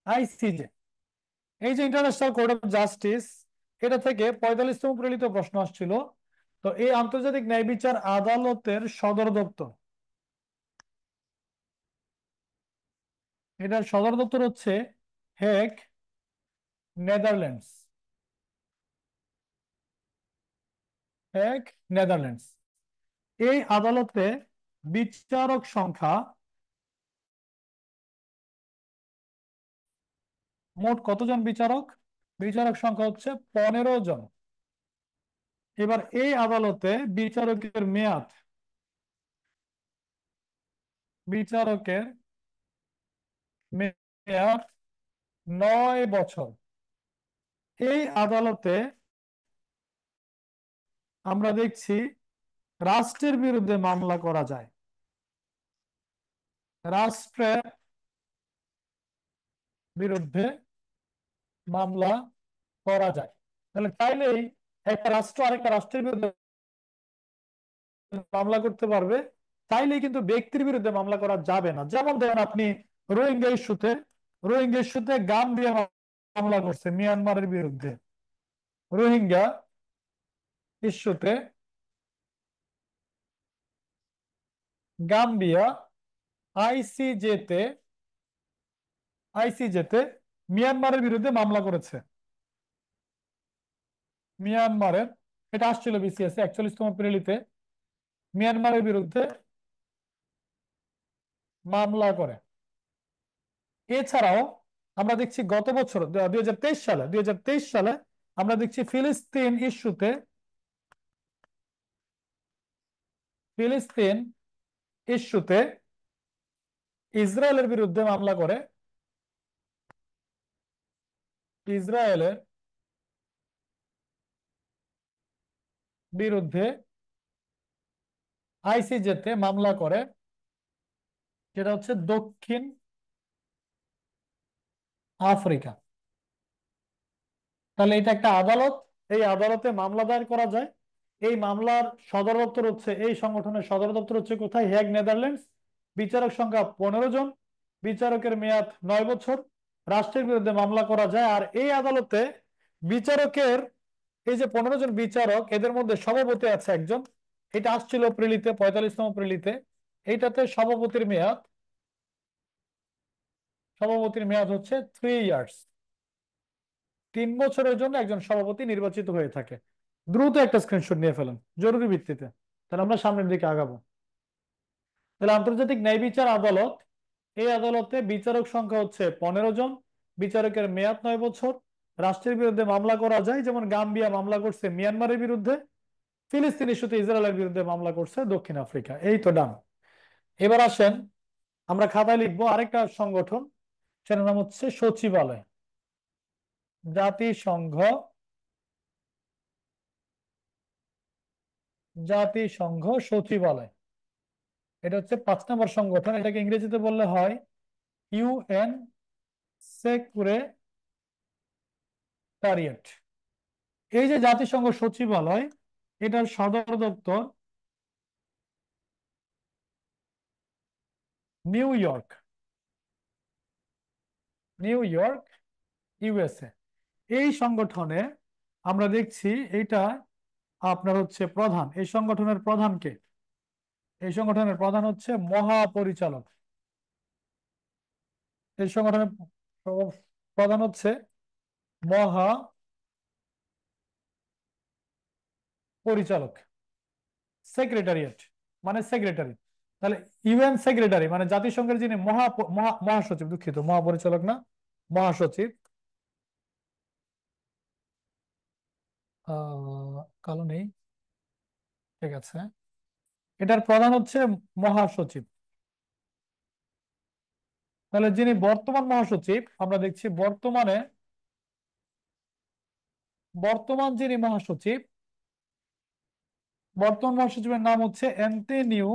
আইসিজে, এই যে ইন্টারন্যাশনাল কোর্ট অফ জাস্টিস, এটা থেকে 45তম প্রেরিত প্রশ্ন আসছিল। তো এই আন্তর্জাতিক ন্যায় বিচার আদালতের সদর দপ্তর, এটার সদর দপ্তর হচ্ছে হেগ, নেদারল্যান্ডস। Hague, Netherlands. এই আদালতে বিচারক সংখ্যা মোট কতজন বিচারক? বিচারক সংখ্যা হচ্ছে 15 জন। এবার এই আদালতে বিচারকের মেয়াদ, বিচারকের মেয়াদ 9 বছর। এই আদালতে আমরা দেখছি রাষ্ট্রের বিরুদ্ধে মামলা করা যায়, রাষ্ট্রের বিরুদ্ধে মামলা করা যায়। তাহলে চাইলেই একটা রাষ্ট্র আরেকটা রাষ্ট্রের বিরুদ্ধে মামলা করতে পারবে, চাইলেই কিন্তু ব্যক্তির বিরুদ্ধে মামলা করা যাবে না। যেমন ধরেন আপনি রোহিঙ্গা ইস্যুতে, রোহিঙ্গা ইস্যুতে গাম্বিয়া মামলা করছে মিয়ানমারের বিরুদ্ধে। রোহিঙ্গা ইস্যুতে গাম্বিয়া আইসিজেতে আইসিজেতে মিয়ানমারের বিরুদ্ধে মামলা করেছে। মিয়ানমারের, এটা আসছিল বিসিএস 41তম প্রেরিতে, মিয়ানমারের বিরুদ্ধে মামলা করে। এছাড়াও আমরা দেখছি গত বছর 2023 সালে আমরা দেখছি ফিলিস্তিন ইস্যুতে, ফিলিস্তিন ইস্যুতে ইসরায়েলের বিরুদ্ধে মামলা করে। ইসরায়েলের বিরুদ্ধে আইসিজেতে মামলা করে, যেটা হচ্ছে দক্ষিণ আফ্রিকা। তাহলে এটা একটা আদালত, এই আদালতে মামলা দায়ের করা যায়। এই মামলার সদর দপ্তর হচ্ছে, এই সংগঠনের সদর দপ্তর হচ্ছে কোথায়? Hague, Netherlands. বিচারক সংখ্যা 15 জন, বিচারকের মেয়াদ 9 বছর। রাষ্ট্রের বিরুদ্ধে মামলা করা যায়। আর এই আদালতে বিচারকের, এই যে 15 জন বিচারক, এদের মধ্যে সভাপতি আছে একজন। এটা আসছিল প্রিলিতে, 45তম প্রিলিতে। এইটাতে সভাপতির মেয়াদ হচ্ছে 3 ইয়ার্স। 3 বছরের জন্য একজন সভাপতি নির্বাচিত হয়ে থাকে। দ্রুত একটা স্ক্রিনশট নিয়ে ফেলেন জরুরি ভিত্তিতে, তাহলে আমরা সামনের দিকে আগাবো। তাহলে আন্তর্জাতিক ন্যায় বিচার আদালত, এই আদালতে বিচারক সংখ্যা হচ্ছে 15 জন, বিচারকের মেয়াদ 9 বছর। রাষ্ট্রের বিরুদ্ধে মামলা করা যায়, যেমন গাম্বিয়া মামলা করছে মিয়ানমারের বিরুদ্ধে, ফিলিস্তিন ইস্যুতে ইসরায়েলের বিরুদ্ধে মামলা করছে দক্ষিণ আফ্রিকা। এই তো ডান। এবার আসেন আমরা খাতায় লিখবো আরেকটা সংগঠন, সেটার নাম হচ্ছে সচিবালয়, জাতিসংঘ, জাতিসংঘ সচিবালয়। এটা হচ্ছে 5 নম্বর সংগঠন। এটাকে ইংরেজিতে বললে হয় ইউএন সেক্রেটারিয়েট। এই যে জাতিসংঘ সচিবালয়, এটার সদর দপ্তর new York, new York, USA. এই সংগঠনে আমরা দেখছি এইটা আপনার হচ্ছে প্রধান, এই সংগঠনের প্রধানকে, এই সংগঠনের প্রধান হচ্ছে মহাপরিচালক। এই সংগঠনের প্রধান হচ্ছে মহাপরিচালক, সেক্রেটারিয়েট মানে সেক্রেটারি। তাহলে ইউএন সেক্রেটারি মানে জাতিসংঘের যিনি মহাসচিব, দুঃখিত, মহাপরিচালক না, মহাসচিব। কালো নেই, ঠিক আছে। এটার প্রধান হচ্ছে মহাসচিব। তাহলে যিনি বর্তমান মহাসচিব, আমরা দেখছি বর্তমান যিনি মহাসচিব, বর্তমান মহাসচিবের নাম হচ্ছে এন্তেনিও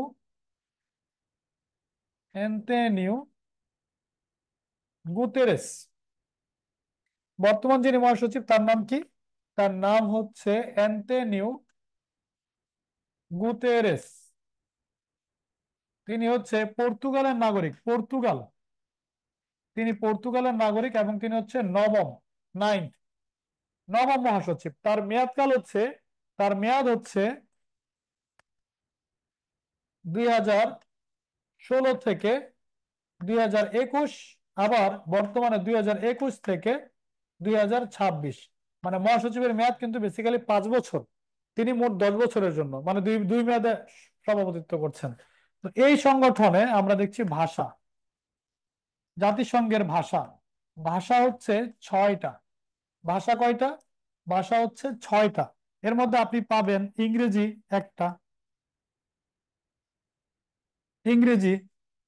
গুতেরেস। বর্তমান যিনি মহাসচিব তার নাম কি? তার নাম হচ্ছে অ্যান্তনিও গুতেরেস। তিনি হচ্ছে পর্তুগালের নাগরিক, তিনি পর্তুগালের নাগরিক এবং তিনি হচ্ছে নবম, 9th নবম মহাসচিব, তার মেয়াদ হচ্ছে 2016 থেকে 2021, আবার বর্তমানে 2021 থেকে 2026। মানে মহাসচিবের মেয়াদ কিন্তু বেসিক্যালি 5 বছর। তিনি মোট 10 বছরের জন্য, মানে দুই দুই মেয়াদে সভাপতিত্ব করছেন। তো এই সংগঠনে আমরা দেখছি ভাষা, জাতিসংঘের ভাষা, ভাষা হচ্ছে 6টা। ভাষা কয়টা? ভাষা হচ্ছে 6টা। এর মধ্যে আপনি পাবেন ইংরেজি একটা, ইংরেজি।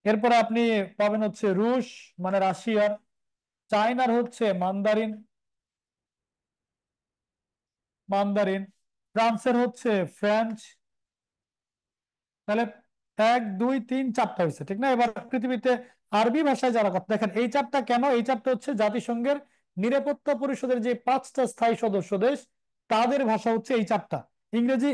এরপরে আপনি পাবেন হচ্ছে রুশ, মানে রাশিয়ার। চায়নার হচ্ছে মান্দারিন, মান্দারিন। ফ্রান্সের হচ্ছে ফ্রেঞ্চ। তাহলে 1 2 3 4টা হয়েছে, ঠিক না? এবার পৃথিবীতে আরবি ভাষায় যারা কথা, দেখেন এই চারটা কেন, এই চারটা হচ্ছে জাতিসংঘের নিরাপত্তা পরিষদের যে 5টা স্থায়ী সদস্য দেশ, তাদের ভাষা হচ্ছে এই চারটা। ইংরেজি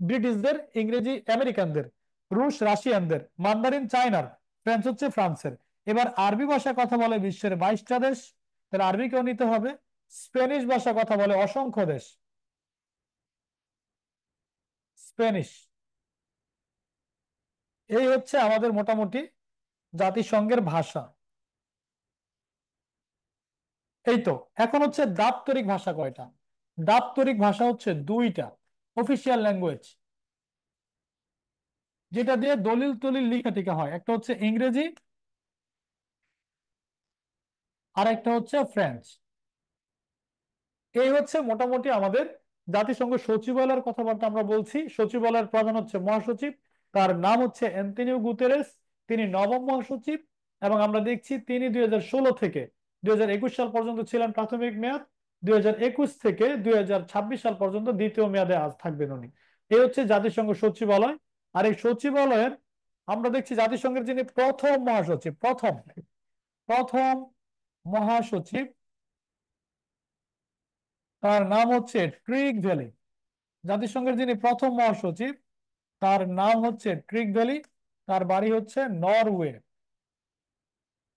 ব্রিটিশদের, ইংরেজি আমেরিকানদের, রুশ রাশিয়ানদের, মান্দারিন চায়নার, ফ্রেঞ্চ হচ্ছে ফ্রান্সের। এবার আরবি ভাষায় কথা বলে বিশ্বের 22টা দেশ, তাহলে আরবিকেও নিতে হবে। স্পেনিশ ভাষা কথা বলে অসংখ্য দেশ, স্পেনিশ। এই হচ্ছে আমাদের মোটামুটি জাতিসংঘের ভাষা। এই তো। এখন হচ্ছে দাপ্তরিক ভাষা কয়টা? দাপ্তরিক ভাষা হচ্ছে 2টা, অফিসিয়াল ল্যাঙ্গুয়েজ, যেটা দিয়ে দলিল টলিল লিখা টিখা হয়। একটা হচ্ছে ইংরেজি, আর একটা হচ্ছে ফ্রেঞ্চ। এই হচ্ছে মোটামুটি আমাদের জাতিসংঘ সচিবালয়ের কথাবার্তা আমরা বলছি। সচিবালয়ের প্রধান হচ্ছে মহাসচিব, তার নাম হচ্ছে অ্যান্তনিও গুতেরেস। তিনি নবম মহাসচিব, এবং আমরা দেখছি তিনি 2016 থেকে 2021 সাল পর্যন্ত ছিলেন প্রাথমিক মেয়াদ, 2021 থেকে 2026 সাল পর্যন্ত দ্বিতীয় মেয়াদে আজ থাকবেন উনি। এই হচ্ছে জাতিসংঘ সচিবালয়। আর এই সচিবালয়ের আমরা দেখছি জাতিসংঘের যিনি প্রথম মহাসচিব, প্রথম প্রথম মহাসচিব, তার নাম হচ্ছে ট্রিগ ভ্যালি। জাতিসংঘের যিনি প্রথম মহাসচিব, তার নাম হচ্ছে ট্রিগ ভ্যালি। তার বাড়ি হচ্ছে নরওয়ে।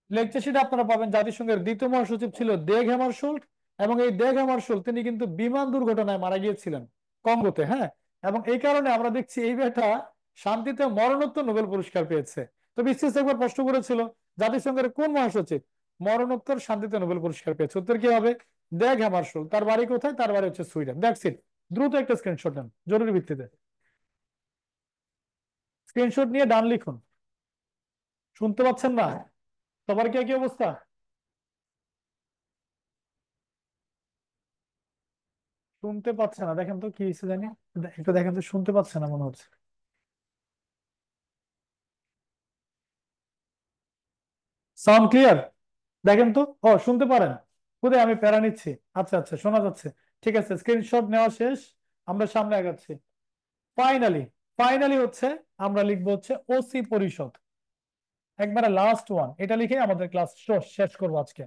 লেকচার শিটে আপনারা পাবেন জাতিসংঘের দ্বিতীয় মহাসচিব ছিল ডেগ হ্যামারশোল্ড। এবং এই ডেগ হ্যামারশোল্ড তিনি কিন্তু বিমান দুর্ঘটনায় মারা গিয়েছিলেন কঙ্গোতে, হ্যাঁ। এবং এই কারণে আমরা দেখছি এই বেটা শান্তিতে মরণোত্তর নোবেল পুরস্কার পেয়েছে। তো বিসিএস একবার প্রশ্ন করেছিল জাতিসংঘের কোন মহাসচিব মরণোত্তর শান্তিতে নোবেল পুরস্কার পেয়েছে, উত্তর কি হবে? ডেগ হ্যামারশোল্ড। তার বাড়ি কোথায়? তার বাড়ি হচ্ছে সুইডেন। That's it. দ্রুত একটা স্ক্রিনশট নেন জরুরি ভিত্তিতে। স্ক্রিনশট নিয়ে ডান লিখুন। শুনতে পাচ্ছেন না? সবার কি একই অবস্থা? শুনতে পাচ্ছে না, দেখেন তো কি হয়েছে জানি। একটু দেখেন তো, শুনতে পাচ্ছে না মনে হচ্ছে। Sound clear? দেখেন তো। ও, শুনতে পারেন? কোথায়? আমি প্যারা নিচ্ছি। আচ্ছা আচ্ছা, শোনা যাচ্ছে। ঠিক আছে, স্ক্রিনশট নেওয়া শেষ। আমরা সামনে আগাচ্ছি। ফাইনালি, ফাইনালি হচ্ছে আমরা লিখবো হচ্ছে ওসি পরিষদ। একবারে লাস্ট ওয়ান, এটা লিখে আমাদের ক্লাস শেষ করবো আজকে।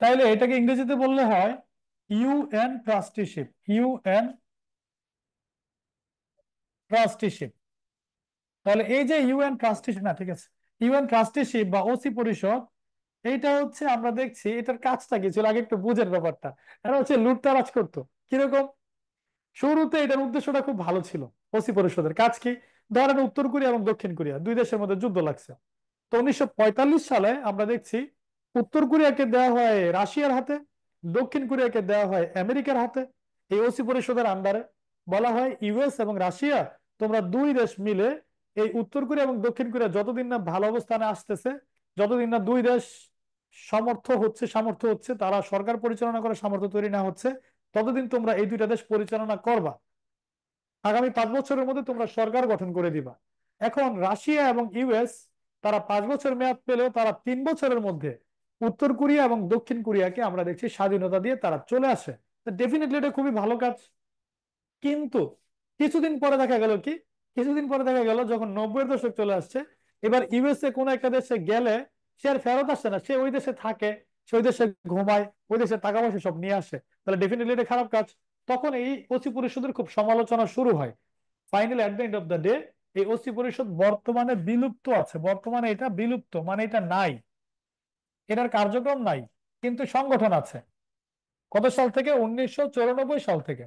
তাইলে এটাকে ইংরেজিতে বললে হয় ইউএন ট্রাস্টিশিপ, ইউএন ট্রাস্টিশিপ। তাহলে এই যে ইউএন ট্রাস্টিশিপ, না ঠিক আছে, ইউএন ট্রাস্টিশিপ বা ওসি পরিষদ, এইটা হচ্ছে আমরা দেখছি এটার কাজটা কি ছিল আগে একটু বুঝের ব্যাপারটা। এরা হচ্ছে লুটতরাজ করতো। কিরকম? শুরুতে এটার উদ্দেশ্যটা খুব ভালো ছিল। ওসি পরিষদের কাজ কি? ধরেন উত্তর কোরিয়া এবং দক্ষিণ কোরিয়া দুই দেশের মধ্যে যুদ্ধ লাগছে। তো 1945 সালে আমরা দেখছি উত্তর কোরিয়াকে দেওয়া হয় রাশিয়ার হাতে, দক্ষিণ কোরিয়াকে দেওয়া হয় আমেরিকার হাতে। এই ওসি পরিষদের আন্ডারে বলা হয় ইউএস এবং রাশিয়া, তোমরা দুই দেশ মিলে এই উত্তর কোরিয়া এবং দক্ষিণ কোরিয়া যতদিন না ভালো অবস্থানে আসতেছে, যতদিন না দুই দেশ সামর্থ্য হচ্ছে, তারা সরকার পরিচালনা করার সামর্থ্য তৈরি না হচ্ছে, ততদিন তোমরা এই দুইটা দেশ পরিচালনা করবা। আগামী 5 বছরের মধ্যে তোমরা সরকার গঠন করে দিবা। এখন রাশিয়া এবং ইউএস, তারা 5 বছর মেয়াদ পেলেও তারা 3 বছরের মধ্যে উত্তর কোরিয়া এবং দক্ষিণ কোরিয়াকে আমরা দেখছি স্বাধীনতা দিয়ে তারা চলে আসে। ডেফিনেটলি এটা খুবই ভালো কাজ। কিন্তু কিছুদিন পরে দেখা গেল কি, কিছুদিন পরে দেখা গেল যখন 90-এর দশক চলে আসছে, এবার ইউএসএ কোন একটা দেশে গেলে সে আর ফেরত আসছে না, সে ওই দেশে থাকে, সে ওই দেশে ঘুমায়, ওই দেশে টাকা পয়সা সব নিয়ে আসে। তাহলে ডেফিনেটলি এটা খারাপ কাজ। তখন এই ওসি পরিষদের খুব সমালোচনা শুরু হয়। Finally at the end of the day এই ওসি পরিষদ বর্তমানে বিলুপ্ত আছে। বর্তমানে এটা বিলুপ্ত, মানে এটা নাই, এটার কার্যক্রম নাই, কিন্তু সংগঠন আছে। কত সাল থেকে? 1994 সাল থেকে।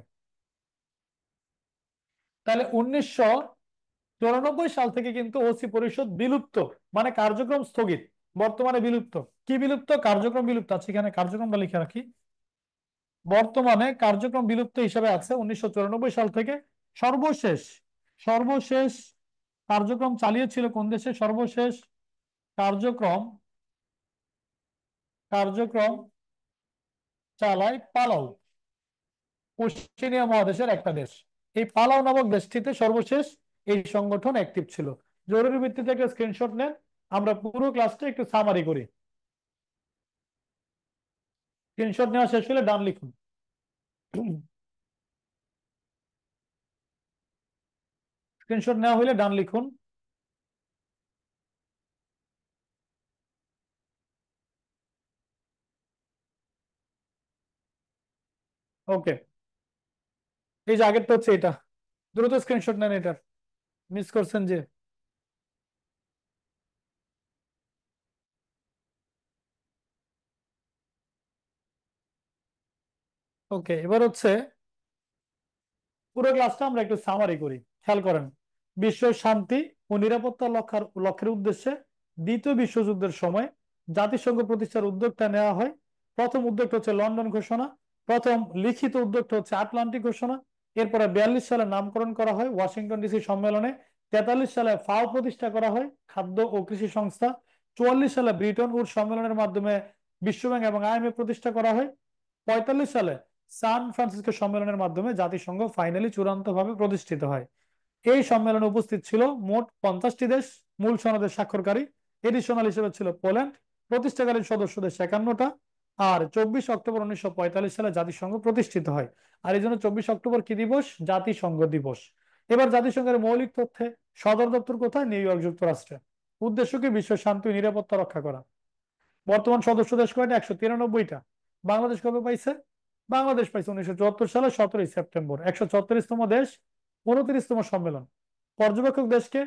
তাহলে 1994 সাল থেকে কিন্তু ওসি পরিষদ বিলুপ্ত, মানে কার্যক্রম স্থগিত। বর্তমানে বিলুপ্ত। কি বিলুপ্ত? কার্যক্রম বিলুপ্ত আছে, এখানে কার্যক্রমটা লিখে রাখি। বর্তমানে কার্যক্রম বিলুপ্ত হিসেবে আছে 1994 সাল থেকে। সর্বশেষ সর্বশেষ কার্যক্রম চালিয়েছিল কোন দেশে? সর্বশেষ কার্যক্রম কার্যক্রম চালায় পালাউ, ওশেনিয়া মহাদেশের একটা দেশ। এই পালাউ নামক দেশটিতে সর্বশেষ এই সংগঠন অ্যাক্টিভ ছিল। জরুরি ভিত্তিতে একটা স্ক্রিনশট নেন, আমরা পুরো ক্লাসটা একটু সামারি করি। স্ক্রিনশট নেওয়া শেষ হলে ডান লিখুন। স্ক্রিনশট নেওয়া হলে ডান লিখুন। ওকে, এই যে আগেরটা হচ্ছে এটা। দ্রুত স্ক্রিনশট নেন, এটা মিস করছেন যে। ওকে, এবার হচ্ছে পুরো ক্লাসটা আমরা একটু সামারি করি। খেয়াল করেন, বিশ্ব শান্তি ও নিরাপত্তা লক্ষ্যের উদ্দেশ্যে দ্বিতীয় বিশ্বযুদ্ধের সময় জাতিসংঘ প্রতিষ্ঠার উদ্যোগটা নেওয়া হয়। প্রথম উদ্যোগটা হচ্ছে লন্ডন ঘোষণা। প্রথম লিখিত উদ্যোগটা হচ্ছে আটলান্টিক ঘোষণা। এরপরে 42 সালে নামকরণ করা হয় ওয়াশিংটন ডিসি সম্মেলনে। 43 সালে ফাও প্রতিষ্ঠা করা হয়, খাদ্য ও কৃষি সংস্থা। 44 সালে ব্রিটন উড সম্মেলনের মাধ্যমে বিশ্বব্যাংক এবং আইএমএফ প্রতিষ্ঠা করা হয়। 45 সালে সান ফ্রান্সিসকো সম্মেলনের মাধ্যমে জাতিসংঘ ফাইনালি চূড়ান্তভাবে প্রতিষ্ঠিত হয়। এই সম্মেলনে উপস্থিত ছিল মোট 50টি দেশ, মূল সনদের স্বাক্ষরকারী। এডিশনাল হিসেবে ছিল পোল্যান্ড। প্রতিষ্ঠাকালীন সদস্য দেশ 51টা। আর 24 অক্টোবর 1945 সালে জাতিসংঘ প্রতিষ্ঠিত হয়। আর এই জন্য 24 অক্টোবর কি দিবস? জাতিসংঘ দিবস। এবার জাতিসংঘের মৌলিক তথ্যে, সদর দপ্তর কোথায়? নিউ ইয়র্ক, যুক্তরাষ্ট্রে। উদ্দেশ্য কি? বিশ্ব শান্তি ও নিরাপত্তা রক্ষা করা। বর্তমান সদস্য দেশ কয়টা? 193টা। বাংলাদেশ কবে পাইছে? বাংলাদেশ পাইছে 1974 সালে 17 সেপ্টেম্বর। 134তম দেশ, 29তম সম্মেলন। পর্যবেক্ষক দেশকে?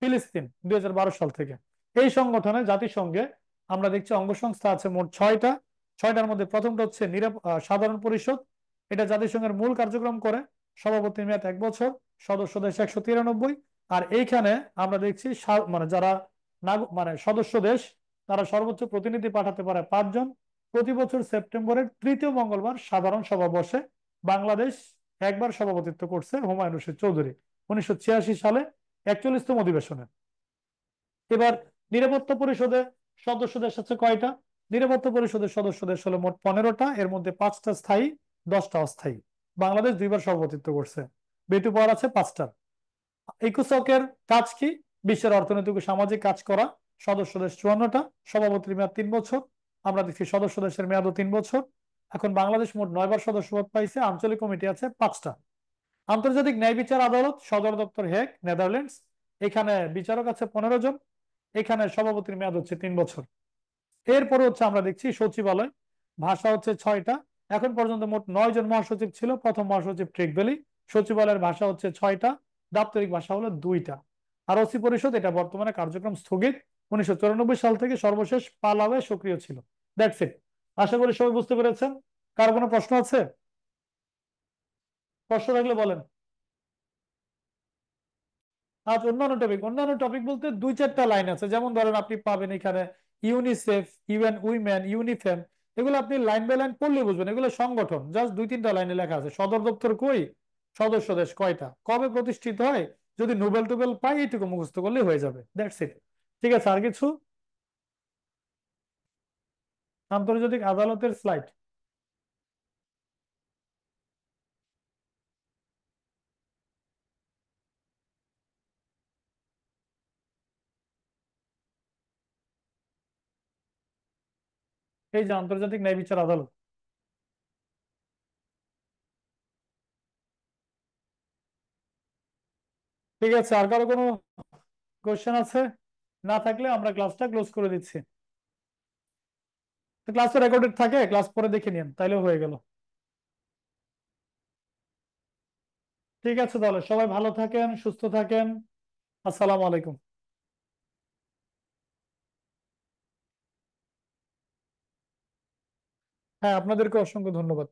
ফিলিস্তিন, 2012 সাল থেকে। এই সংগঠনে, জাতিসংঘে আমরা দেখছি অঙ্গ সংস্থা আছে মোট 6টা। 6টার মধ্যে প্রথমটা হচ্ছে সাধারণ পরিষদ। এটা জাতিসংঘের মূল কার্যক্রম করে। সভাপতির মেয়াদ 1 বছর। সদস্য দেশ 193। আর এইখানে আমরা দেখছি মানে যারা মানে সদস্য দেশ, তারা সর্বোচ্চ প্রতিনিধি পাঠাতে পারে 5 জন। প্রতি বছর সেপ্টেম্বরের তৃতীয় মঙ্গলবার সাধারণ সভা বসে। বাংলাদেশ একবার সভাপতিত্ব করছে হুমায়ুন রশিদ চৌধুরী 1986 সালে 41তম অধিবেশনে। এবার নিরাপত্তা পরিষদে সদস্য দেশ আছে কয়টা? নিরাপত্তা পরিষদের সদস্য দেশ হলো মোট 15টা। এর মধ্যে 5টা স্থায়ী, 10টা অস্থায়ী। বাংলাদেশ 2বার সভাপতিত্ব করছে। বেটু পাওয়ার আছে 5টার। ইকোসকের কাজ কি? বিশ্বের অর্থনৈতিক ও সামাজিক কাজ করা। সদস্য দেশ 54টা। সভাপতির মেয়াদ 3 বছর। আমরা দেখছি সদস্য দেশের মেয়াদও 3 বছর। এখন বাংলাদেশ মোট 9বার সদস্যপদ পাইছে। আঞ্চলিক কমিটি আছে 5টা। আন্তর্জাতিক ন্যায় বিচার আদালত, সদর দপ্তর হেগ, নেদারল্যান্ডস। এখানে বিচারক আছে 15 জন। এখানে সভাপতির মেয়াদ হচ্ছে 3 বছর। এরপরে হচ্ছে আমরা দেখছি সচিবালয়। ভাষা হচ্ছে 6টা। এখন পর্যন্ত মোট 9 জন মহাসচিব ছিল। প্রথম মহাসচিব ট্রিকবেলি। সচিবালয়ের ভাষা হচ্ছে 6টা। দাপ্তরিক ভাষা হলো 2টা। আর ওসি পরিষদ, এটা বর্তমানে কার্যক্রম স্থগিত। 1994 সাল থেকে সর্বশেষ পালাওয়ে সক্রিয় ছিল। That's it. আশা করি সবাই বুঝতে পেরেছেন। কার কোনো প্রশ্ন আছে? প্রশ্ন থাকলে বলেন। আজ অন্যান্য টপিক বলতে 2-4টা লাইন আছে। যেমন ধরেন আপনি পাবেন এখানে ইউনিসেফ, ইউএন উইমেন, ইউনিফেম। এগুলো আপনি লাইন বাই লাইন পড়লে বুঝবেন, এগুলো সংগঠন। জাস্ট 2-3টা লাইনে লেখা আছে সদর দপ্তর কই, সদস্য দেশ কয়টা, কবে প্রতিষ্ঠিত হয়, যদি নোবেল টোবেল পাই, এইটুকু মুখস্থ করলে হয়ে যাবে। That's it. ঠিক আছে, আর কিছু? আন্তর্জাতিক আদালতের স্লাইড। এই যে আন্তর্জাতিক ন্যায় বিচার আদালত। ঠিক আছে, আর কারো কোনো কোয়েশ্চেন আছে? না থাকলে আমরা ক্লাসটা ক্লোজ করে দিচ্ছি। ক্লাস তো রেকর্ডেড থাকে, ক্লাস পরে দেখে নিন, তাইলে হয়ে গেল। ঠিক আছে, তাহলে সবাই ভালো থাকেন, সুস্থ থাকেন। আসসালামু আলাইকুম। হ্যাঁ, আপনাদেরকে অসংখ্য ধন্যবাদ।